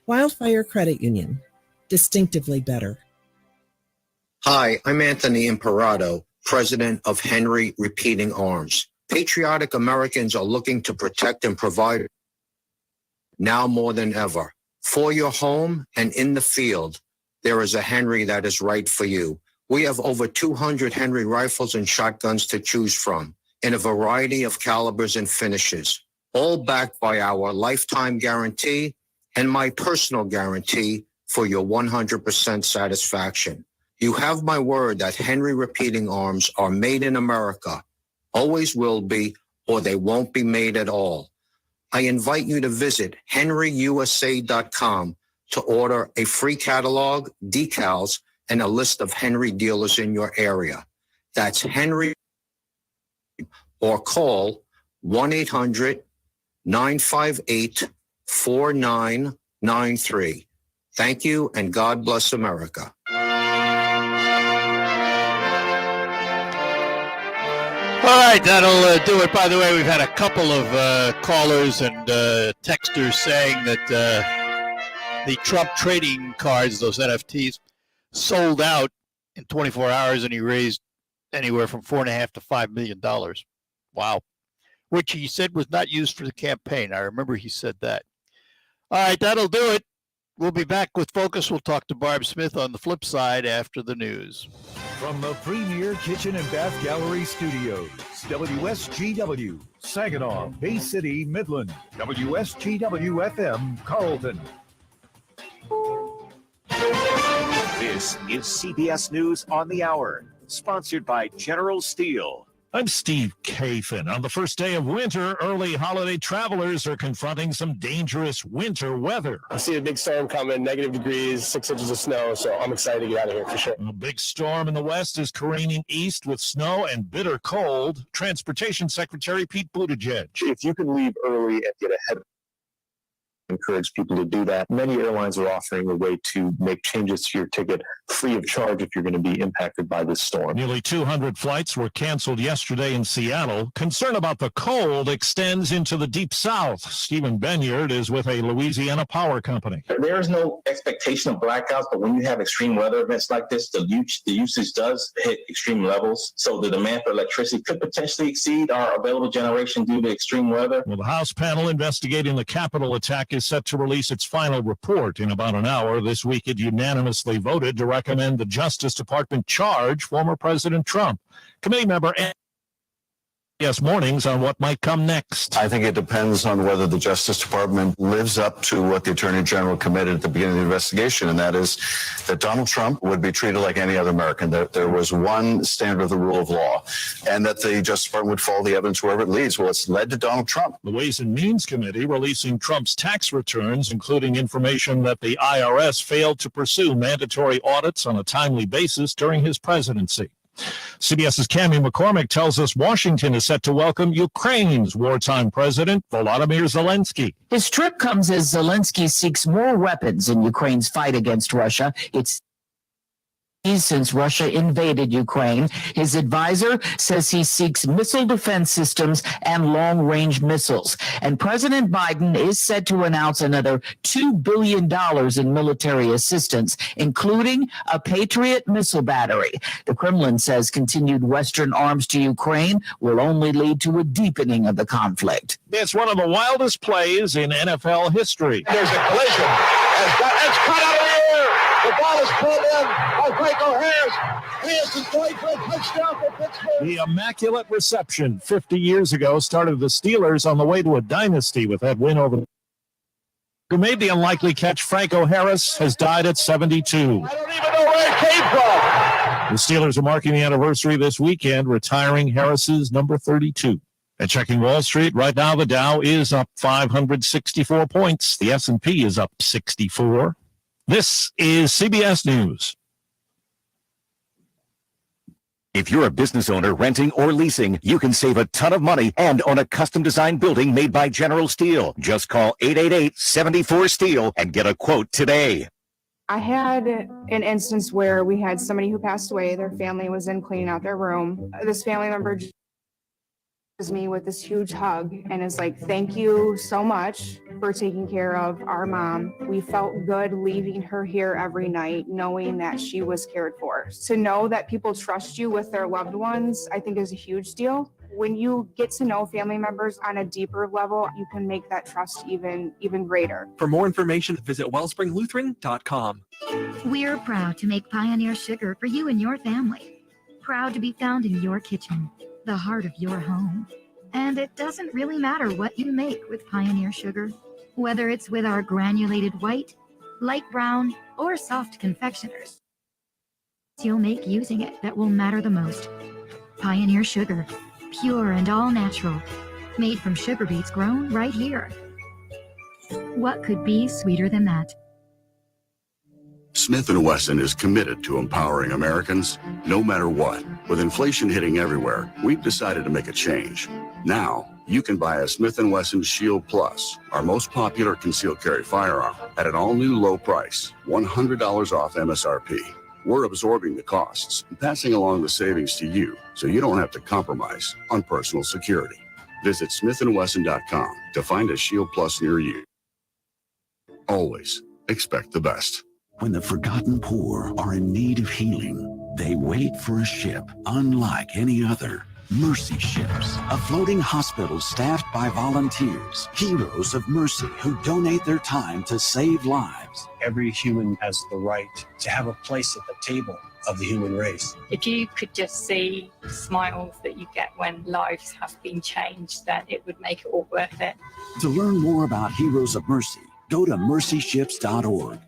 Wildfire Credit Union, distinctively better. Hi, I'm Anthony Imperato, president of Henry Repeating Arms. Patriotic Americans are looking to protect and provide now more than ever. For your home and in the field, there is a Henry that is right for you. We have over 200 Henry rifles and shotguns to choose from in a variety of calibers and finishes, all backed by our lifetime guarantee and my personal guarantee for your 100% satisfaction. You have my word that Henry Repeating Arms are made in America, always will be, or they won't be made at all. I invite you to visit henryusa.com to order a free catalog, decals, and a list of Henry dealers in your area. That's Henry, or call 1-800-958-4993. Thank you, and God bless America. All right, that'll do it. By the way, we've had a couple of callers and texters saying that the Trump trading cards, those NFTs, sold out in 24 hours, and he raised anywhere from $4.5 to $5 million. Wow. Which he said was not used for the campaign. I remember he said that. All right, that'll do it. We'll be back with Focus. We'll talk to Barb Smith on the flip side after the news. From the Premier Kitchen and Bath Gallery Studios, WSGW, Saginaw, Bay City, Midland, WSGW-FM, Carlton. This is CBS News on the Hour, sponsored by General Steel. I'm Steve Kathan. On the first day of winter, early holiday travelers are confronting some dangerous winter weather. I see a big storm coming, negative degrees, 6 inches of snow, so I'm excited to get out of here for sure. A big storm in the west is careening east with snow and bitter cold. Transportation Secretary Pete Buttigieg. If you can leave early and get ahead, encourage people to do that. Many airlines are offering a way to make changes to your ticket free of charge if you're going to be impacted by this storm. Nearly 200 flights were canceled yesterday in Seattle. Concern about the cold extends into the deep south. Stephen Benyard is with a Louisiana power company. There is no expectation of blackouts, but when you have extreme weather events like this, the usage does hit extreme levels. So the demand for electricity could potentially exceed our available generation due to extreme weather. Well, the House panel investigating the Capitol attack is set to release its final report in about an hour. This week, it unanimously voted to recommend the Justice Department charge former President Trump. Committee member Yes, mornings on what might come next. I think it depends on whether the Justice Department lives up to what the Attorney General committed at the beginning of the investigation, and that is that Donald Trump would be treated like any other American, that there was one standard of the rule of law, and that the Justice Department would follow the evidence wherever it leads. Well, it's led to Donald Trump. The Ways and Means Committee releasing Trump's tax returns, including information that the IRS failed to pursue mandatory audits on a timely basis during his presidency. CBS's Cammie McCormick tells us Washington is set to welcome Ukraine's wartime president, Volodymyr Zelensky. His trip comes as Zelensky seeks more weapons in Ukraine's fight against Russia. It's since Russia invaded Ukraine. His advisor says he seeks missile defense systems and long-range missiles. And President Biden is said to announce another $2 billion in military assistance, including a Patriot missile battery. The Kremlin says continued Western arms to Ukraine will only lead to a deepening of the conflict. It's one of the wildest plays in NFL history. There's a collision. It's cut out of the air. The ball is pulled in by Franco Harris. Harris is going for a touchdown for Pittsburgh. The immaculate reception 50 years ago started the Steelers on the way to a dynasty with that win over who made the unlikely catch. Franco Harris has died at 72. I don't even know where it came from. The Steelers are marking the anniversary this weekend, retiring Harris's number 32. And checking Wall Street, right now the Dow is up 564 points. The S&P is up 64. This is CBS News. If you're a business owner renting or leasing, you can save a ton of money and own a custom-designed building made by General Steel. Just call 888-74-STEEL and get a quote today. I had an instance where we had somebody who passed away. Their family was in cleaning out their room. This family member me with this huge hug and is like, thank you so much for taking care of our mom. We felt good leaving her here every night, knowing that she was cared for. To know that people trust you with their loved ones, I think is a huge deal. When you get to know family members on a deeper level, you can make that trust even greater. For more information, visit wellspringlutheran.com. We're proud to make Pioneer Sugar for you and your family. Proud to be found in your kitchen, the heart of your home. And it doesn't really matter what you make with Pioneer Sugar, whether it's with our granulated white, light brown, or soft confectioners. you'll make using it that will matter the most. Pioneer Sugar, pure and all natural, made from sugar beets grown right here. What could be sweeter than that? Smith & Wesson is committed to empowering Americans no matter what. With inflation hitting everywhere, we've decided to make a change. Now, you can buy a Smith & Wesson Shield Plus, our most popular concealed carry firearm, at an all-new low price, $100 off MSRP. We're absorbing the costs and passing along the savings to you so you don't have to compromise on personal security. Visit smithandwesson.com to find a Shield Plus near you. Always expect the best. When the forgotten poor are in need of healing, they wait for a ship unlike any other. Mercy Ships, a floating hospital staffed by volunteers, heroes of mercy who donate their time to save lives. Every human has the right to have a place at the table of the human race. If you could just see the smiles that you get when lives have been changed, then it would make it all worth it. To learn more about Heroes of Mercy, go to mercyships.org.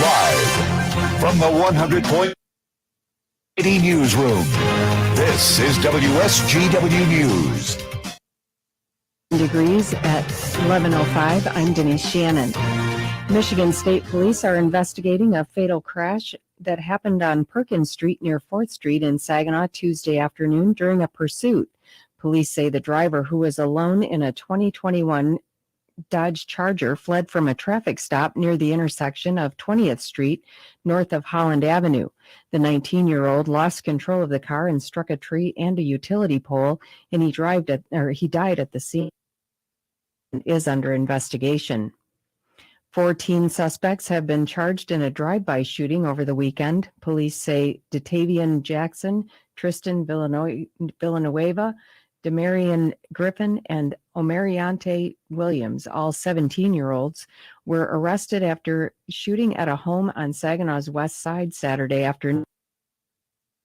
Live from the 100.80 newsroom, this is WSGW News. Degrees at 11:05. I'm Denise Shannon. Michigan State Police are investigating a fatal crash that happened on Perkins Street near 4th Street in Saginaw Tuesday afternoon during a pursuit. Police say the driver, who was alone in a 2021 Dodge Charger, fled from a traffic stop near the intersection of 20th Street north of Holland Avenue. The 19-year-old lost control of the car and struck a tree and a utility pole, and he died at the scene and is under investigation. 14 suspects have been charged in a drive-by shooting over the weekend. Police say Datavian Jackson, Tristan Villanueva, Demarion Griffin, and Omariante Williams, all 17-year-olds, were arrested after shooting at a home on Saginaw's west side Saturday afternoon.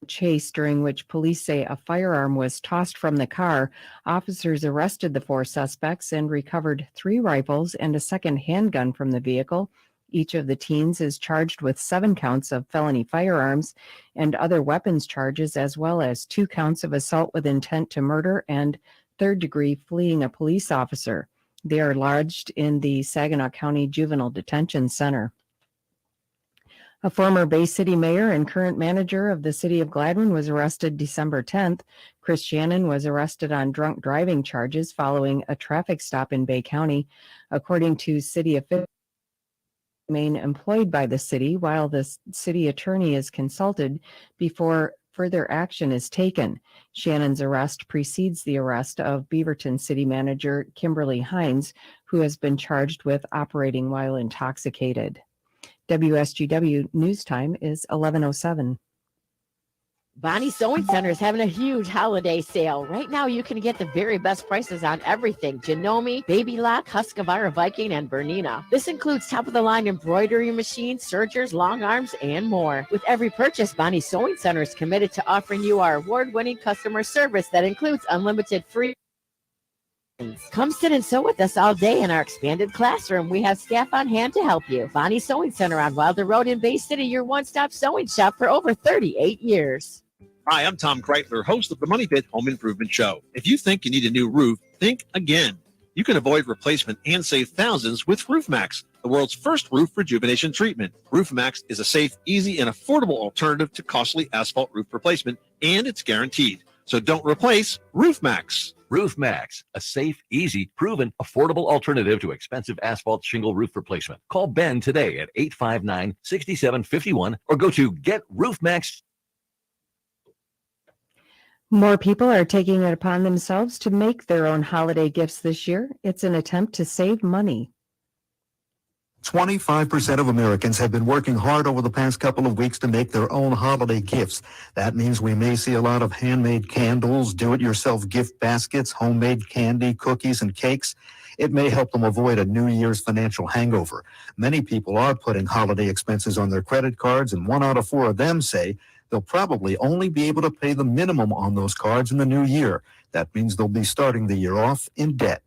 Chase, during which police say a firearm was tossed from the car. Officers arrested the 4 suspects and recovered 3 rifles and a second handgun from the vehicle. Each of the teens is charged with 7 counts of felony firearms and other weapons charges, as well as 2 counts of assault with intent to murder and third-degree fleeing a police officer. They are lodged in the Saginaw County Juvenile Detention Center. A former Bay City mayor and current manager of the city of Gladwin was arrested December 10th. Chris Shannon was arrested on drunk driving charges following a traffic stop in Bay County. According to city officials, remain employed by the city while the city attorney is consulted before further action is taken. Shannon's arrest precedes the arrest of Beaverton city manager Kimberly Hines, who has been charged with operating while intoxicated. WSGW News Time is 11:07. Bonnie Sewing Center is having a huge holiday sale. Right now, you can get the very best prices on everything: Janome, Baby Lock, Husqvarna Viking, and Bernina. This includes top-of-the-line embroidery machines, sergers, long arms, and more. With every purchase, Bonnie Sewing Center is committed to offering you our award-winning customer service that includes unlimited free. Come sit and sew with us all day in our expanded classroom. We have staff on hand to help you. Bonnie Sewing Center on Wilder Road in Bay City, your one-stop sewing shop for over 38 years. Hi, I'm Tom Kreitler, host of the Money Pit Home Improvement Show. If you think you need a new roof, think again. You can avoid replacement and save thousands with RoofMax, the world's first roof rejuvenation treatment. RoofMax is a safe, easy, and affordable alternative to costly asphalt roof replacement, and it's guaranteed. So don't replace RoofMax. RoofMax, a safe, easy, proven, affordable alternative to expensive asphalt shingle roof replacement. Call Ben today at 859-6751 or go to GetRoofMax. More people are taking it upon themselves to make their own holiday gifts this year. It's an attempt to save money. 25% of Americans have been working hard over the past couple of weeks to make their own holiday gifts. That means we may see a lot of handmade candles, do-it-yourself gift baskets, homemade candy, cookies, and cakes. It may help them avoid a New Year's financial hangover. Many people are putting holiday expenses on their credit cards, and 1 out of 4 of them say they'll probably only be able to pay the minimum on those cards in the new year. That means they'll be starting the year off in debt.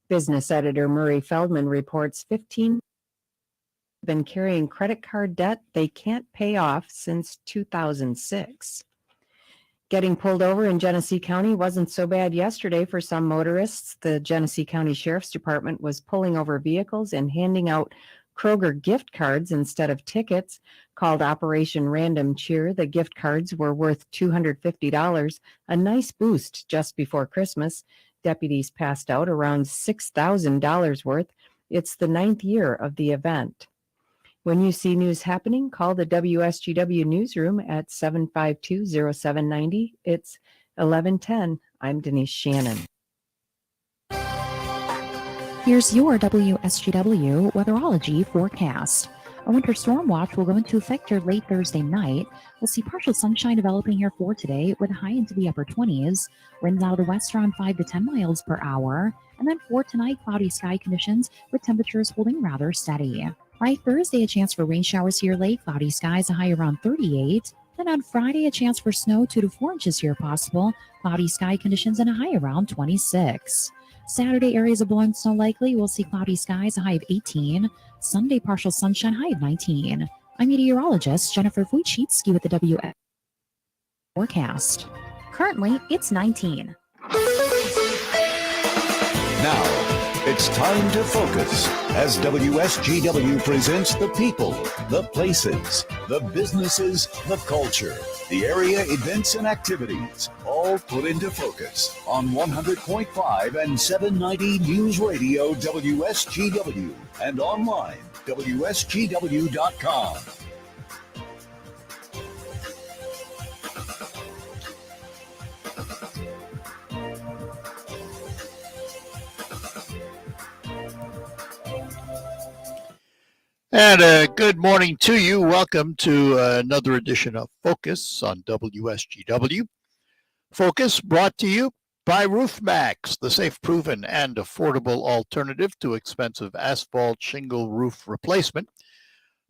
Business editor Murray Feldman reports 15 been carrying credit card debt they can't pay off since 2006. Getting pulled over in Genesee County wasn't so bad yesterday for some motorists. The Genesee County Sheriff's Department was pulling over vehicles and handing out Kroger gift cards instead of tickets. Called Operation Random Cheer. The gift cards were worth $250, a nice boost just before Christmas. Deputies passed out around $6,000 worth. It's the 9th year of the event. When you see news happening, call the WSGW newsroom at 752-0790. It's 1110. I'm Denise Shannon. Here's your WSGW weatherology forecast. A winter storm watch will go into effect here late Thursday night. We'll see partial sunshine developing here for today with a high into the upper 20s. Winds out of the west around 5 to 10 miles per hour. And then for tonight, cloudy sky conditions with temperatures holding rather steady. By Thursday, a chance for rain showers here late. Cloudy skies, a high around 38. Then on Friday, a chance for snow 2 to 4 inches here possible. Cloudy sky conditions and a high around 26. Saturday, areas of blowing snow likely. We'll see cloudy skies, a high of 18. Sunday, partial sunshine, high of 19. I'm meteorologist Jennifer Wojcicki with the WS forecast. Currently, it's 19. Now, it's time to focus as WSGW presents the people, the places, the businesses, the culture, the area events and activities, all put into focus on 100.5 and 790 News Radio WSGW and online WSGW.com. And good morning to you. Welcome to another edition of Focus on WSGW. Focus brought to you by RoofMax, the safe, proven, and affordable alternative to expensive asphalt shingle roof replacement.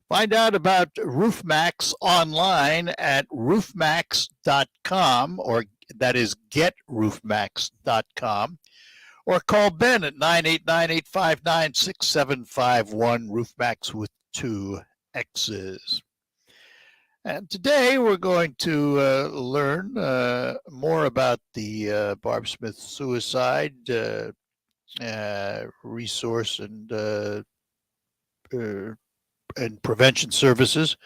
Find out about RoofMax online at roofmax.com, or that is getroofmax.com. Or call Ben at 989-859-6751, RoofMax with 2 X's. And today we're going to learn more about the Barb Smith suicide resource and prevention services.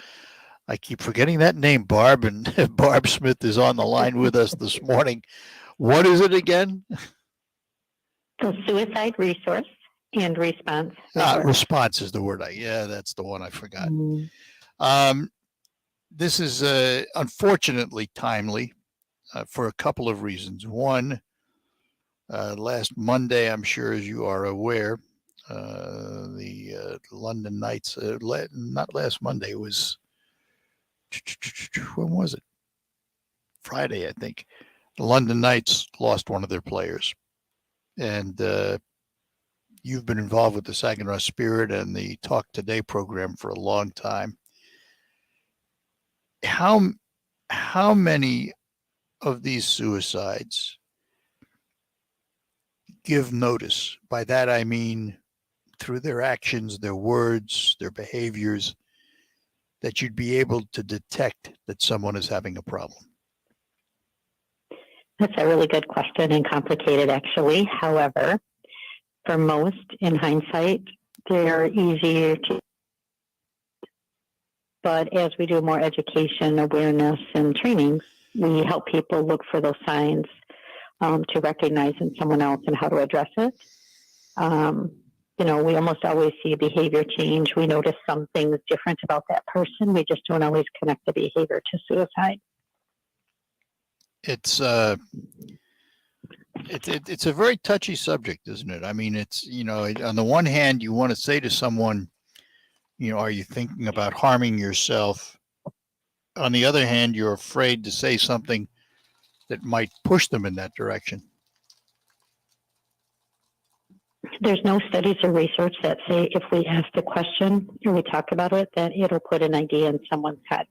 I keep forgetting that name, Barb, and Barb Smith is on the line with us this morning. What is it again? The Suicide Resource and Response. Response is the word. That's the one I forgot. This is unfortunately timely for a couple of reasons. One, last Monday, I'm sure as you are aware, the London Knights, not last Monday, it was, when was it? Friday, I think. The London Knights lost one of their players. And you've been involved with the Saginaw Spirit and the Talk Today program for a long time. How many of these suicides give notice? By that I mean through their actions, their words, their behaviors, that you'd be able to detect that someone is having a problem. That's a really good question and complicated, actually. However, for most, in hindsight, they're easier to. But as we do more education, awareness, and trainings, we help people look for those signs to recognize in someone else and how to address it. We almost always see a behavior change. We notice some things different about that person. We just don't always connect the behavior to suicide. It's a very touchy subject, isn't it? I mean, it's, on the one hand, you want to say to someone, are you thinking about harming yourself? On the other hand, you're afraid to say something that might push them in that direction. There's no studies or research that say if we ask the question or we talk about it, that it'll put an idea in someone's head.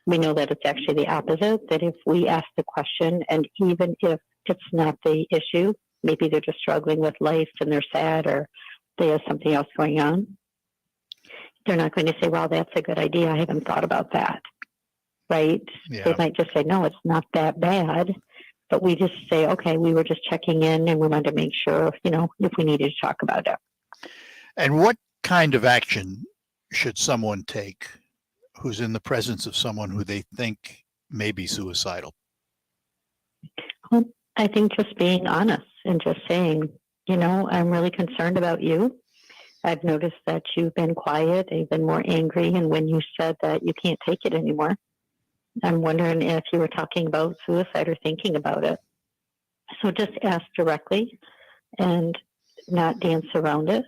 We know that it's actually the opposite, that if we ask the question, and even if it's not the issue, maybe they're just struggling with life and they're sad or they have something else going on, they're not going to say, well, that's a good idea. I haven't thought about that. Right? Yeah. They might just say, no, it's not that bad. But we just say, okay, we were just checking in and we wanted to make sure, if we needed to talk about it. And what kind of action should someone take who's in the presence of someone who they think may be suicidal? Well, I think just being honest and just saying, I'm really concerned about you. I've noticed that you've been quiet, you've been more angry, and when you said that you can't take it anymore, I'm wondering if you were talking about suicide or thinking about it. So just ask directly and not dance around it.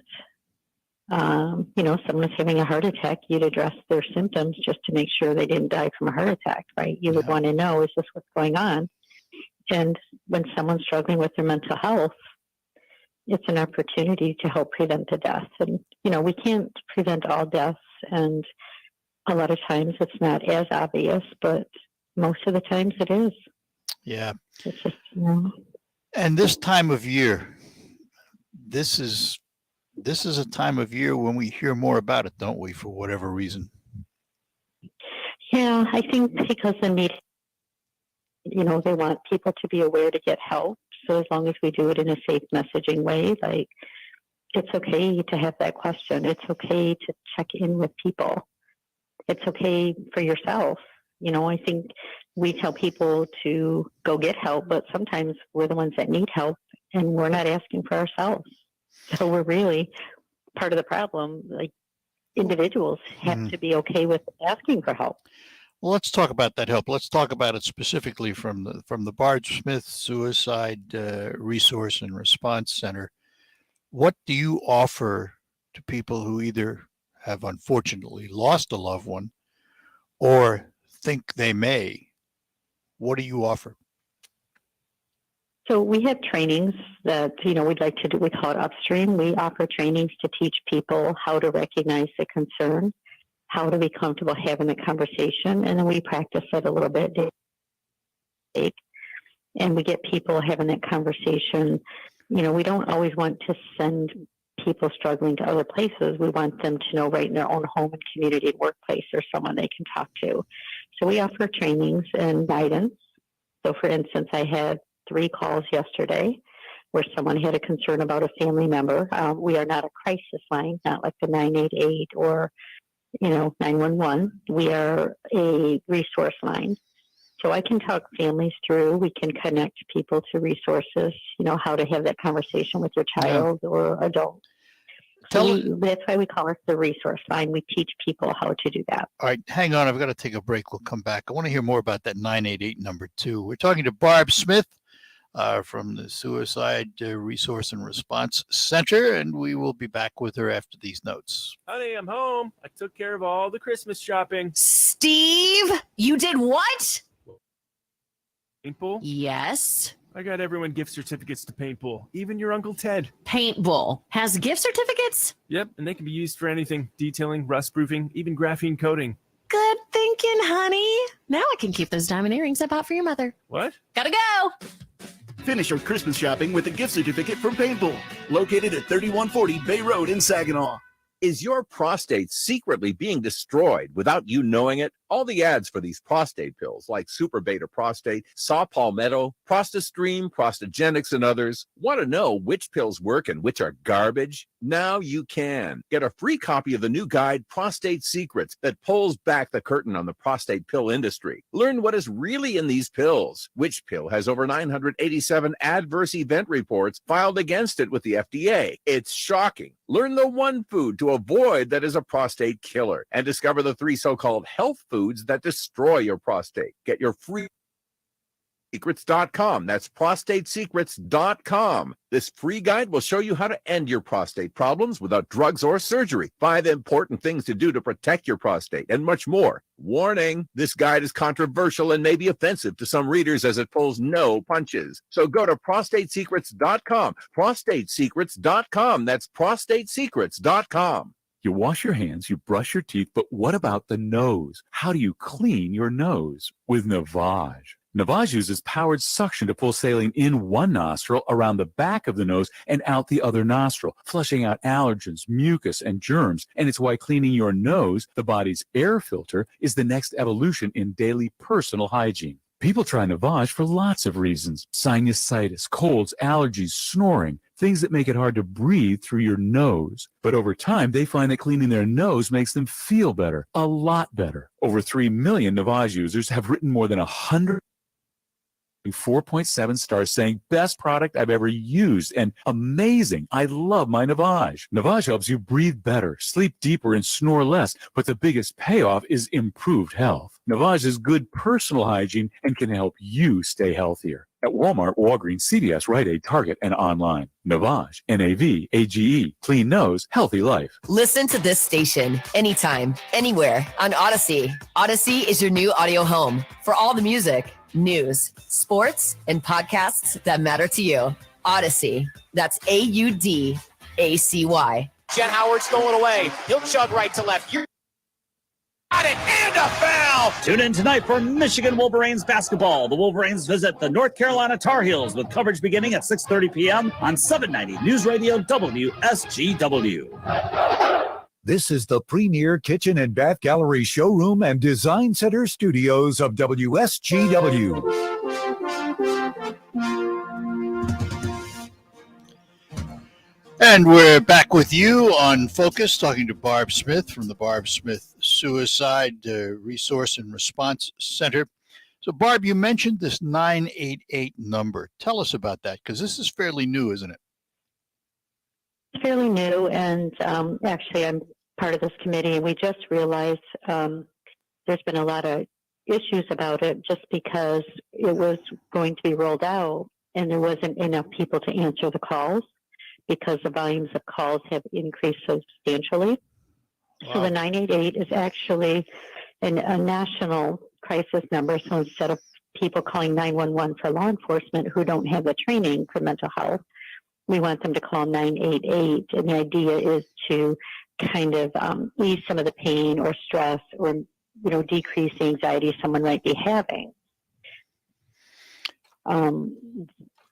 Someone's having a heart attack, you'd address their symptoms just to make sure they didn't die from a heart attack, right? You would want to know, is this what's going on? And when someone's struggling with their mental health, it's an opportunity to help prevent the death. And, we can't prevent all deaths. And a lot of times it's not as obvious, but most of the times it is. Yeah. It's just, And this time of year, this is a time of year when we hear more about it, don't we, for whatever reason? Yeah, I think because the media, they want people to be aware to get help. So as long as we do it in a safe messaging way, like it's okay to have that question. It's okay to check in with people. It's okay for yourself. I think we tell people to go get help, but sometimes we're the ones that need help and we're not asking for ourselves. So we're really part of the problem. Like individuals have to be okay with asking for help. Well, let's talk about that help. Let's talk about it specifically from the Barb Smith Suicide Resource and Response Center. What do you offer to people who either have unfortunately lost a loved one or think they may? What do you offer? So we have trainings that, we'd like to do. We call it upstream. We offer trainings to teach people how to recognize the concern, how to be comfortable having the conversation, and then we practice it a little bit. And we get people having that conversation. We don't always want to send people struggling to other places. We want them to know right in their own home and community and workplace there's someone they can talk to. So we offer trainings and guidance. So for instance, I had 3 calls yesterday where someone had a concern about a family member. We are not a crisis line, not like the 988 or 911. We are a resource line. So I can talk families through, we can connect people to resources, how to have that conversation with your child or adult. That's why we call it the resource line. We teach people how to do that. All right, hang on. I've got to take a break. We'll come back. I want to hear more about that 988 number 2. We're talking to Barb Smith from the Suicide Resource and Response Center, and we will be back with her after these notes. Honey, I'm home. I took care of all the Christmas shopping. Steve, you did what? Paintball? Yes. I got everyone gift certificates to paintball, even your Uncle Ted. Paintball has gift certificates? Yep, and they can be used for anything, detailing, rust proofing, even graphene coating. Good thinking, honey. Now I can keep those diamond earrings I bought for your mother. What? Gotta go. Finish your Christmas shopping with a gift certificate from Paintball, located at 3140 Bay Road in Saginaw. Is your prostate secretly being destroyed without you knowing it? All the ads for these prostate pills like Super Beta Prostate, Saw Palmetto, ProstaStream, Prostagenics, and others. Want to know which pills work and which are garbage? Now you can. Get a free copy of the new guide, Prostate Secrets, that pulls back the curtain on the prostate pill industry. Learn what is really in these pills. Which pill has over 987 adverse event reports filed against it with the FDA? It's shocking. Learn the one food to avoid that is a prostate killer, and discover the 3 so-called health foods that destroy your prostate. Get your free secrets.com. That's prostatesecrets.com. This free guide will show you how to end your prostate problems without drugs or surgery. 5 important things to do to protect your prostate, and much more. Warning, this guide is controversial and may be offensive to some readers as it pulls no punches. So go to prostatesecrets.com. Prostatesecrets.com. That's prostatesecrets.com. You wash your hands, you brush your teeth, but what about the nose? How do you clean your nose? With Navage. Navage uses powered suction to pull saline in one nostril, around the back of the nose, and out the other nostril, flushing out allergens, mucus, and germs. And it's why cleaning your nose, the body's air filter, is the next evolution in daily personal hygiene. People try Navage for lots of reasons: sinusitis, colds, allergies, snoring, things that make it hard to breathe through your nose. But over time, they find that cleaning their nose makes them feel better, a lot better. Over 3 million Navage users have written more than 4.7 stars saying, best product I've ever used, and amazing. I love my Navage. Navage helps you breathe better, sleep deeper, and snore less, but the biggest payoff is improved health. Navage is good personal hygiene and can help you stay healthier. At Walmart, Walgreens, CVS, Rite Aid, Target, and online. Navage, N-A-V-A-G-E. Clean nose, healthy life. Listen to this station anytime, anywhere on Odyssey. Odyssey is your new audio home for all the music, news, sports, and podcasts that matter to you. Odyssey. That's Audacy. Jet Howard stolen away. He'll chug right to left. You got it, and a foul! Tune in tonight for Michigan Wolverines basketball. The Wolverines visit the North Carolina Tar Heels with coverage beginning at 6:30 p.m. on 790 News Radio WSGW. This is the premier kitchen and bath gallery showroom and design center studios of WSGW. And we're back with you on Focus, talking to Barb Smith from the Barb Smith Suicide Resource and Response Center. So, Barb, you mentioned this 988 number. Tell us about that, because this is fairly new, isn't it? Fairly new, and actually I'm part of this committee, and we just realized there's been a lot of issues about it just because it was going to be rolled out and there wasn't enough people to answer the calls because the volumes of calls have increased substantially. Wow. So the 988 is actually a national crisis number. So instead of people calling 911 for law enforcement who don't have the training for mental health, we want them to call 988. And the idea is to kind of ease some of the pain or stress or, decrease the anxiety someone might be having.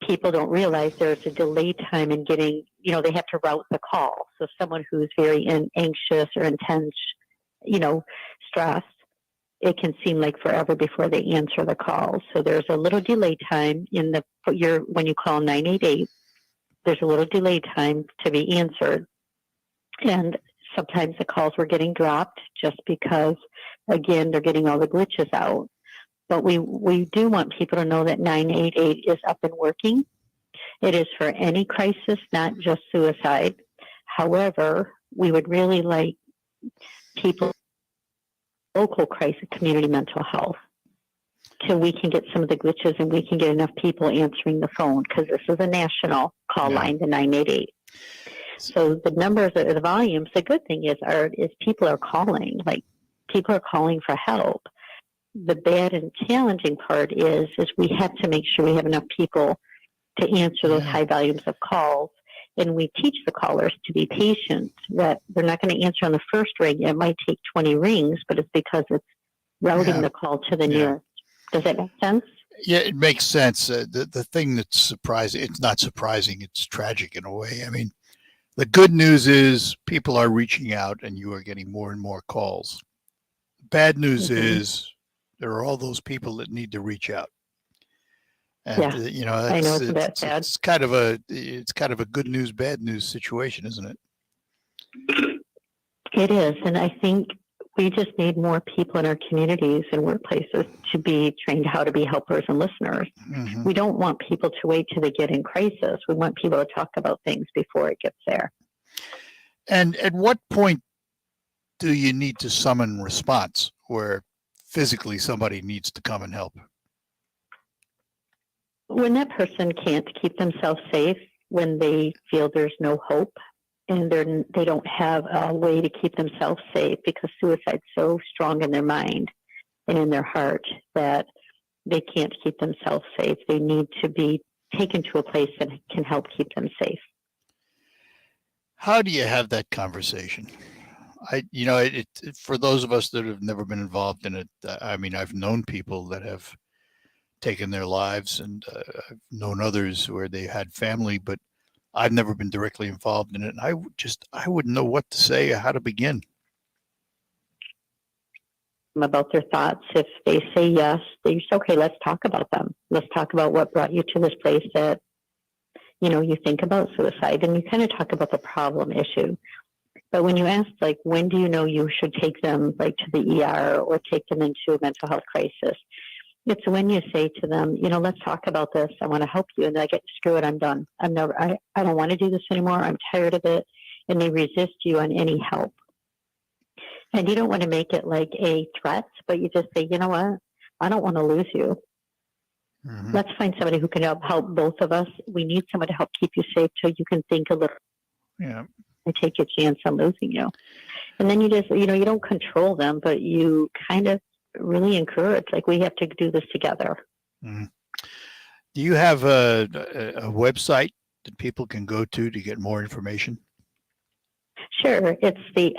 People don't realize there's a delay time in getting, they have to route the call. So someone who's very anxious or intense, stressed, it can seem like forever before they answer the call. So there's a little delay time when you call 988. There's a little delay time to be answered. And sometimes the calls were getting dropped just because, again, they're getting all the glitches out. But we do want people to know that 988 is up and working. It is for any crisis, not just suicide. However, we would really like people, local crisis, community mental health, till we can get some of the glitches and we can get enough people answering the phone, because this is a national call line, the 988. So the numbers, the volumes, the good thing is people are calling, people are calling for help. The bad and challenging part is we have to make sure we have enough people to answer those high volumes of calls. And we teach the callers to be patient, that they're not going to answer on the first ring. It might take 20 rings, but it's because it's routing the call to the nearest. Does that make sense? Yeah, it makes sense. The thing that's surprising, it's not surprising, it's tragic in a way. I mean, the good news is people are reaching out and you are getting more and more calls. Bad news is there are all those people that need to reach out. And I know it's kind of a good news, bad news situation, isn't it? It is, and I think we just need more people in our communities and workplaces to be trained how to be helpers and listeners. Mm-hmm. We don't want people to wait till they get in crisis. We want people to talk about things before it gets there. And at what point do you need to summon response where physically somebody needs to come and help? When that person can't keep themselves safe, when they feel there's no hope and they don't have a way to keep themselves safe, because suicide's so strong in their mind and in their heart that they can't keep themselves safe. They need to be taken to a place that can help keep them safe. How do you have that conversation? For those of us that have never been involved in it, I mean, I've known people that have taken their lives, and I've known others where they had family, but I've never been directly involved in it. And I wouldn't know what to say or how to begin. About their thoughts. If they say yes, then you say, okay, let's talk about them. Let's talk about what brought you to this place that, you think about suicide, and you kind of talk about the problem issue. But when you ask, like, when do you know you should take them, like, to the ER or take them into a mental health crisis? It's when you say to them, let's talk about this. I want to help you. And they get, screw it, I'm done. I don't want to do this anymore. I'm tired of it. And they resist you on any help. And you don't want to make it like a threat, but you just say, you know what? I don't want to lose you. Mm-hmm. Let's find somebody who can help both of us. We need someone to help keep you safe so you can think a little. Yeah. And take a chance on losing you. And then you just, you don't control them, but you kind of really encourage, like, we have to do this together. Mm-hmm. Do you have a website that people can go to get more information? Sure. It's the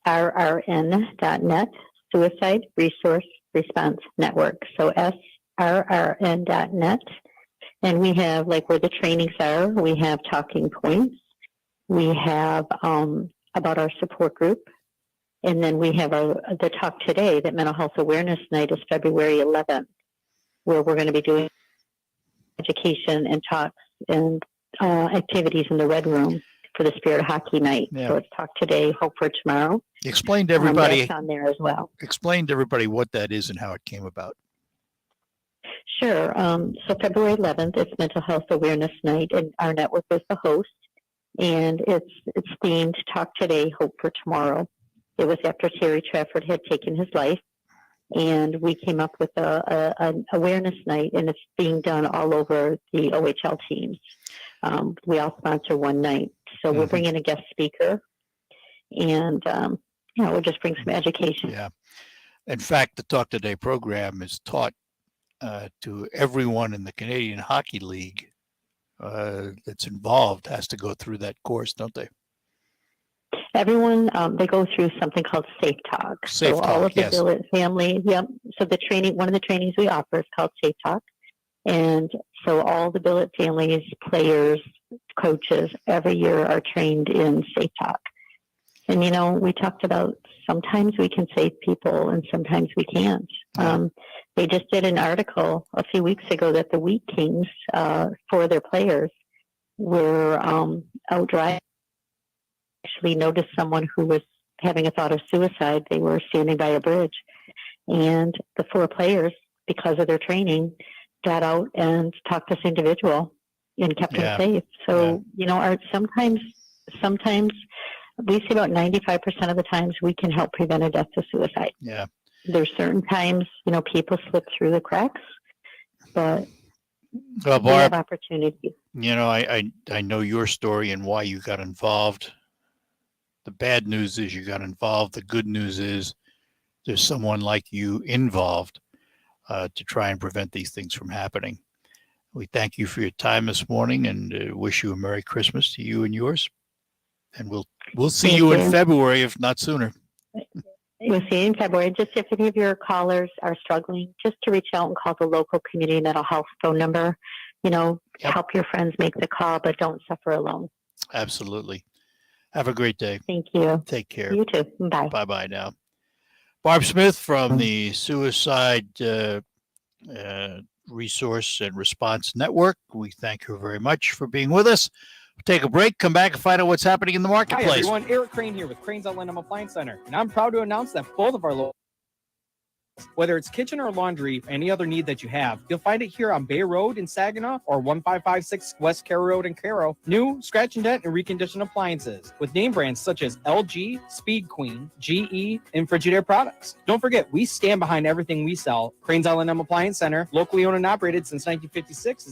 SRRN.net, Suicide Resource Response Network. So SRRN.net. And we have, like, where the trainings are, we have talking points. We have about our support group. And then we have the talk today, that Mental Health Awareness Night is February 11th, where we're going to be doing education and talks and activities in the Red Room for the Spirit Hockey Night. Yeah. So it's talk today, hope for tomorrow. Explain to everybody. That's on there as well. Explain to everybody what that is and how it came about. Sure. So February 11th is Mental Health Awareness Night, and our network is the host. And it's themed Talk Today, Hope for Tomorrow. It was after Terry Trafford had taken his life, and we came up with an awareness night, and it's being done all over the OHL teams. We all sponsor one night, so we'll bring in a guest speaker, and we'll just bring some education. Yeah. In fact, the Talk Today program is taught to everyone in the Canadian Hockey League that's involved has to go through that course, don't they? Everyone, they go through something called Safe Talk. Safe Talk, all of the yes. Billet family, yep. So one of the trainings we offer is called Safe Talk. And so all the Billet families, players, coaches, every year are trained in Safe Talk. And, we talked about sometimes we can save people and sometimes we can't. They just did an article a few weeks ago that the Wheat Kings, for their players, were out driving. Actually noticed someone who was having a thought of suicide. They were standing by a bridge, and the 4 players, because of their training, got out and talked to this individual and kept him safe. So, sometimes we see about 95% of the times we can help prevent a death to suicide. Yeah. There's certain times, people slip through the cracks, but well, we have Barb, opportunities. I know your story and why you got involved. The bad news is you got involved. The good news is there's someone like you involved to try and prevent these things from happening. We thank you for your time this morning and wish you a Merry Christmas to you and yours. And we'll see you in February, if not sooner. We'll see you in February. Just if any of your callers are struggling, just to reach out and call the local community mental health phone number. Help your friends make the call, but don't suffer alone. Absolutely. Have a great day. Thank you. Take care. You too. Bye. Bye-bye now. Barb Smith from the Suicide Resource and Response Network. We thank her very much for being with us. We'll take a break, come back and find out what's happening in the marketplace. Hi, everyone. Eric Crane here with Crane's Outlet Home Appliance Center. And I'm proud to announce that both of our local, whether it's kitchen or laundry, any other need that you have, you'll find it here on Bay Road in Saginaw or 1556 West Carroll Road in Carroll. New, scratch and dent, and reconditioned appliances with name brands such as LG, Speed Queen, GE, and Frigidaire products. Don't forget, we stand behind everything we sell. Crane's Outlet Appliance Center, locally owned and operated since 1956,